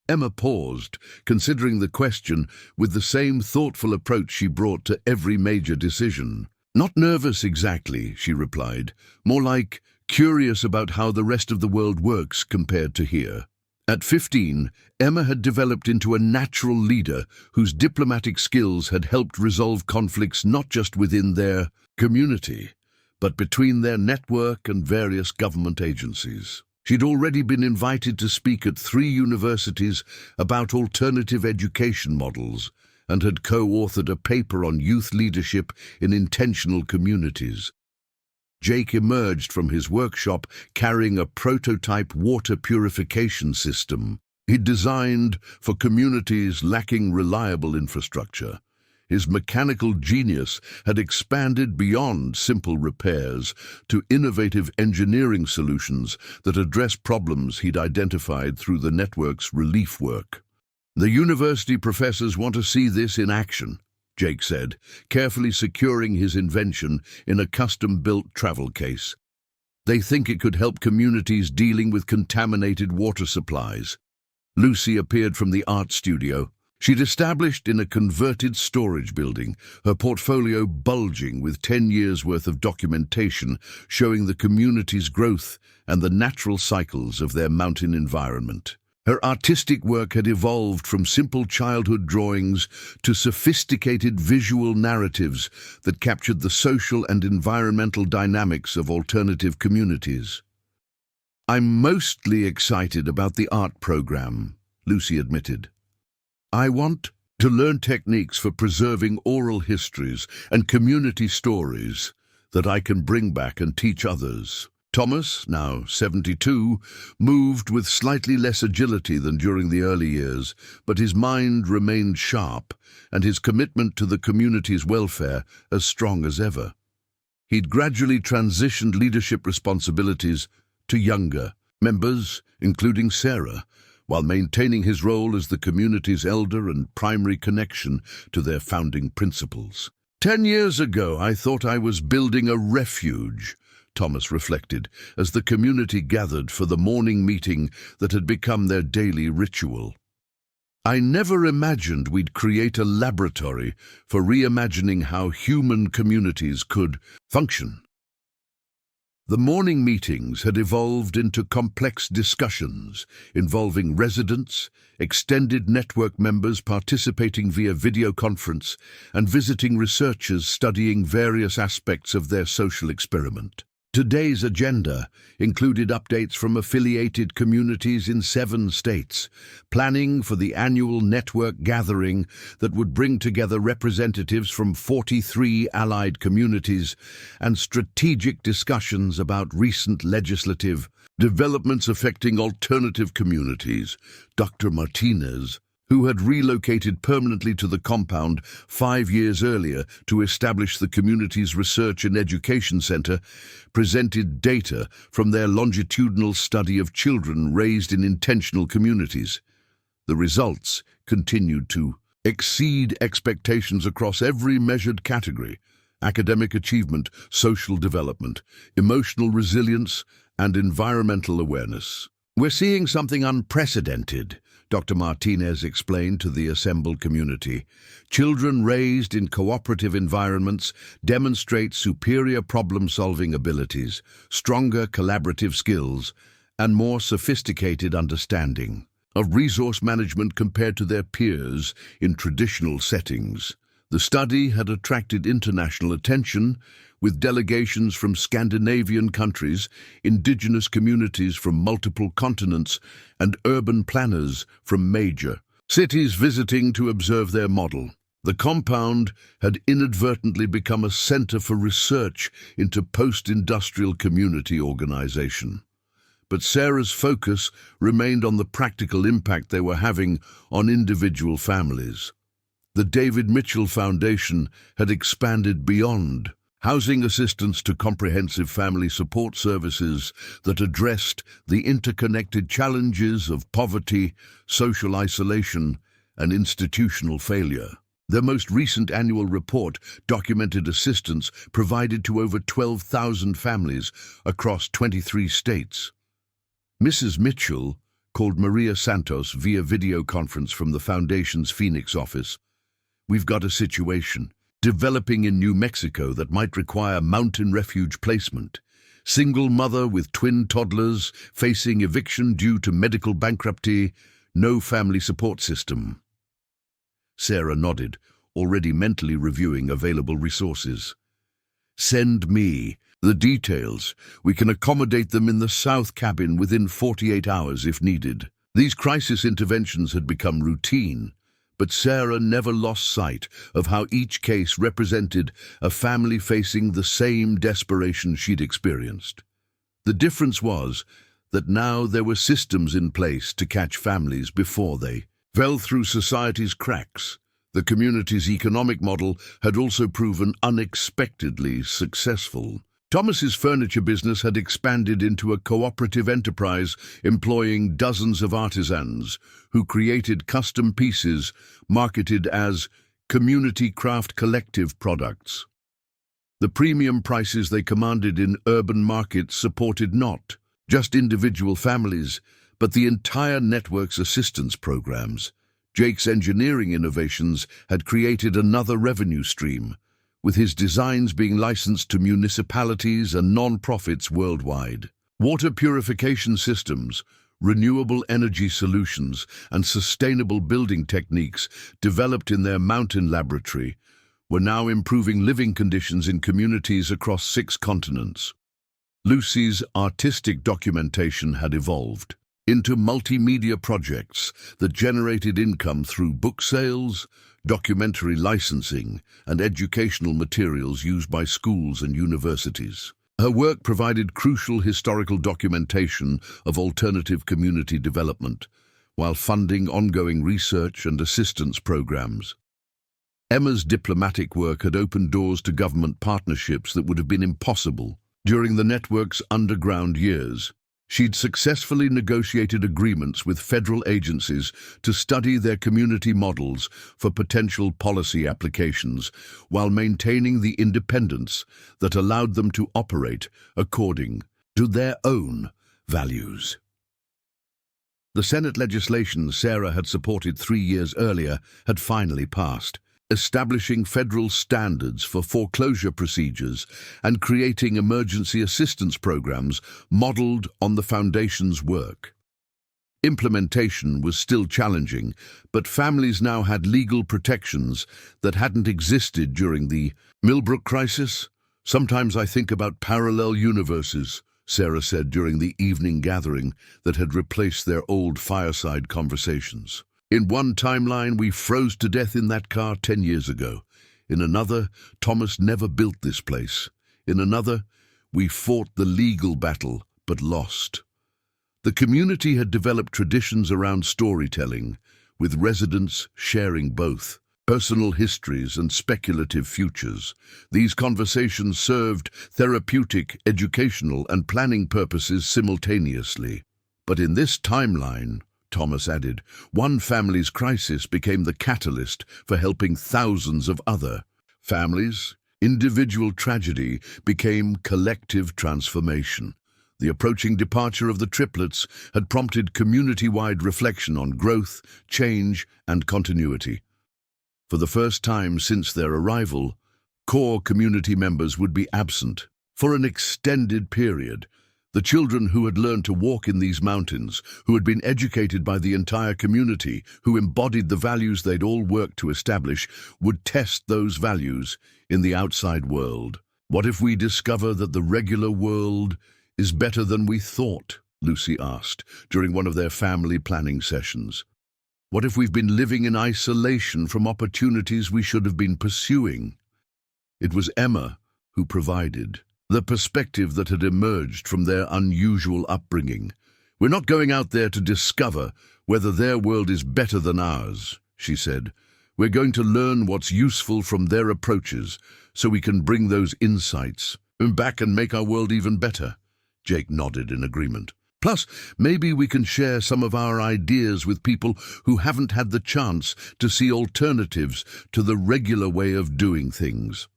Emma paused, considering the question with the same thoughtful approach she brought to every major decision. "Not nervous exactly," she replied, "more like curious about how the rest of the world works compared to here." At 15, Emma had developed into a natural leader whose diplomatic skills had helped resolve conflicts not just within their community, but between their network and various government agencies. She'd already been invited to speak at 3 universities about alternative education models and had co-authored a paper on youth leadership in intentional communities. Jake emerged from his workshop carrying a prototype water purification system he'd designed for communities lacking reliable infrastructure. His mechanical genius had expanded beyond simple repairs to innovative engineering solutions that address problems he'd identified through the network's relief work. "The university professors want to see this in action," Jake said, carefully securing his invention in a custom-built travel case. "They think it could help communities dealing with contaminated water supplies." Lucy appeared from the art studio. She'd established in a converted storage building, her portfolio bulging with 10 years' worth of documentation showing the community's growth and the natural cycles of their mountain environment. Her artistic work had evolved from simple childhood drawings to sophisticated visual narratives that captured the social and environmental dynamics of alternative communities. "I'm mostly excited about the art program," Lucy admitted. "I want to learn techniques for preserving oral histories and community stories that I can bring back and teach others." Thomas, now 72, moved with slightly less agility than during the early years, but his mind remained sharp and his commitment to the community's welfare as strong as ever. He'd gradually transitioned leadership responsibilities to younger members, including Sarah, while maintaining his role as the community's elder and primary connection to their founding principles. 10 years ago, I thought I was building a refuge," Thomas reflected, as the community gathered for the morning meeting that had become their daily ritual. "I never imagined we'd create a laboratory for reimagining how human communities could function." The morning meetings had evolved into complex discussions involving residents, extended network members participating via video conference, and visiting researchers studying various aspects of their social experiment. Today's agenda included updates from affiliated communities in 7 states, planning for the annual network gathering that would bring together representatives from 43 allied communities, and strategic discussions about recent legislative developments affecting alternative communities. Dr. Martinez, who had relocated permanently to the compound 5 years earlier to establish the community's research and education center, presented data from their longitudinal study of children raised in intentional communities. The results continued to exceed expectations across every measured category: academic achievement, social development, emotional resilience, and environmental awareness. "We're seeing something unprecedented," Dr. Martinez explained to the assembled community. "Children raised in cooperative environments demonstrate superior problem-solving abilities, stronger collaborative skills, and more sophisticated understanding of resource management compared to their peers in traditional settings." The study had attracted international attention, with delegations from Scandinavian countries, indigenous communities from multiple continents, and urban planners from major cities visiting to observe their model. The compound had inadvertently become a center for research into post-industrial community organization. But Sarah's focus remained on the practical impact they were having on individual families. The David Mitchell Foundation had expanded beyond housing assistance to comprehensive family support services that addressed the interconnected challenges of poverty, social isolation, and institutional failure. Their most recent annual report documented assistance provided to over 12,000 families across 23 states. Mrs. Mitchell called Maria Santos via video conference from the Foundation's Phoenix office. "We've got a situation developing in New Mexico that might require mountain refuge placement. Single mother with twin toddlers facing eviction due to medical bankruptcy, no family support system." Sarah nodded, already mentally reviewing available resources. "Send me the details. We can accommodate them in the south cabin within 48 hours if needed." These crisis interventions had become routine, but Sarah never lost sight of how each case represented a family facing the same desperation she'd experienced. The difference was that now there were systems in place to catch families before they fell through society's cracks. The community's economic model had also proven unexpectedly successful. Thomas's furniture business had expanded into a cooperative enterprise employing dozens of artisans who created custom pieces marketed as community craft collective products. The premium prices they commanded in urban markets supported not just individual families, but the entire network's assistance programs. Jake's engineering innovations had created another revenue stream, with his designs being licensed to municipalities and non-profits worldwide. Water purification systems, renewable energy solutions, and sustainable building techniques developed in their mountain laboratory were now improving living conditions in communities across 6 continents. Lucy's artistic documentation had evolved into multimedia projects that generated income through book sales, documentary licensing, and educational materials used by schools and universities. Her work provided crucial historical documentation of alternative community development, while funding ongoing research and assistance programs. Emma's diplomatic work had opened doors to government partnerships that would have been impossible during the network's underground years. She'd successfully negotiated agreements with federal agencies to study their community models for potential policy applications, while maintaining the independence that allowed them to operate according to their own values. The Senate legislation Sarah had supported 3 years earlier had finally passed, establishing federal standards for foreclosure procedures and creating emergency assistance programs modeled on the foundation's work. Implementation was still challenging, but families now had legal protections that hadn't existed during the Millbrook crisis. "Sometimes I think about parallel universes," Sarah said during the evening gathering that had replaced their old fireside conversations. "In one timeline, we froze to death in that car 10 years ago. In another, Thomas never built this place. In another, we fought the legal battle, but lost." The community had developed traditions around storytelling, with residents sharing both personal histories and speculative futures. These conversations served therapeutic, educational, and planning purposes simultaneously. But in this timeline, Thomas added, one family's crisis became the catalyst for helping thousands of other families. Individual tragedy became collective transformation. The approaching departure of the triplets had prompted community-wide reflection on growth, change, and continuity. For the first time since their arrival, core community members would be absent for an extended period. The children who had learned to walk in these mountains, who had been educated by the entire community, who embodied the values they'd all worked to establish, would test those values in the outside world. "What if we discover that the regular world is better than we thought?" Lucy asked during one of their family planning sessions. "What if we've been living in isolation from opportunities we should have been pursuing?" It was Emma who provided the perspective that had emerged from their unusual upbringing. "We're not going out there to discover whether their world is better than ours," she said. "We're going to learn what's useful from their approaches so we can bring those insights back and make our world even better." Jake nodded in agreement. "Plus, maybe we can share some of our ideas with people who haven't had the chance to see alternatives to the regular way of doing things."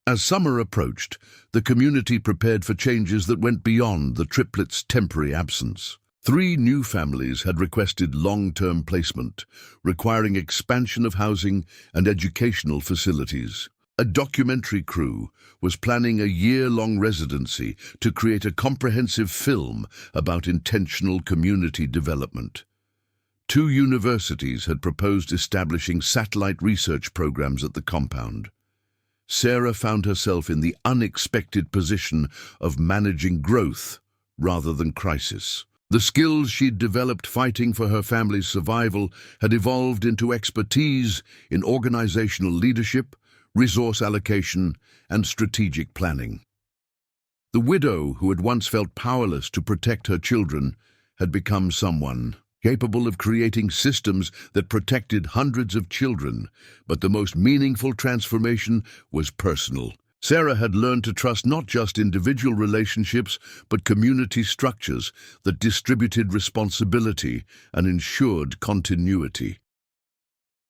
As summer approached, the community prepared for changes that went beyond the triplets' temporary absence. 3 new families had requested long-term placement, requiring expansion of housing and educational facilities. A documentary crew was planning a year-long residency to create a comprehensive film about intentional community development. 2 universities had proposed establishing satellite research programs at the compound. Sarah found herself in the unexpected position of managing growth rather than crisis. The skills she'd developed fighting for her family's survival had evolved into expertise in organizational leadership, resource allocation, and strategic planning. The widow who had once felt powerless to protect her children had become someone capable of creating systems that protected hundreds of children. But the most meaningful transformation was personal. Sarah had learned to trust not just individual relationships, but community structures that distributed responsibility and ensured continuity.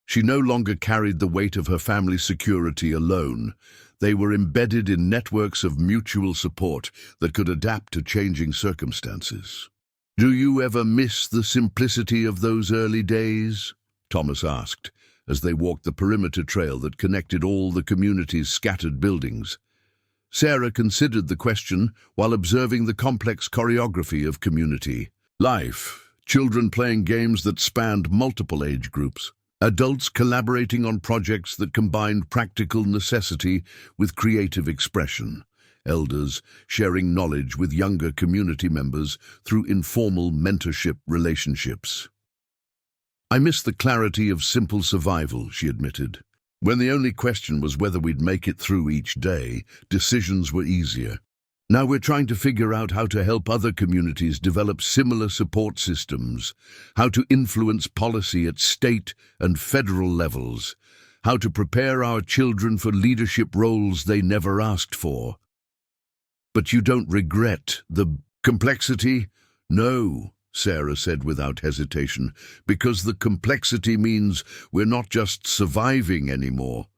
She no longer carried the weight of her family's security alone. They were embedded in networks of mutual support that could adapt to changing circumstances. "Do you ever miss the simplicity of those early days?" Thomas asked, as they walked the perimeter trail that connected all the community's scattered buildings. Sarah considered the question while observing the complex choreography of community life, children playing games that spanned multiple age groups, adults collaborating on projects that combined practical necessity with creative expression, elders sharing knowledge with younger community members through informal mentorship relationships. "I miss the clarity of simple survival," she admitted. "When the only question was whether we'd make it through each day, decisions were easier. Now we're trying to figure out how to help other communities develop similar support systems, how to influence policy at state and federal levels, how to prepare our children for leadership roles they never asked for." "But you don't regret the complexity?" "No," Sarah said without hesitation, "because the complexity means we're not just surviving anymore.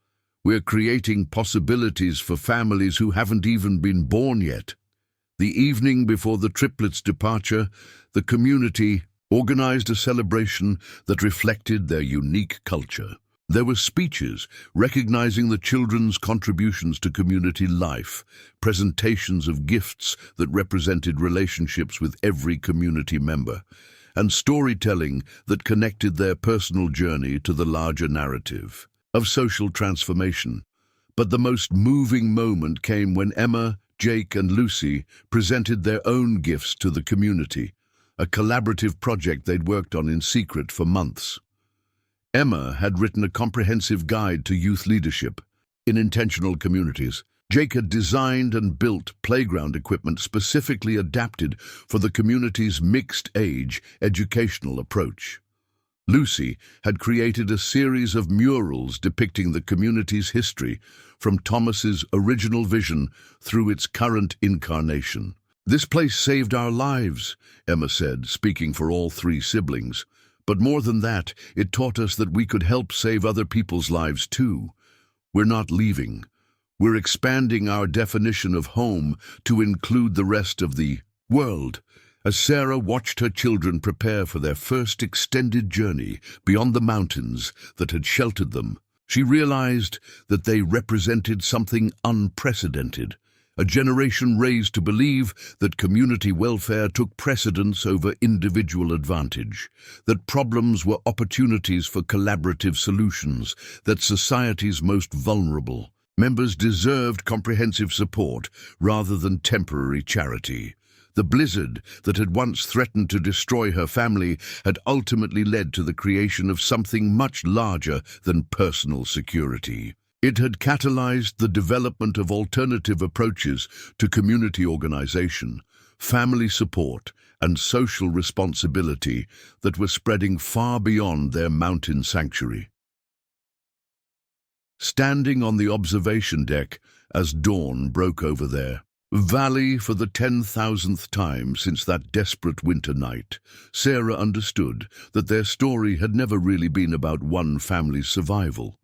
We're creating possibilities for families who haven't even been born yet." The evening before the triplets' departure, the community organized a celebration that reflected their unique culture. There were speeches recognizing the children's contributions to community life, presentations of gifts that represented relationships with every community member, and storytelling that connected their personal journey to the larger narrative of social transformation. But the most moving moment came when Emma, Jake, and Lucy presented their own gifts to the community, a collaborative project they'd worked on in secret for months. Emma had written a comprehensive guide to youth leadership in intentional communities. Jake had designed and built playground equipment specifically adapted for the community's mixed-age educational approach. Lucy had created a series of murals depicting the community's history, from Thomas's original vision through its current incarnation. "This place saved our lives," Emma said, speaking for all three siblings. "But more than that, it taught us that we could help save other people's lives too. We're not leaving. We're expanding our definition of home to include the rest of the world." As Sarah watched her children prepare for their first extended journey beyond the mountains that had sheltered them, she realized that they represented something unprecedented, a generation raised to believe that community welfare took precedence over individual advantage, that problems were opportunities for collaborative solutions, that society's most vulnerable members deserved comprehensive support rather than temporary charity. The blizzard that had once threatened to destroy her family had ultimately led to the creation of something much larger than personal security. It had catalyzed the development of alternative approaches to community organization, family support, and social responsibility that were spreading far beyond their mountain sanctuary. Standing on the observation deck as dawn broke over their valley for the 10,000th time since that desperate winter night, Sarah understood that their story had never really been about one family's survival.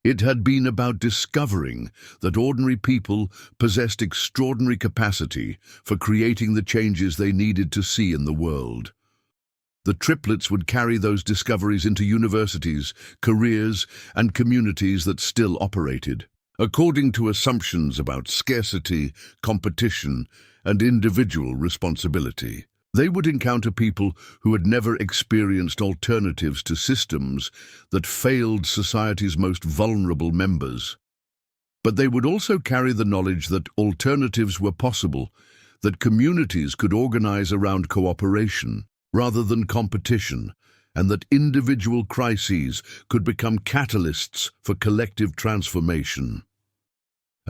It had been about discovering that ordinary people possessed extraordinary capacity for creating the changes they needed to see in the world. The triplets would carry those discoveries into universities, careers, and communities that still operated. According to assumptions about scarcity, competition, and individual responsibility, they would encounter people who had never experienced alternatives to systems that failed society's most vulnerable members. But they would also carry the knowledge that alternatives were possible, that communities could organize around cooperation rather than competition, and that individual crises could become catalysts for collective transformation.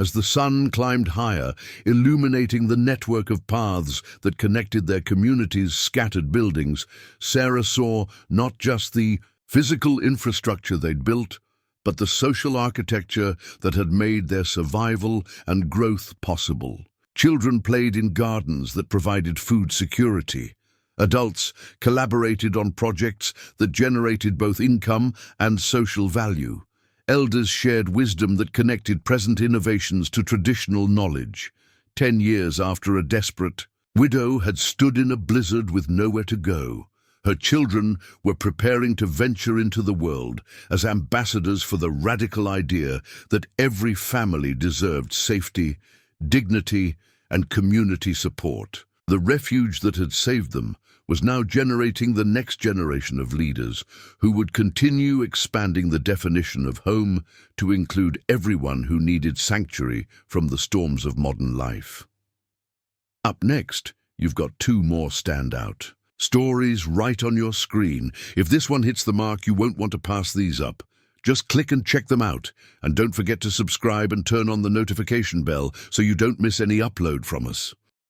As the sun climbed higher, illuminating the network of paths that connected their community's scattered buildings, Sarah saw not just the physical infrastructure they'd built, but the social architecture that had made their survival and growth possible. Children played in gardens that provided food security. Adults collaborated on projects that generated both income and social value. Elders shared wisdom that connected present innovations to traditional knowledge. 10 years after a desperate widow had stood in a blizzard with nowhere to go, her children were preparing to venture into the world as ambassadors for the radical idea that every family deserved safety, dignity, and community support. The refuge that had saved them was now generating the next generation of leaders who would continue expanding the definition of home to include everyone who needed sanctuary from the storms of modern life. Up next, you've got two more standout stories right on your screen. If this one hits the mark, you won't want to pass these up. Just click and check them out, and don't forget to subscribe and turn on the notification bell so you don't miss any upload from us.